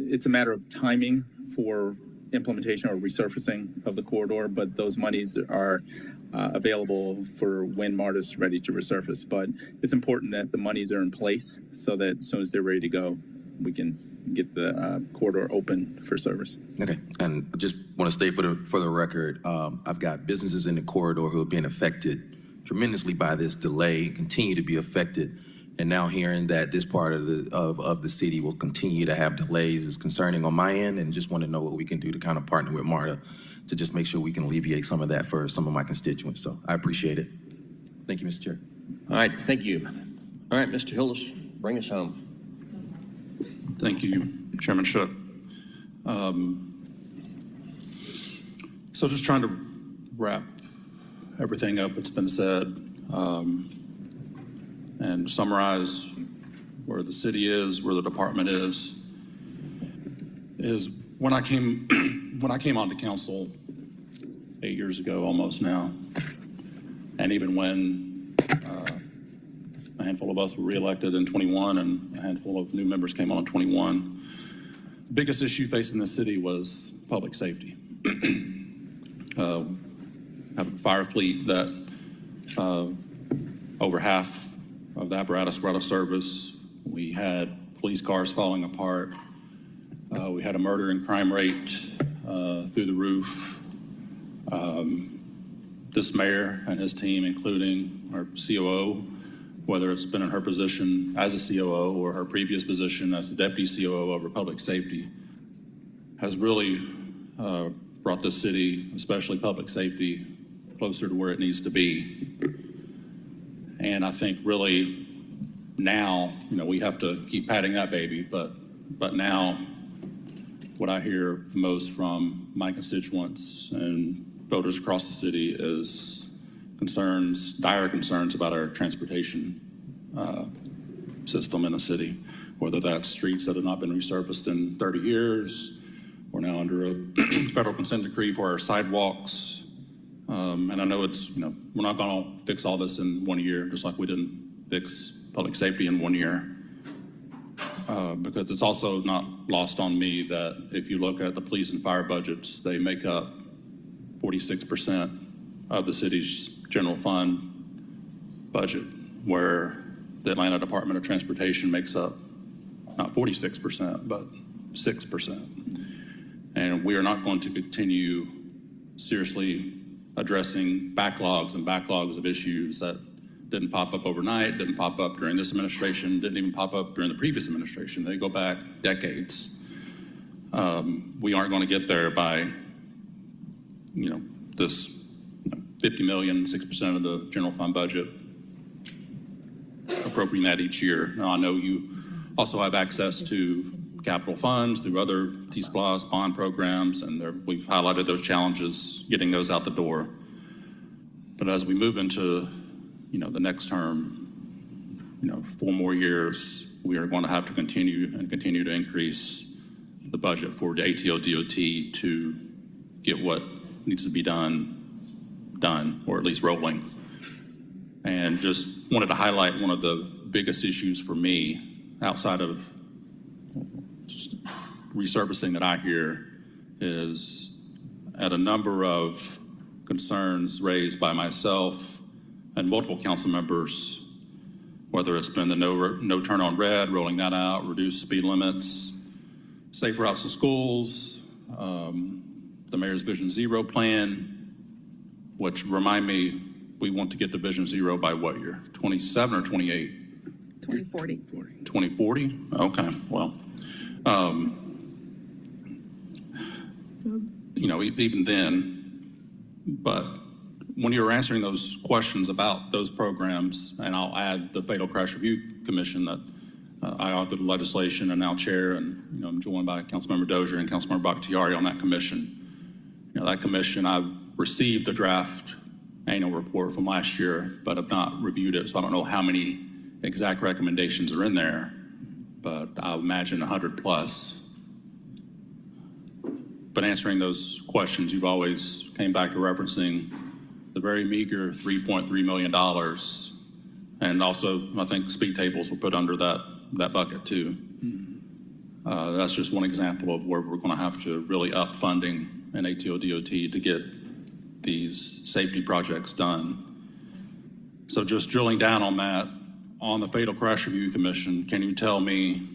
Speaker 2: It's a matter of timing for implementation or resurfacing of the corridor, but those monies are available for when MARTA's ready to resurface. But it's important that the monies are in place so that as soon as they're ready to go, we can get the corridor open for service.
Speaker 17: Okay, and I just want to state for the record, I've got businesses in the corridor who have been affected tremendously by this delay, continue to be affected, and now hearing that this part of the city will continue to have delays is concerning on my end, and just want to know what we can do to kind of partner with MARTA to just make sure we can alleviate some of that for some of my constituents. So I appreciate it. Thank you, Mr. Chair.
Speaker 1: All right, thank you. All right, Mr. Hillis, bring us home.
Speaker 3: Thank you, Chairman Shook. So just trying to wrap everything up that's been said and summarize where the city is, where the department is when I came onto council 8 years ago, almost now, and even when a handful of us were reelected in 21 and a handful of new members came on in 21, the biggest issue facing the city was public safety. Have a fire fleet that over half of the apparatus were out of service. We had police cars falling apart. We had a murder and crime rate through the roof. This mayor and his team, including our COO, whether it's been in her position as a COO or her previous position as the deputy COO over public safety, has really brought this city, especially public safety, closer to where it needs to be. And I think really now, we have to keep patting that baby, but now what I hear the most from my constituents and voters across the city is dire concerns about our transportation system in the city, whether that's streets that have not been resurfaced in 30 years. We're now under a federal consent decree for our sidewalks. And I know we're not going to fix all this in 1 year, just like we didn't fix public safety in 1 year. Because it's also not lost on me that if you look at the police and fire budgets, they make up 46% of the city's general fund budget, where the Atlanta Department of Transportation makes up not 46%, but 6%. And we are not going to continue seriously addressing backlogs and backlogs of issues that didn't pop up overnight, didn't pop up during this administration, didn't even pop up during the previous administration. They go back decades. We aren't going to get there by, this 50 million, 6% of the general fund budget, appropriating that each year. Now, I know you also have access to capital funds through other T-SPLOS bond programs, and we've highlighted those challenges, getting those out the door. But as we move into, the next term, 4 more years, we are going to have to continue to increase the budget for the ATL DOT to get what needs to be done, or at least rolling. And just wanted to highlight one of the biggest issues for me outside of just resurfacing that I hear is at a number of concerns raised by myself and multiple council members, whether it's been the no turn on red, rolling that out, reduced speed limits, safe routes to schools, the mayor's Vision Zero plan, which remind me, we want to get to Vision Zero by what year? 27 or 28?
Speaker 9: 2040.
Speaker 3: 2040? Okay, well, even then, but when you're answering those questions about those programs, and I'll add the Fatal Crash Review Commission that I authored the legislation and now chair, and I'm joined by Councilmember Dozier and Councilmember Bakhtiari on that commission. That commission, I've received the draft annual report from last year, but have not reviewed it, so I don't know how many exact recommendations are in there, but I imagine 100 plus. But answering those questions, you've always came back to referencing the very meager $3.3 million. And also, I think speed tables were put under that bucket too. That's just one example of where we're going to have to really up funding in ATL DOT to get these safety projects done. So just drilling down on that, on the Fatal Crash Review Commission, can you tell me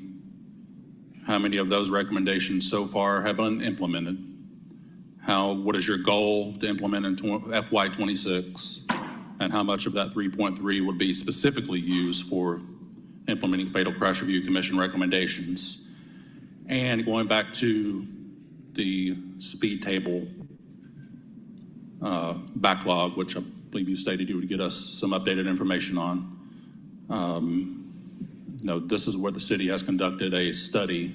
Speaker 3: how many of those recommendations so far have been implemented? What is your goal to implement in FY2026? And how much of that 3.3 would be specifically used for implementing Fatal Crash Review Commission recommendations? And going back to the speed table backlog, which I believe you stated you would get us some updated information on. This is where the city has conducted a study,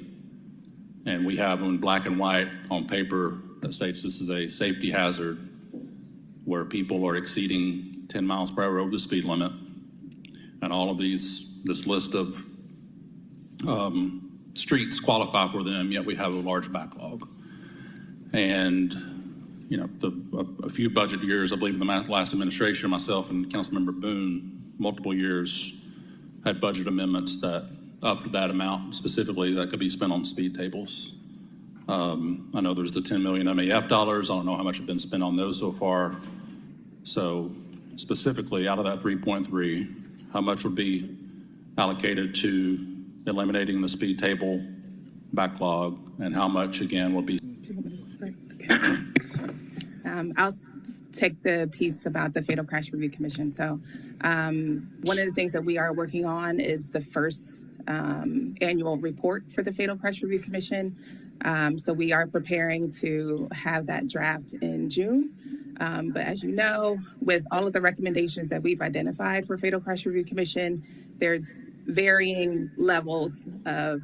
Speaker 3: and we have in black and white on paper that states this is a safety hazard where people are exceeding 10 miles per hour over the speed limit. And all of this list of streets qualify for them, yet we have a large backlog. And, a few budget years, I believe in the last administration, myself and Councilmember Boone, multiple years, had budget amendments that upped that amount specifically that could be spent on speed tables. I know there's the 10 million MAF dollars. I don't know how much has been spent on those so far. So specifically out of that 3.3, how much would be allocated to eliminating the speed table backlog, and how much again will be?
Speaker 9: I'll take the piece about the Fatal Crash Review Commission. So one of the things that we are working on is the first annual report for the Fatal Crash Review Commission. So we are preparing to have that draft in June. But as you know, with all of the recommendations that we've identified for Fatal Crash Review Commission, there's varying levels of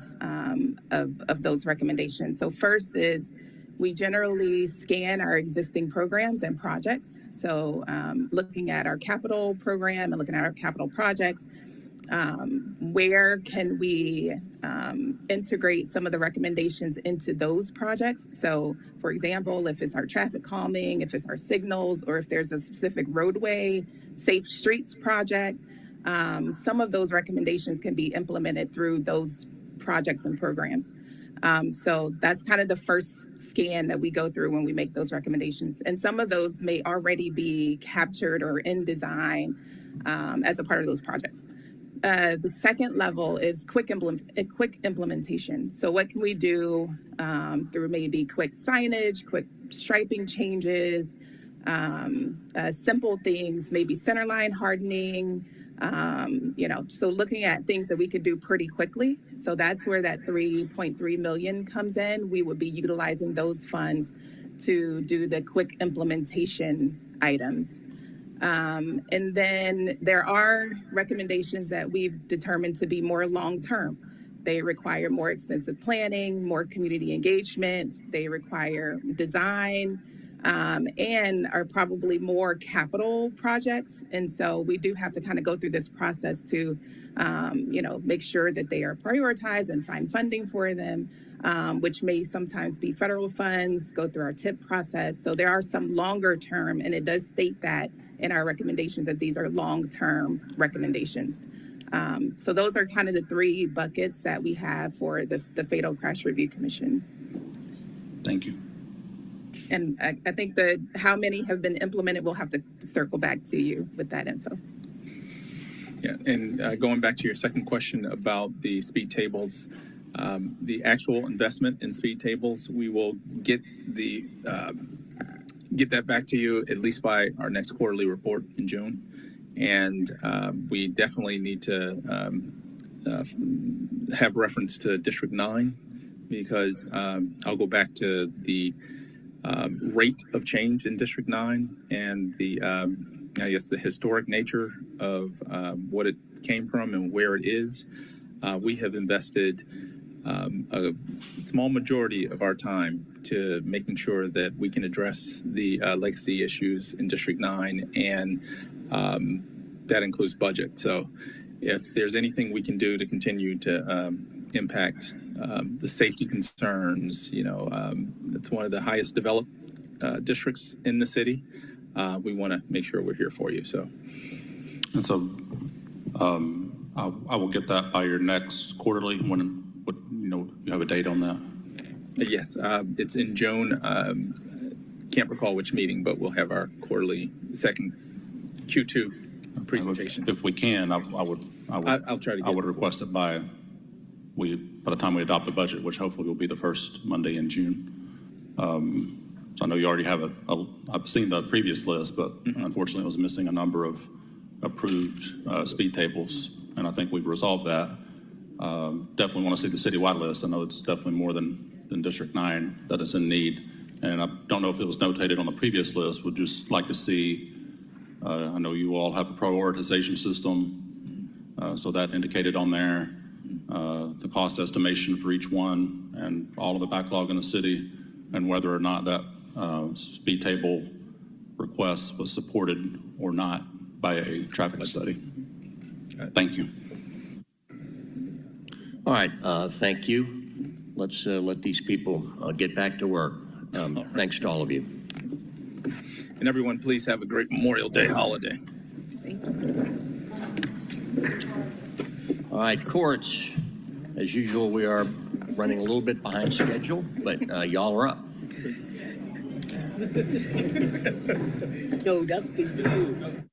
Speaker 9: those recommendations. So first is we generally scan our existing programs and projects. So looking at our capital program and looking at our capital projects, where can we integrate some of the recommendations into those projects? So for example, if it's our traffic calming, if it's our signals, or if there's a specific roadway, safe streets project, some of those recommendations can be implemented through those projects and programs. So that's kind of the first scan that we go through when we make those recommendations. And some of those may already be captured or in design as a part of those projects. The second level is quick implementation. So what can we do through maybe quick signage, quick striping changes, simple things, maybe centerline hardening, so looking at things that we could do pretty quickly. So that's where that 3.3 million comes in. We would be utilizing those funds to do the quick implementation items. And then there are recommendations that we've determined to be more long-term. They require more extensive planning, more community engagement. They require design, and are probably more capital projects. And so we do have to kind of go through this process to, make sure that they are prioritized and find funding for them, which may sometimes be federal funds, go through our TIP process. So there are some longer term, and it does state that in our recommendations that these are long-term recommendations. So those are kind of the three buckets that we have for the Fatal Crash Review Commission.
Speaker 3: Thank you.
Speaker 9: And I think that how many have been implemented, we'll have to circle back to you with that info.
Speaker 2: Yeah, and going back to your second question about the speed tables, the actual investment in speed tables, we will get that back to you at least by our next quarterly report in June. And we definitely need to have reference to District 9, because I'll go back to the rate of change in District 9 and the, the historic nature of what it came from and where it is. we have invested a small majority of our time to making sure that we can address the legacy issues in District 9, and that includes budget. So if there's anything we can do to continue to impact the safety concerns, it's one of the highest developed districts in the city. We want to make sure we're here for you. So,
Speaker 3: And so I will get that by your next quarterly, you have a date on that?
Speaker 2: yes, it's in June. Can't recall which meeting, but we'll have our quarterly second Q2 presentation.
Speaker 3: If we can,
Speaker 2: I'll try to
Speaker 3: I would request it by the time we adopt the budget, which hopefully will be the first Monday in June. So I know you already have I've seen the previous list, but unfortunately it was missing a number of approved speed tables, and I think we've resolved that. Definitely want to see the citywide list. I know it's definitely more than District 9 that is in need, and I don't know if it was notated on the previous list. Would just like to see, I know you all have a prioritization system, so that indicated on there, the cost estimation for each one and all of the backlog in the city, and whether or not that speed table request was supported or not by a traffic study. Thank you.
Speaker 1: All right, thank you. Let's let these people get back to work. Thanks to all of you.
Speaker 2: And everyone, please have a great Memorial Day holiday.
Speaker 9: Thank you.
Speaker 1: All right, courts. As usual, we are running a little bit behind schedule, but y'all are up.
Speaker 18: No, that's for you.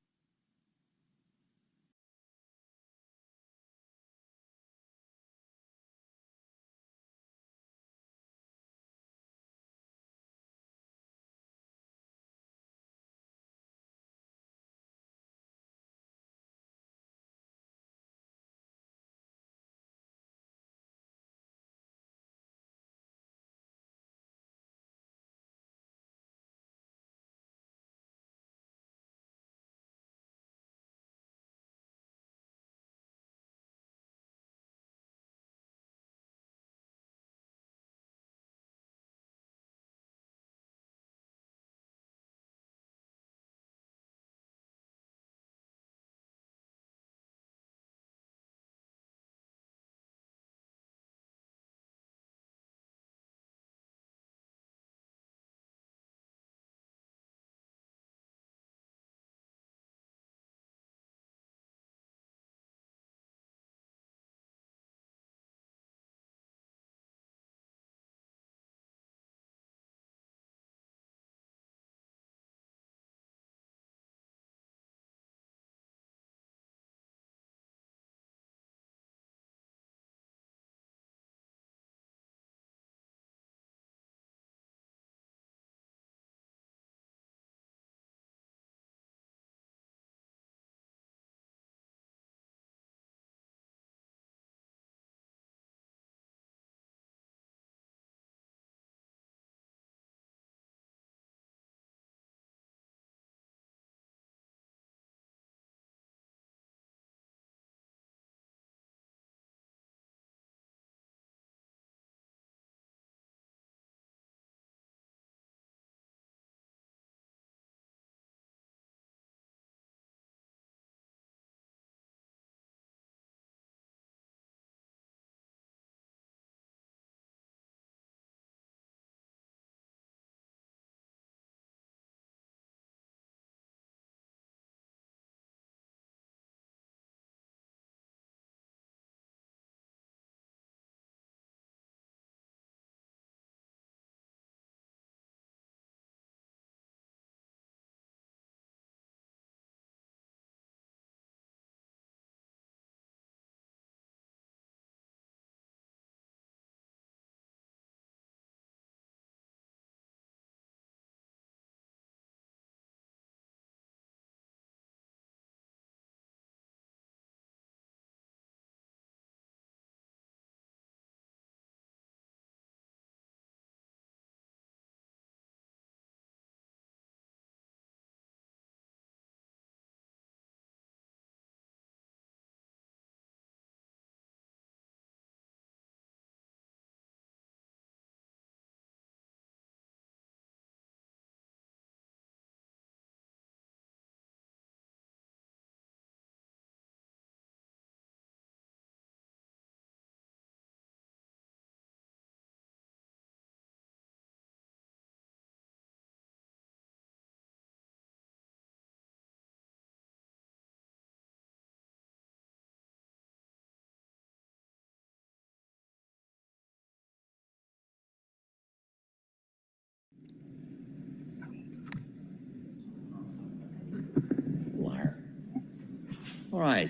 Speaker 1: All right.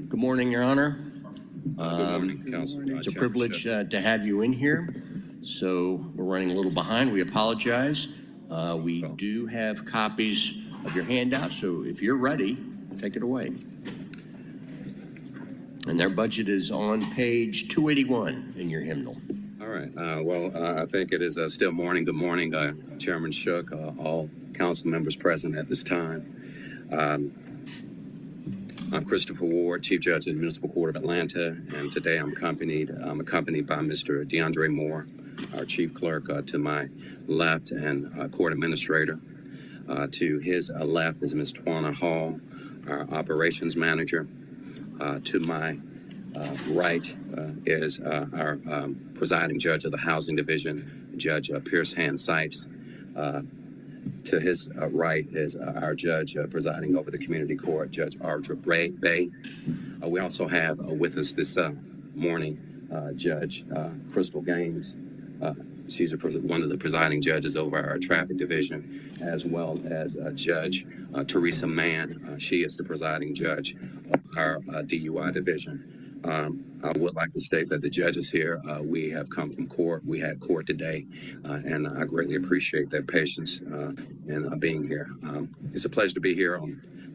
Speaker 1: Good morning, Your Honor.
Speaker 18: Good morning, Council.
Speaker 1: It's a privilege to have you in here. So we're running a little behind. We apologize. We do have copies of your handout, so if you're ready, take it away. And their budget is on page 281 in your hymnal.
Speaker 18: All right. I think it is still morning. Good morning, Chairman Shook, all council members present at this time. I'm Christopher Ward, Chief Judge of the Municipal Court of Atlanta, and today I'm accompanied by Mr. DeAndre Moore, our Chief Clerk to my left, and Court Administrator. To his left is Ms. Twana Hall, our Operations Manager. To my right is our Presiding Judge of the Housing Division, Judge Pierce Hand Sites. To his right is our Judge presiding over the Community Court, Judge Ardra Bay. We also have with us this morning Judge Crystal Gaines. She's one of the presiding judges over our Traffic Division, as well as Judge Teresa Mann. She is the presiding judge of our DUI Division. I would like to state that the judges here, we have come from court. We had court today, and I greatly appreciate their patience in being here. It's a pleasure to be here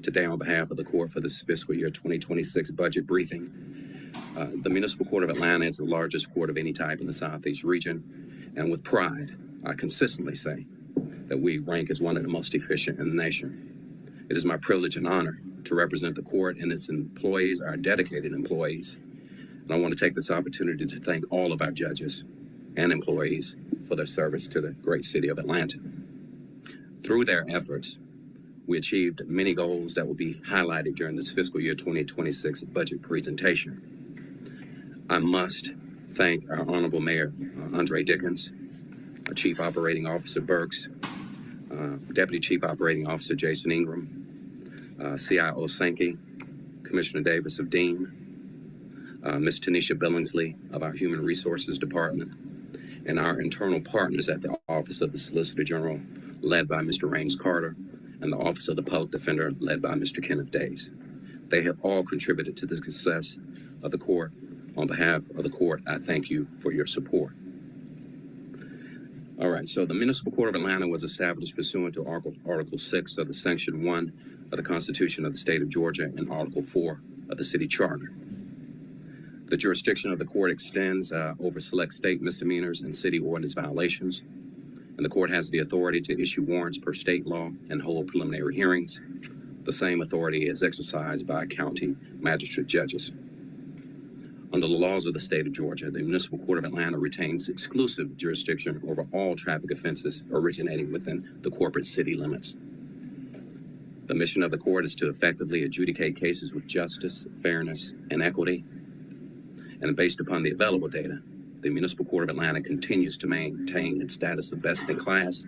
Speaker 18: today on behalf of the court for this fiscal year 2026 budget briefing. The Municipal Court of Atlanta is the largest court of any type in the Southeast region, and with pride, I consistently say that we rank as one of the most efficient in the nation. It is my privilege and honor to represent the court and its employees, our dedicated employees. And I want to take this opportunity to thank all of our judges and employees for their service to the great city of Atlanta. Through their efforts, we achieved many goals that will be highlighted during this fiscal year 2026 budget presentation. I must thank our Honorable Mayor, Andre Dickens, our Chief Operating Officer Burks, Deputy Chief Operating Officer Jason Ingram, CIO Sankey, Commissioner Davis of Dean, Ms. Tanisha Billingsley of our Human Resources Department, and our internal partners at the Office of the Solicitor General, led by Mr. Raines Carter, and the Office of the Public Defender, led by Mr. Kenneth Days. They have all contributed to the success of the court. On behalf of the court, I thank you for your support. All right, so the Municipal Court of Atlanta was established pursuant to Article 6 of the Section 1 of the Constitution of the State of Georgia and Article 4 of the City Charter. The jurisdiction of the court extends over select state misdemeanors and city ordinance violations, and the court has the authority to issue warrants per state law and hold preliminary hearings. The same authority is exercised by county magistrate judges. Under the laws of the state of Georgia, the Municipal Court of Atlanta retains exclusive jurisdiction over all traffic offenses originating within the corporate city limits. The mission of the court is to effectively adjudicate cases with justice, fairness, and equity. And based upon the available data, the Municipal Court of Atlanta continues to maintain its status of best in class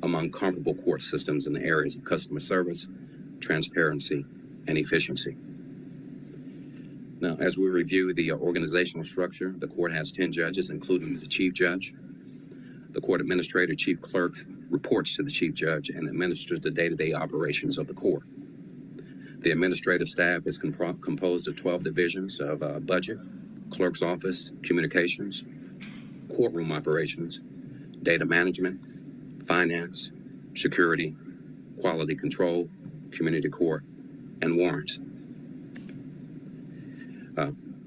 Speaker 18: among comparable court systems in the areas of customer service, transparency, and efficiency. Now, as we review the organizational structure, the court has 10 judges, including the chief judge. The court administrator, chief clerk, reports to the chief judge and administers the day-to-day operations of the court. The administrative staff is composed of 12 divisions of budget, clerk's office, communications, courtroom operations, data management, finance, security, quality control, community court, and warrants.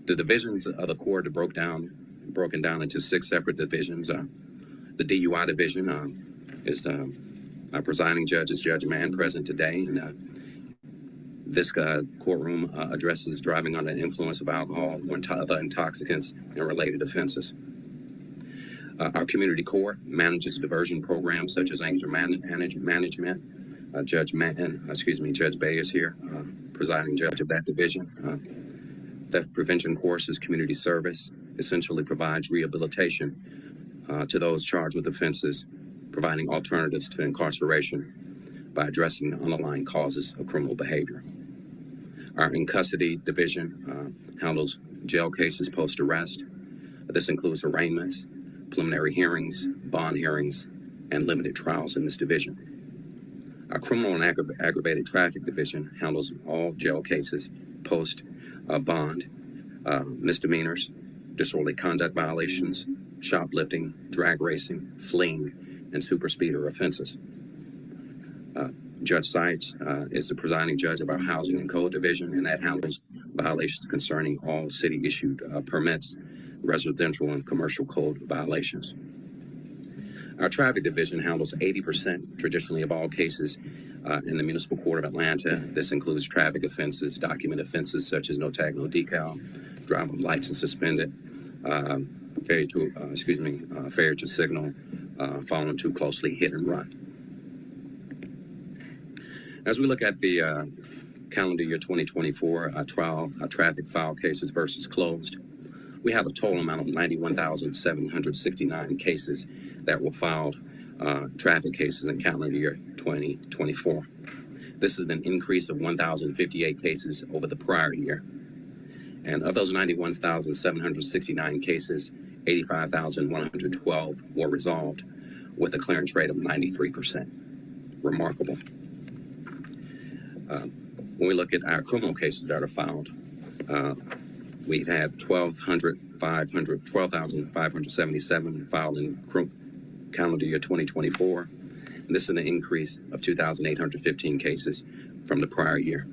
Speaker 18: The divisions of the court are broken down into 6 separate divisions. The DUI division is our presiding judge is Judge Mann, present today, and this courtroom addresses driving under the influence of alcohol or other intoxicants and related offenses. Our community court manages diversion programs such as anger management. Judge Bay is here, presiding judge of that division. Theft prevention courses, community service, essentially provides rehabilitation to those charged with offenses, providing alternatives to incarceration by addressing the underlying causes of criminal behavior. Our in custody division handles jail cases post-arrest. This includes arraignments, preliminary hearings, bond hearings, and limited trials in this division. Our criminal and aggravated traffic division handles all jail cases, post bond, misdemeanors, disorderly conduct violations, shoplifting, drag racing, fleeing, and super speeder offenses. Judge Seitz is the presiding judge of our Housing and Code Division, and that handles violations concerning all city-issued permits, residential and commercial code violations. Our Traffic Division handles 80% traditionally of all cases in the Municipal Court of Atlanta. This includes traffic offenses, document offenses such as no tag, no decal, driver lights suspended, failure to signal, following too closely, hit and run. As we look at the calendar year 2024 traffic file cases versus closed, we have a total amount of 91,769 cases that were filed, traffic cases in calendar year 2024. This is an increase of 1,058 cases over the prior year. And of those 91,769 cases, 85,112 were resolved with a clearance rate of 93%. Remarkable. When we look at our criminal cases that are filed, we've had 12,577 filed in calendar year 2024. And this is an increase of 2,815 cases from the prior year.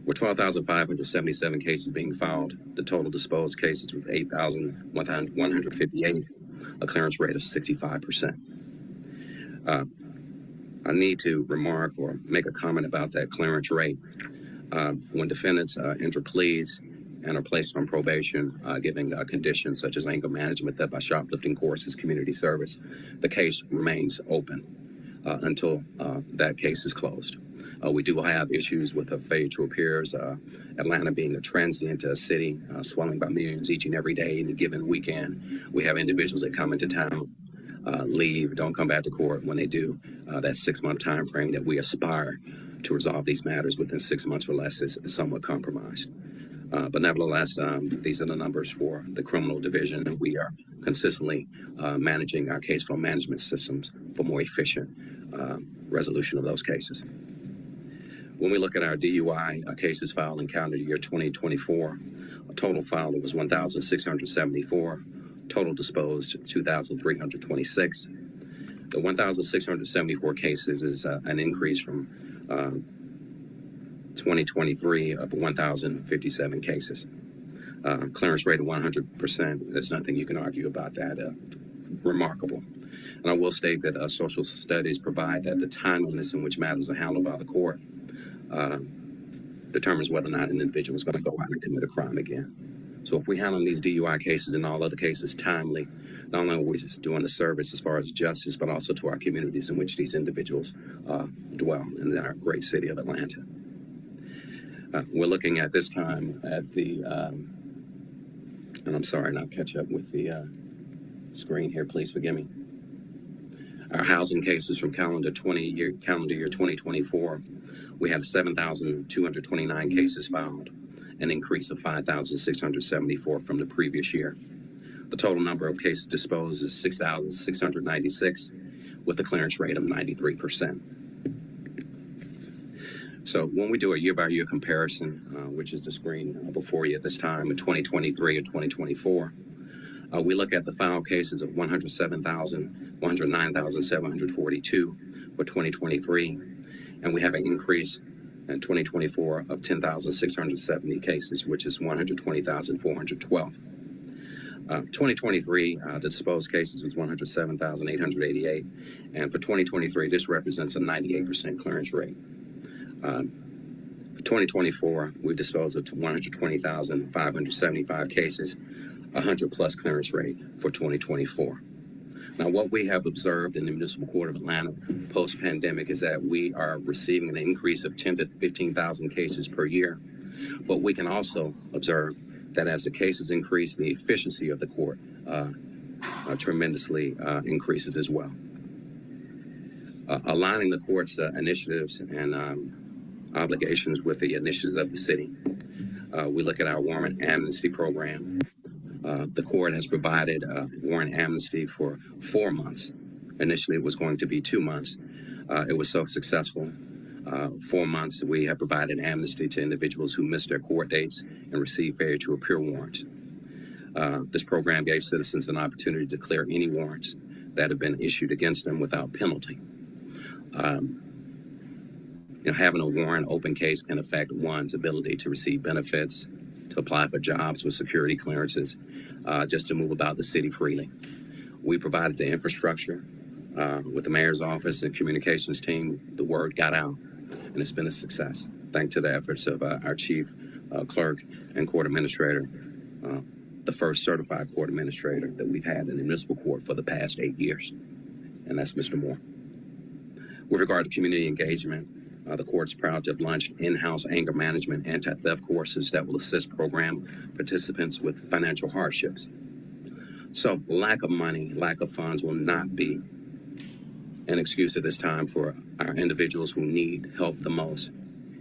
Speaker 18: With 12,577 cases being filed, the total disposed cases was 8,158, a clearance rate of 65%. I need to remark or make a comment about that clearance rate. When defendants enter pleas and are placed on probation, giving conditions such as anger management, theft by shoplifting, courses, community service, the case remains open until that case is closed. We do have issues with failure to appears, Atlanta being a transient city, swelling by millions each and every day in a given weekend. We have individuals that come into town, leave, don't come back to court. When they do, that 6-month time frame that we aspire to resolve these matters within 6 months or less is somewhat compromised. But nevertheless, these are the numbers for the criminal division, and we are consistently managing our case flow management systems for more efficient resolution of those cases. When we look at our DUI cases filed in calendar year 2024, a total filed was 1,674, total disposed 2,326. The 1,674 cases is an increase from 2023 of 1,057 cases. Clearance rate of 100%. There's nothing you can argue about that. Remarkable. And I will state that social studies provide that the timeliness in which matters are handled by the court determines whether or not an individual is going to go out and commit a crime again. So if we handle these DUI cases and all other cases timely, not only are we just doing a service as far as justice, but also to our communities in which these individuals dwell in our great city of Atlanta. We're looking at this time at the, and I'm sorry, not catch up with the screen here, please forgive me. Our housing cases from calendar year 2024, we had 7,229 cases filed, an increase of 5,674 from the previous year. The total number of cases disposed is 6,696 with a clearance rate of 93%. So when we do a year-by-year comparison, which is the screen before you at this time in 2023 or 2024, we look at the filed cases of 109,742 for 2023, and we have an increase in 2024 of 10,670 cases, which is 120,412. 2023, the disposed cases was 107,888, and for 2023, this represents a 98% clearance rate. For 2024, we disposed of 120,575 cases, 100 plus clearance rate for 2024. Now, what we have observed in the Municipal Court of Atlanta post-pandemic is that we are receiving an increase of 10 to 15,000 cases per year. But we can also observe that as the cases increase, the efficiency of the court tremendously increases as well. Aligning the court's initiatives and obligations with the initiatives of the city. We look at our warrant amnesty program. The court has provided warrant amnesty for 4 months. Initially, it was going to be 2 months. It was so successful. 4 months, we have provided amnesty to individuals who missed their court dates and received failure to appear warrants. This program gave citizens an opportunity to clear any warrants that have been issued against them without penalty. Having a warrant open case can affect one's ability to receive benefits, to apply for jobs with security clearances, just to move about the city freely. We provided the infrastructure with the mayor's office and communications team. The word got out, and it's been a success. Thanks to the efforts of our chief clerk and court administrator, the first certified court administrator that we've had in the municipal court for the past 8 years, and that's Mr. Moore. With regard to community engagement, the court's proud to have launched in-house anger management anti-theft courses that will assist program participants with financial hardships. So lack of money, lack of funds will not be an excuse at this time for our individuals who need help the most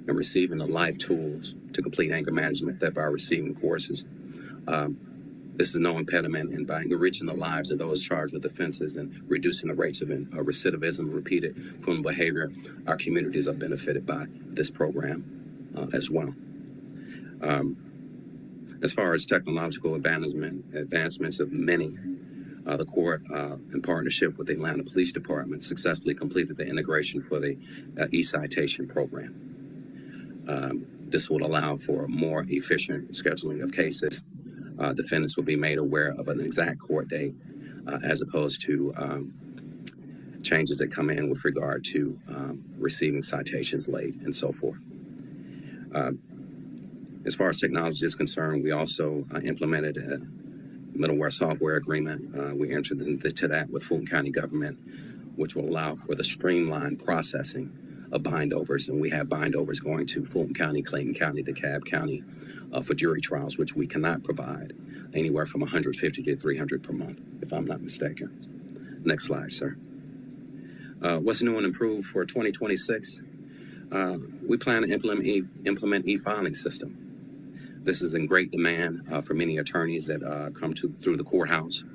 Speaker 18: in receiving the life tools to complete anger management that by receiving courses. This is no impediment in by enriching the lives of those charged with offenses and reducing the rates of recidivism, repeated criminal behavior. Our communities are benefited by this program as well. As far as technological advancements of many, the court, in partnership with the Atlanta Police Department, successfully completed the integration for the e-citation program. This will allow for more efficient scheduling of cases. Defendants will be made aware of an exact court date as opposed to changes that come in with regard to receiving citations late and so forth. As far as technology is concerned, we also implemented a middleware software agreement. We entered into that with Fulton County government, which will allow for the streamlined processing of bindovers. And we have bindovers going to Fulton County, Clayton County, DeKalb County for jury trials, which we cannot provide, anywhere from 150 to 300 per month, if I'm not mistaken. Next slide, sir. What's new and improved for 2026? We plan to implement e-filing system. This is in great demand for many attorneys that come through the courthouse.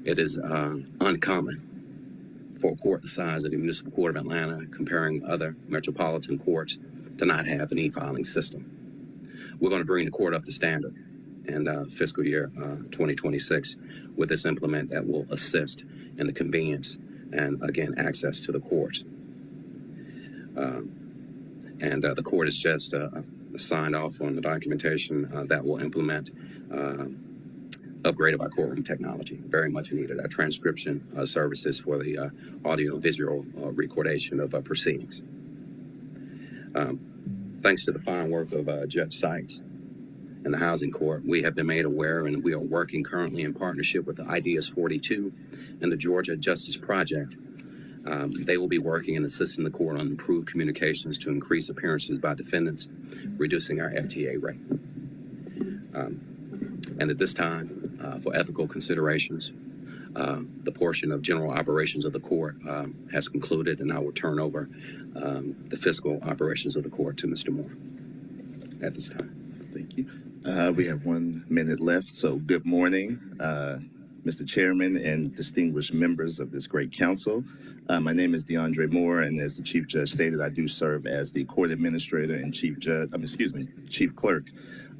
Speaker 18: It is uncommon for a court the size of the Municipal Court of Atlanta, comparing other metropolitan courts, to not have an e-filing system. We're going to bring the court up to standard in fiscal year 2026 with this implement that will assist in the convenience and, again, access to the courts. The court has just signed off on the documentation that will implement upgrade of our courtroom technology, very much needed. Our transcription services for the audio and visual recordation of proceedings. Thanks to the fine work of Judge Sykes and the Housing Court, we have been made aware, and we are working currently in partnership with the Ideas 42 and the Georgia Justice Project. They will be working and assisting the court on improved communications to increase appearances by defendants, reducing our FTA rate. And at this time, for ethical considerations, the portion of general operations of the court has concluded, and I will turn over the fiscal operations of the court to Mr. Moore at this time.
Speaker 19: Thank you. We have 1 minute left, so good morning, Mr. Chairman and distinguished members of this great council. My name is DeAndre Moore, and as the Chief Judge stated, I do serve as the Court Administrator and Chief Clerk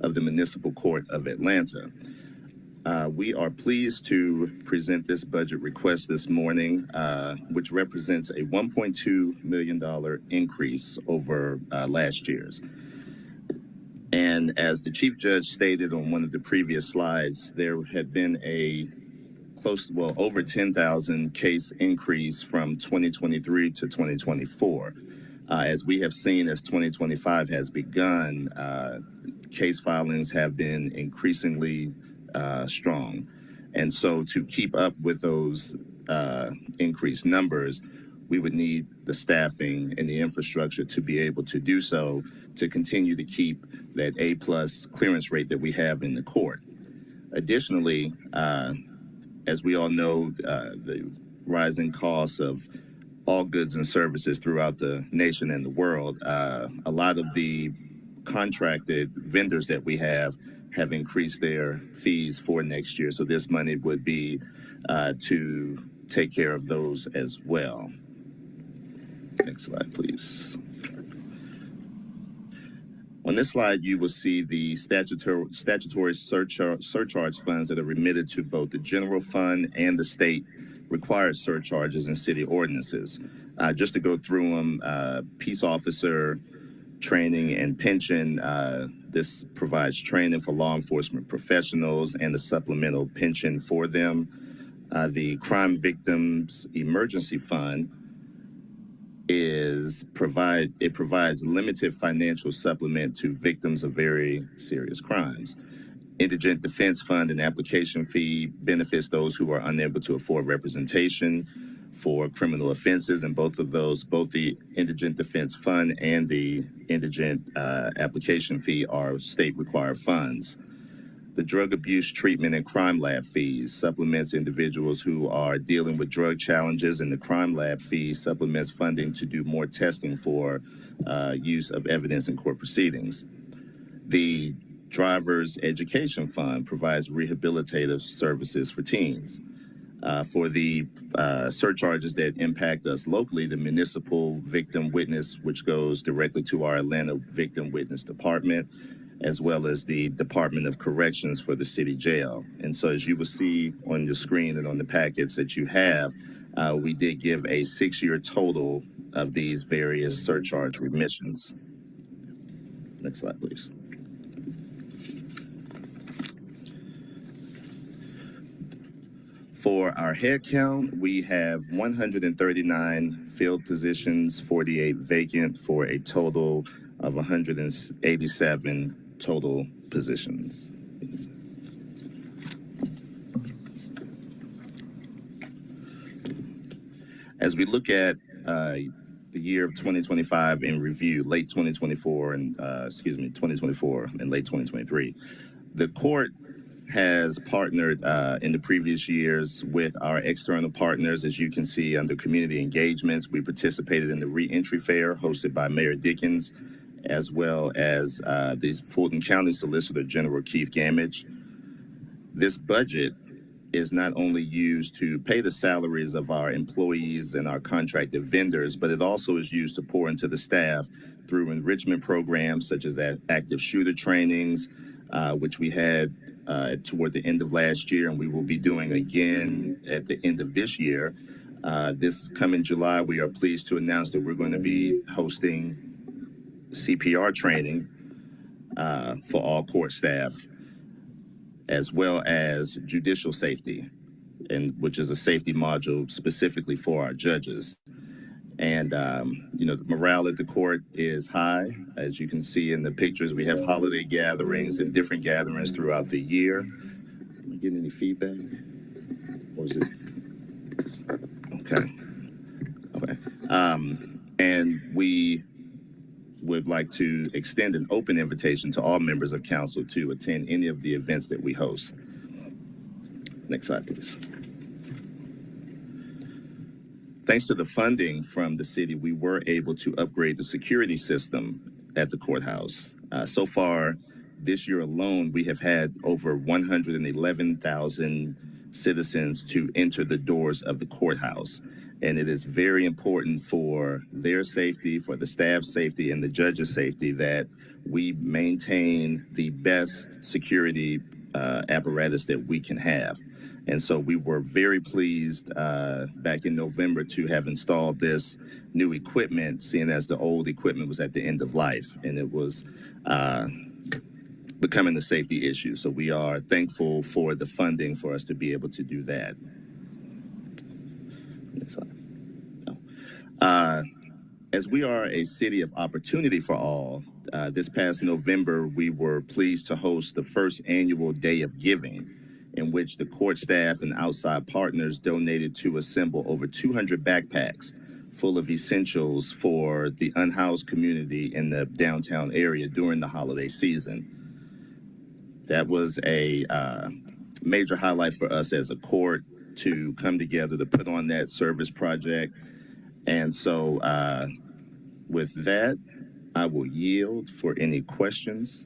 Speaker 19: of the Municipal Court of Atlanta. We are pleased to present this budget request this morning, which represents a $1.2 million increase over last year's. And as the Chief Judge stated on one of the previous slides, there had been a over 10,000 case increase from 2023 to 2024. As we have seen, as 2025 has begun, case filings have been increasingly strong. And so to keep up with those increased numbers, we would need the staffing and the infrastructure to be able to do so, to continue to keep that A+ clearance rate that we have in the court. Additionally, as we all know, the rising costs of all goods and services throughout the nation and the world, a lot of the contracted vendors that we have increased their fees for next year. So this money would be to take care of those as well. Next slide, please. On this slide, you will see the statutory surcharge funds that are remitted to both the general fund and the state required surcharges in city ordinances. Just to go through them, peace officer training and pension, this provides training for law enforcement professionals and the supplemental pension for them. The Crime Victims Emergency Fund provides limited financial supplement to victims of very serious crimes. Indigent Defense Fund and application fee benefits those who are unable to afford representation for criminal offenses, and both the Indigent Defense Fund and the Indigent application fee are state required funds. The Drug Abuse Treatment and Crime Lab fees supplements individuals who are dealing with drug challenges, and the Crime Lab fee supplements funding to do more testing for use of evidence in court proceedings. The Driver's Education Fund provides rehabilitative services for teens. For the surcharges that impact us locally, the Municipal Victim Witness, which goes directly to our Atlanta Victim Witness Department, as well as the Department of Corrections for the city jail. And so as you will see on your screen and on the packets that you have, we did give a 6-year total of these various surcharge remissions. Next slide, please. For our head count, we have 139 filled positions, 48 vacant, for a total of 187 total positions. As we look at the year of 2025 in review, late 2024 and 2024 and late 2023, the court has partnered in the previous years with our external partners. As you can see under community engagements, we participated in the re-entry fair hosted by Mayor Dickens, as well as the Fulton County Solicitor General Keith Gamage. This budget is not only used to pay the salaries of our employees and our contracted vendors, but it also is used to pour into the staff through enrichment programs such as active shooter trainings, which we had toward the end of last year, and we will be doing again at the end of this year. This coming July, we are pleased to announce that we're going to be hosting CPR training for all court staff, as well as judicial safety, which is a safety module specifically for our judges. And, the morale at the court is high. As you can see in the pictures, we have holiday gatherings and different gatherings throughout the year. Am I getting any feedback? Or is it? Okay. And we would like to extend an open invitation to all members of council to attend any of the events that we host. Next slide, please. Thanks to the funding from the city, we were able to upgrade the security system at the courthouse. So far, this year alone, we have had over 111,000 citizens to enter the doors of the courthouse. And it is very important for their safety, for the staff's safety, and the judge's safety that we maintain the best security apparatus that we can have. And so we were very pleased back in November to have installed this new equipment, seeing as the old equipment was at the end of life and it was becoming a safety issue. So we are thankful for the funding for us to be able to do that. Next slide. As we are a city of opportunity for all, this past November, we were pleased to host the first annual Day of Giving, in which the court staff and outside partners donated to assemble over 200 backpacks full of essentials for the unhoused community in the downtown area during the holiday season. That was a major highlight for us as a court to come together to put on that service project. And so with that, I will yield for any questions.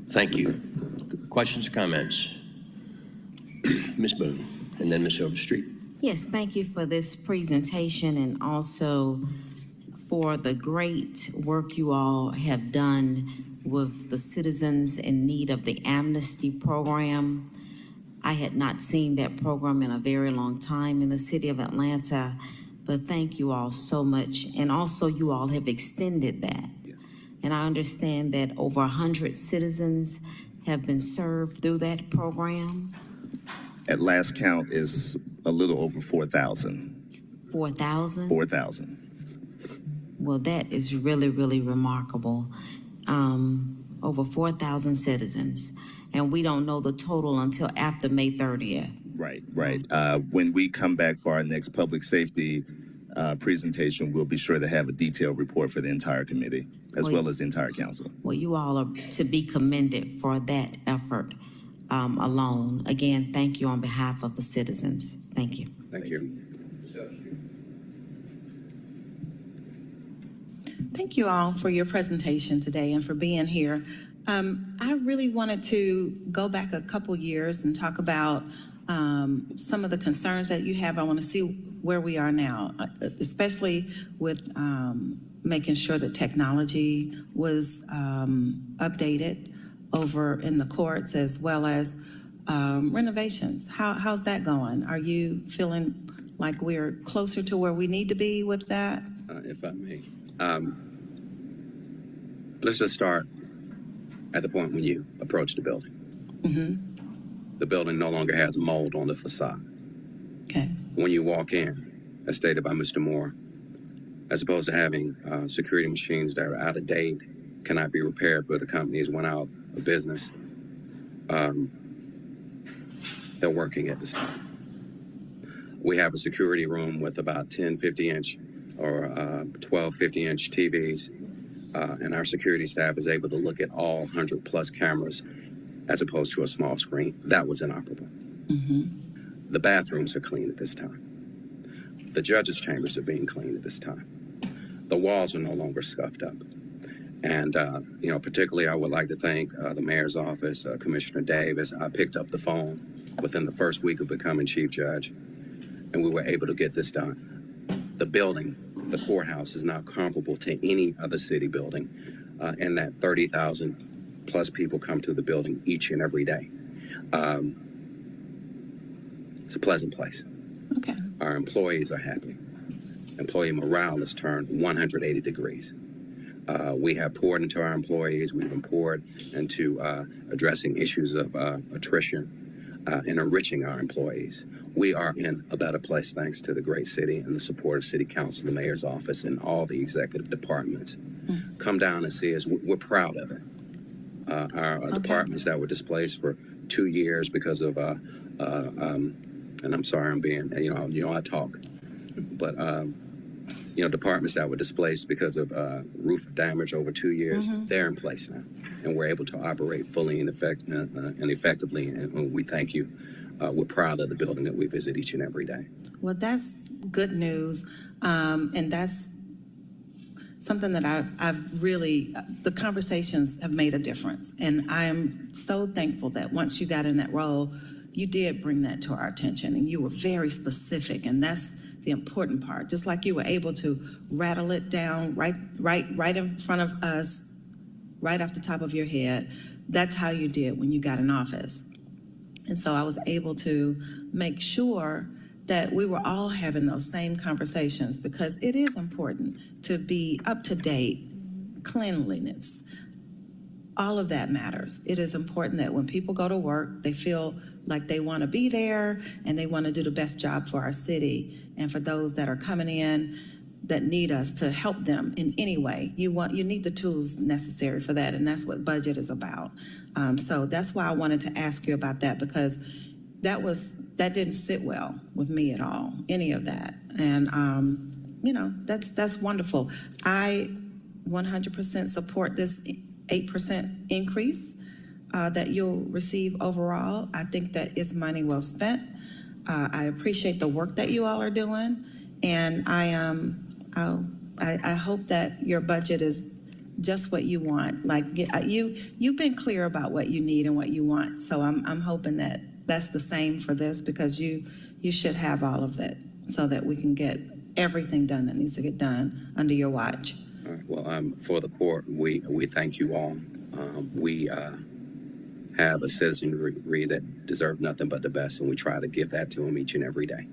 Speaker 1: Thank you. Questions or comments? Ms. Boone, and then Ms. Overstreet.
Speaker 14: Yes, thank you for this presentation and also for the great work you all have done with the citizens in need of the amnesty program. I had not seen that program in a very long time in the city of Atlanta, but thank you all so much. And also you all have extended that. And I understand that over 100 citizens have been served through that program.
Speaker 19: At last count is a little over 4,000.
Speaker 14: 4,000?
Speaker 19: 4,000.
Speaker 14: Well, that is really, really remarkable. Over 4,000 citizens. And we don't know the total until after May 30th.
Speaker 19: Right, right. When we come back for our next public safety presentation, we'll be sure to have a detailed report for the entire committee, as well as the entire council.
Speaker 14: Well, you all are to be commended for that effort alone. Again, thank you on behalf of the citizens. Thank you.
Speaker 18: Thank you.
Speaker 11: Thank you all for your presentation today and for being here. I really wanted to go back a couple years and talk about some of the concerns that you have. I want to see where we are now, especially with making sure that technology was updated over in the courts, as well as renovations. How's that going? Are you feeling like we're closer to where we need to be with that?
Speaker 18: If I may. Let's just start at the point when you approach the building.
Speaker 11: Mm-hmm.
Speaker 18: The building no longer has mold on the facade.
Speaker 11: Okay.
Speaker 18: When you walk in, as stated by Mr. Moore, as opposed to having security machines that are out of date, cannot be repaired, but the companies went out of business, they're working at this time. We have a security room with about 10 50-inch or 12 50-inch TVs, and our security staff is able to look at all 100 plus cameras as opposed to a small screen. That was inoperable.
Speaker 11: Mm-hmm.
Speaker 18: The bathrooms are clean at this time. The judges' chambers are being cleaned at this time. The walls are no longer scuffed up. And, particularly I would like to thank the mayor's office, Commissioner Davis. I picked up the phone within the first week of becoming chief judge, and we were able to get this done. The building, the courthouse, is now comparable to any other city building, and that 30,000 plus people come to the building each and every day. It's a pleasant place.
Speaker 11: Okay.
Speaker 18: Our employees are happy. Employee morale has turned 180 degrees. We have poured into our employees. We've been poured into addressing issues of attrition and enriching our employees. We are in a better place thanks to the great city and the support of City Council, the mayor's office, and all the executive departments.
Speaker 11: Mm-hmm.
Speaker 18: Come down and see us. We're proud of it. Our departments that were displaced for 2 years because of, and I'm sorry I'm being, I talk, but, departments that were displaced because of roof damage over 2 years,
Speaker 11: Mm-hmm.
Speaker 18: they're in place now. And we're able to operate fully and effectively, and we thank you. We're proud of the building that we visit each and every day.
Speaker 11: Well, that's good news, and that's something that I've really, the conversations have made a difference. And I am so thankful that once you got in that role, you did bring that to our attention, and you were very specific, and that's the important part. Just like you were able to rattle it down right in front of us, right off the top of your head. That's how you did when you got in office. And so I was able to make sure that we were all having those same conversations, because it is important to be up to date, cleanliness, all of that matters. It is important that when people go to work, they feel like they want to be there and they want to do the best job for our city. And for those that are coming in that need us to help them in any way, you need the tools necessary for that, and that's what budget is about. So that's why I wanted to ask you about that, because that didn't sit well with me at all, any of that. And that's wonderful. I 100% support this 8% increase that you'll receive overall. I think that is money well spent. I appreciate the work that you all are doing, and I hope that your budget is just what you want. Like you've been clear about what you need and what you want. So I'm hoping that that's the same for this, because you you should have all of it so that we can get everything done that needs to get done under your watch.
Speaker 18: All right. Well, for the court, we thank you all. We have a citizenry that deserve nothing but the best, and we try to give that to them each and every day.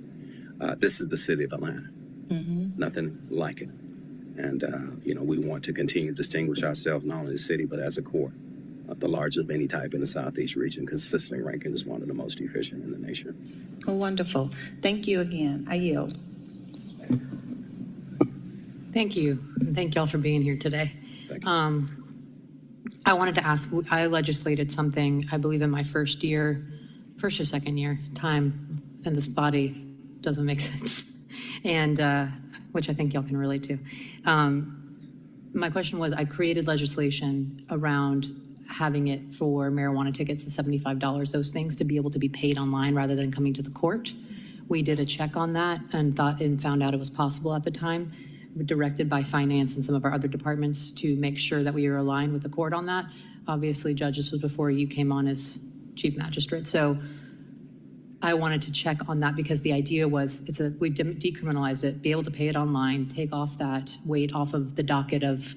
Speaker 18: This is the city of Atlanta. Nothing like it. And, we want to continue to distinguish ourselves not only as a city, but as a court, the largest of any type in the Southeast region, consistently ranking as one of the most efficient in the nation.
Speaker 11: Oh, wonderful. Thank you again. I yield.
Speaker 6: Thank you. And thank y'all for being here today.
Speaker 18: Thank you.
Speaker 6: I wanted to ask, I legislated something, I believe in my first or second year, time in this body doesn't make sense. And, which I think y'all can relate to. My question was, I created legislation around having it for marijuana tickets, the $75, those things to be able to be paid online rather than coming to the court. We did a check on that and found out it was possible at the time, directed by finance and some of our other departments to make sure that we are aligned with the court on that. Obviously, Judge, this was before you came on as Chief Magistrate. So I wanted to check on that because the idea was we decriminalized it, be able to pay it online, take off that weight off of the docket of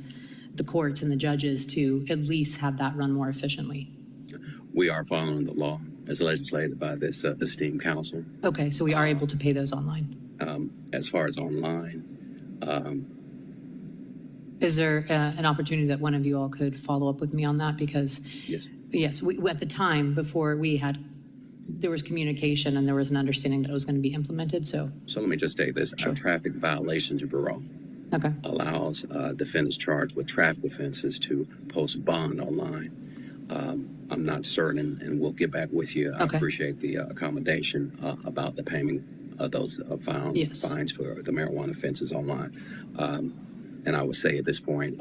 Speaker 6: the courts and the judges to at least have that run more efficiently.
Speaker 18: We are following the law as legislated by this esteemed council.
Speaker 6: Okay, so we are able to pay those online.
Speaker 18: As far as online,
Speaker 6: Is there an opportunity that one of you all could follow up with me on that? Because
Speaker 18: yes,
Speaker 6: we at the time before there was communication and there was an understanding that it was going to be implemented. So
Speaker 18: let me just state this: our Traffic Violations Bureau allows defendants charged with traffic offenses to post bond online. I'm not certain, and we'll get back with you. I appreciate the accommodation about the payment of those fines for the marijuana offenses online. And I would say at this point,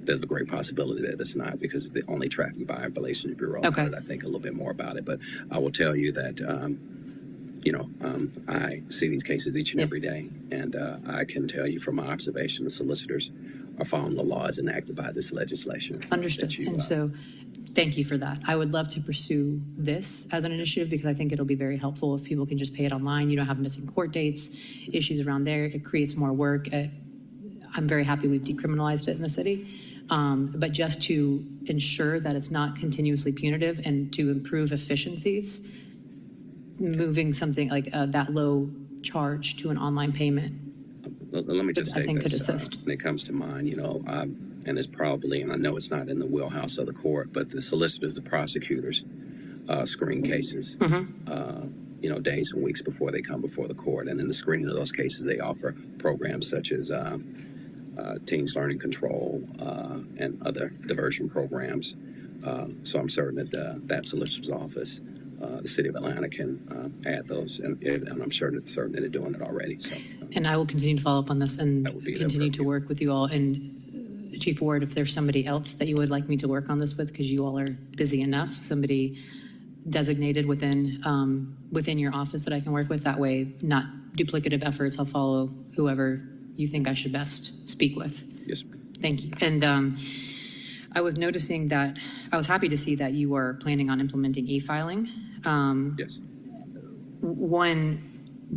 Speaker 18: there's a great possibility that it's not, because the only Traffic Violations Bureau heard, I think, a little bit more about it. But I will tell you that, I see these cases each and every day, and I can tell you from my observation, the solicitors are following the laws enacted by this legislation.
Speaker 6: Understood. And so thank you for that. I would love to pursue this as an initiative because I think it'll be very helpful if people can just pay it online. You don't have missing court dates, issues around there. It creates more work. I'm very happy we've decriminalized it in the city. But just to ensure that it's not continuously punitive and to improve efficiencies, moving something like that low charge to an online payment,
Speaker 18: let me just say
Speaker 6: I think
Speaker 18: this,
Speaker 6: could assist.
Speaker 18: when it comes to mine, and it's probably, and I know it's not in the wheelhouse of the court, but the solicitors, the prosecutors screen cases, days and weeks before they come before the court. And in the screening of those cases, they offer programs such as Teens Learning Control and other diversion programs. So I'm certain that that solicitor's office, the city of Atlanta, can add those, and I'm certain that they're doing it already. So,
Speaker 6: and I will continue to follow up on this and continue to work with you all. And Chief Ward, if there's somebody else that you would like me to work on this with, because you all are busy enough, somebody designated within your office that I can work with, that way, not duplicative efforts. I'll follow whoever you think I should best speak with.
Speaker 18: Yes.
Speaker 6: Thank you. And I was noticing that, I was happy to see that you are planning on implementing e-filing.
Speaker 18: Yes.
Speaker 6: One,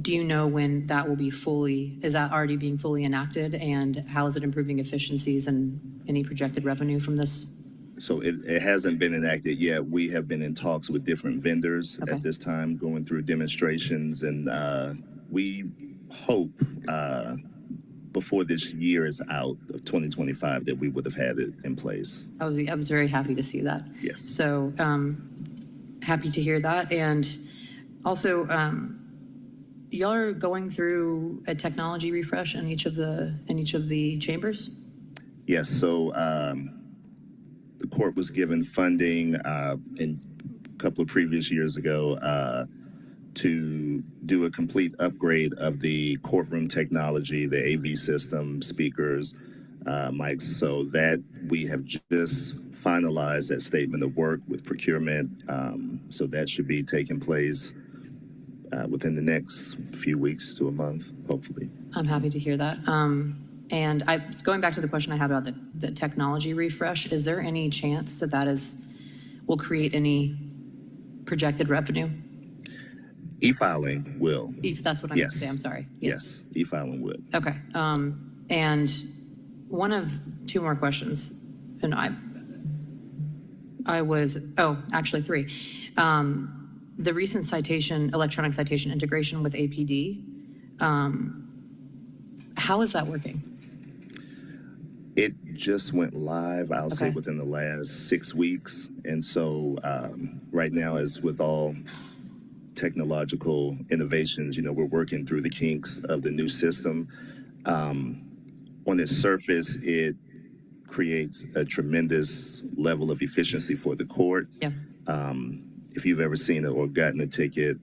Speaker 6: do you know when that will be is that already being fully enacted? And how is it improving efficiencies and any projected revenue from this?
Speaker 19: So it hasn't been enacted yet. We have been in talks with different vendors at this time, going through demonstrations, and we hope before this year is out of 2025 that we would have had it in place.
Speaker 6: I was very happy to see that.
Speaker 19: Yes.
Speaker 6: So happy to hear that. And also, y'all are going through a technology refresh in each of the chambers?
Speaker 19: Yes. So the court was given funding in a couple of previous years ago to do a complete upgrade of the courtroom technology, the AV system, speakers, mics. So that we have just finalized that statement of work with procurement. So that should be taking place within the next few weeks to a month, hopefully.
Speaker 6: I'm happy to hear that. And going back to the question I had about the technology refresh, is there any chance that will create any projected revenue?
Speaker 19: E-filing will.
Speaker 6: If that's what I meant to
Speaker 19: Yes.
Speaker 6: say, I'm sorry.
Speaker 19: Yes, e-filing would.
Speaker 6: Okay. And one of two more questions, and actually three. The recent electronic citation integration with APD, how is that working?
Speaker 19: It just went live, I'll say,
Speaker 6: Okay.
Speaker 19: within the last 6 weeks. And so right now, as with all technological innovations, we're working through the kinks of the new system. On its surface, it creates a tremendous level of efficiency for the court.
Speaker 6: Yeah.
Speaker 19: If you've ever seen it or gotten a ticket,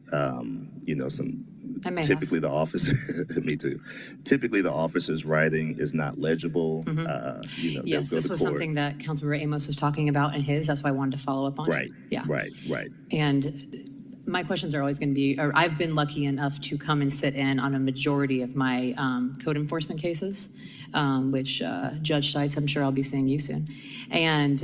Speaker 6: I may
Speaker 19: typically the officer, me too. Typically, the officer's writing is not legible.
Speaker 6: Mm-hmm.
Speaker 19: They'll
Speaker 6: Yes,
Speaker 19: go
Speaker 6: this
Speaker 19: to
Speaker 6: was
Speaker 19: court.
Speaker 6: something that Councilmember Amos was talking about in his. That's why I wanted to follow up on
Speaker 19: Right.
Speaker 6: it. Yeah.
Speaker 19: Right.
Speaker 6: And my questions are always going to be, or I've been lucky enough to come and sit in on a majority of my code enforcement cases, which Judge Seitz, I'm sure I'll be seeing you soon. And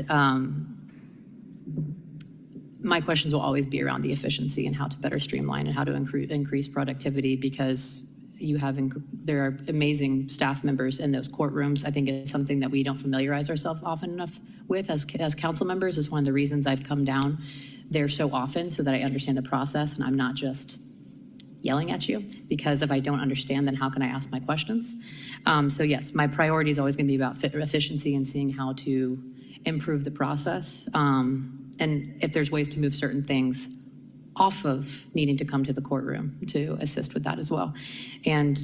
Speaker 6: my questions will always be around the efficiency and how to better streamline and how to increase productivity, because there are amazing staff members in those courtrooms. I think it's something that we don't familiarize ourselves often enough with as council members. Is one of the reasons I've come down there so often, so that I understand the process and I'm not just yelling at you, because if I don't understand, then how can I ask my questions? So yes, my priority is always going to be about efficiency and seeing how to improve the process. And if there's ways to move certain things off of needing to come to the courtroom to assist with that as well. And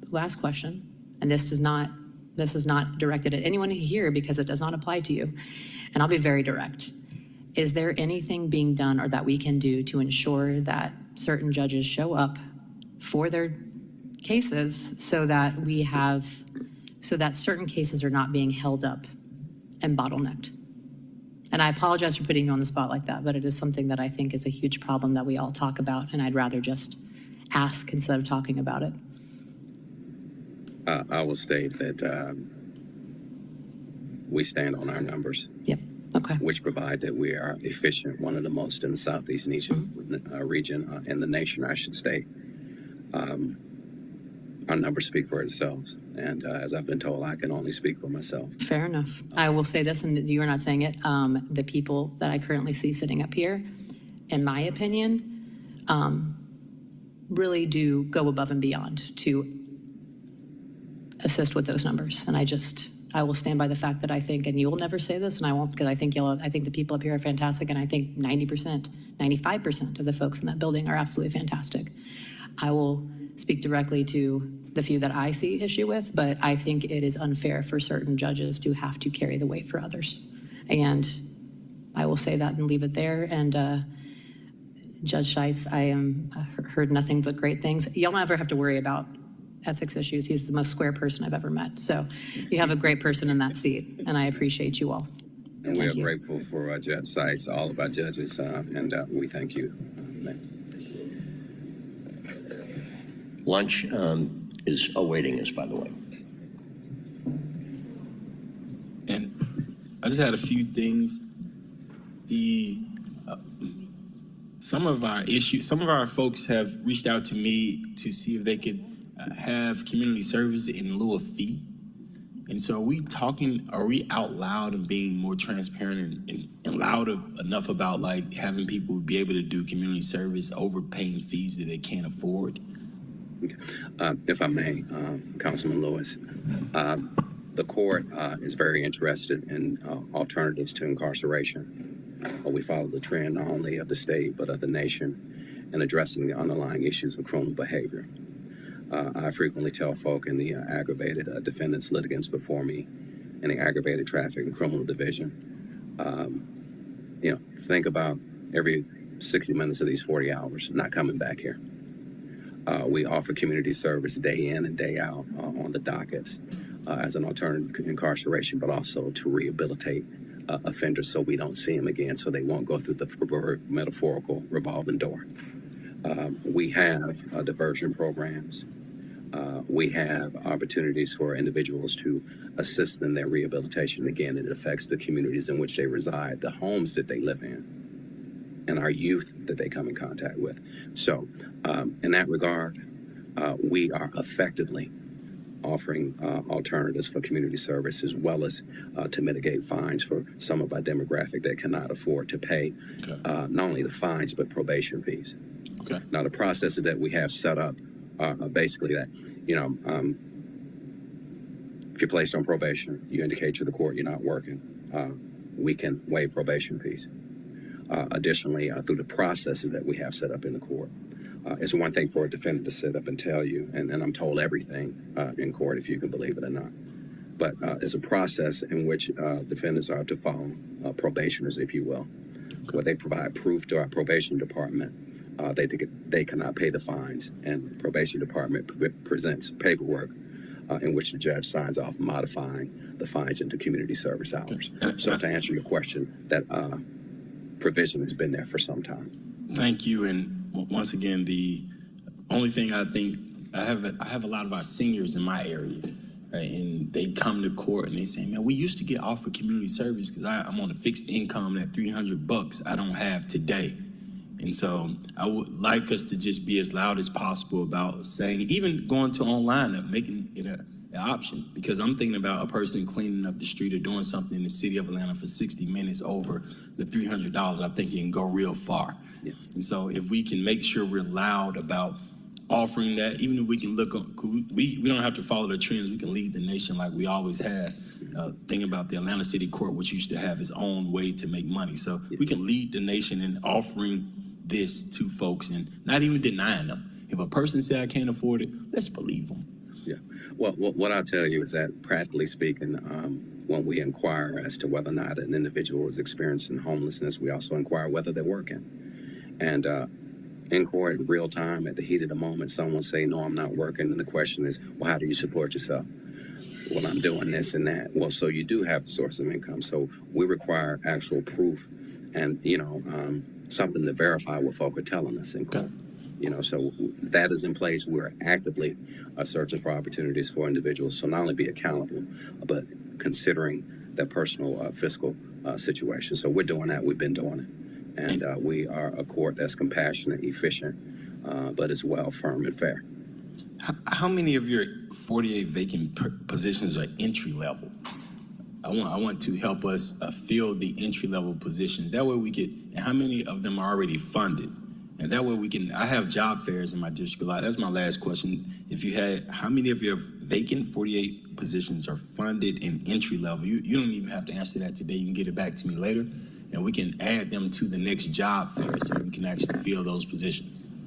Speaker 6: last question, and this is not directed at anyone here because it does not apply to you, and I'll be very direct. Is there anything being done or that we can do to ensure that certain judges show up for their cases so that certain cases are not being held up and bottlenecked? And I apologize for putting you on the spot like that, but it is something that I think is a huge problem that we all talk about, and I'd rather just ask instead of talking about it.
Speaker 18: I will state that we stand on our numbers.
Speaker 6: Yep. Okay.
Speaker 18: Which provide that we are efficient, one of the most in the Southeast region in the nation, I should state. Our numbers speak for themselves, and as I've been told, I can only speak for myself.
Speaker 6: Fair enough. I will say this, and you are not saying it, the people that I currently see sitting up here, in my opinion, really do go above and beyond to assist with those numbers. And I will stand by the fact that I think, and you will never say this, and I won't, because I think the people up here are fantastic, and I think 90%, 95% of the folks in that building are absolutely fantastic. I will speak directly to the few that I see issue with, but I think it is unfair for certain judges to have to carry the weight for others. And I will say that and leave it there. And Judge Seitz, I heard nothing but great things. You'll never have to worry about ethics issues. He's the most square person I've ever met. So you have a great person in that seat, and I appreciate you all.
Speaker 18: And we are grateful for Judge Seitz, all of our judges, and we thank you.
Speaker 1: Lunch is awaiting us, by the way.
Speaker 15: And I just had a few things. Some of our folks have reached out to me to see if they could have community service in lieu of fee. And so are we out loud and being more transparent and loud enough about like having people be able to do community service over paying fees that they can't afford?
Speaker 18: If I may, Councilman Lewis, the court is very interested in alternatives to incarceration. We follow the trend not only of the state, but of the nation in addressing the underlying issues of criminal behavior. I frequently tell folk in the aggravated defendants, litigants before me in the aggravated traffic and criminal division, think about every 60 minutes of these 40 hours not coming back here. We offer community service day in and day out on the dockets as an alternative to incarceration, but also to rehabilitate offenders so we don't see them again, so they won't go through the metaphorical revolving door. We have diversion programs. We have opportunities for individuals to assist in their rehabilitation. Again, it affects the communities in which they reside, the homes that they live in. and our youth that they come in contact with. So in that regard, we are effectively offering alternatives for community service, as well as to mitigate fines for some of our demographic that cannot afford to pay not only the fines, but probation fees.
Speaker 3: Okay.
Speaker 18: Now, the processes that we have set up are basically that, if you're placed on probation, you indicate to the court you're not working, we can waive probation fees. Additionally, through the processes that we have set up in the court, it's one thing for a defendant to sit up and tell you, and I'm told everything in court, if you can believe it or not. But it's a process in which defendants are to follow, probationers, if you will, where they provide proof to our probation department. They cannot pay the fines, and probation department presents paperwork in which the judge signs off modifying the fines into community service hours. So to answer your question, that provision has been there for some time.
Speaker 15: Thank you. And once again, the only thing I think, I have a lot of our seniors in my area, right? And they come to court and they say, man, we used to get offered community service because I'm on a fixed income that $300 I don't have today. And so I would like us to just be as loud as possible about saying, even going to online and making it an option, because I'm thinking about a person cleaning up the street or doing something in the city of Atlanta for 60 minutes over the $300. I think it can go real far.
Speaker 18: Yeah.
Speaker 15: And so if we can make sure we're loud about offering that, even if we can look, we don't have to follow the trends, we can lead the nation like we always have. Thinking about the Atlanta City Court, which used to have its own way to make money. So we can lead the nation in offering this to folks and not even denying them. If a person say I can't afford it, let's believe them.
Speaker 18: Yeah. Well, what I'll tell you is that, practically speaking, when we inquire as to whether or not an individual is experiencing homelessness, we also inquire whether they're working. And in court, in real time, at the heat of the moment, someone say, no, I'm not working. And the question is, well, how do you support yourself? Well, I'm doing this and that. Well, so you do have the source of income. So we require actual proof and, something to verify what folk are telling us in court. So that is in place. We're actively searching for opportunities for individuals to not only be accountable, but considering their personal fiscal situation. So we're doing that. We've been doing it. And we are a court that's compassionate, efficient, but as well firm and fair.
Speaker 15: How many of your 48 vacant positions are entry level? I want to help us fill the entry level positions. That way we get, and how many of them are already funded? And that way we can, I have job fairs in my district a lot. That's my last question. If you had, how many of your vacant 48 positions are funded in entry level? You don't even have to answer that today. You can get it back to me later, and we can add them to the next job fair so we can actually fill those positions.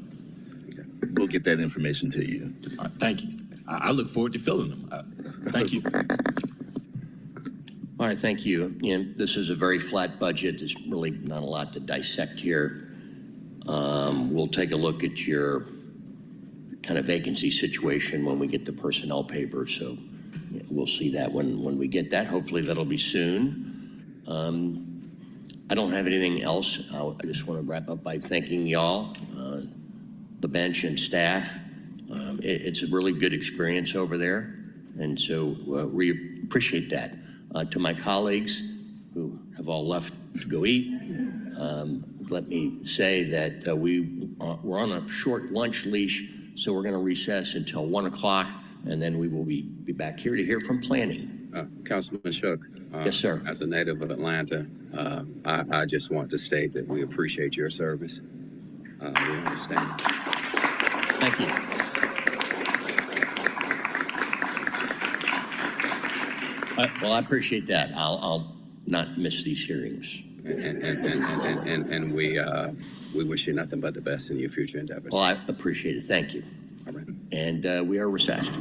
Speaker 19: We'll get that information to you.
Speaker 15: All right, thank you. I look forward to filling them. Thank you.
Speaker 1: All right, thank you. This is a very flat budget. There's really not a lot to dissect here. We'll take a look at your kind of vacancy situation when we get the personnel paper. So we'll see that when we get that. Hopefully that'll be soon. I don't have anything else. I just want to wrap up by thanking y'all, the bench and staff. It's a really good experience over there. And so we appreciate that. To my colleagues who have all left to go eat, let me say that we're on a short lunch leash, so we're going to recess until 1 o'clock, and then we will be back here to hear from planning.
Speaker 18: Councilman Shook.
Speaker 1: Yes, sir.
Speaker 18: As a native of Atlanta, I just want to state that we appreciate your service. We understand.
Speaker 1: Thank you. Well, I appreciate that. I'll not miss these hearings.
Speaker 18: And we wish you nothing but the best in your future endeavors.
Speaker 1: Well, I appreciate it. Thank you.
Speaker 18: All right.
Speaker 1: And we are recessed.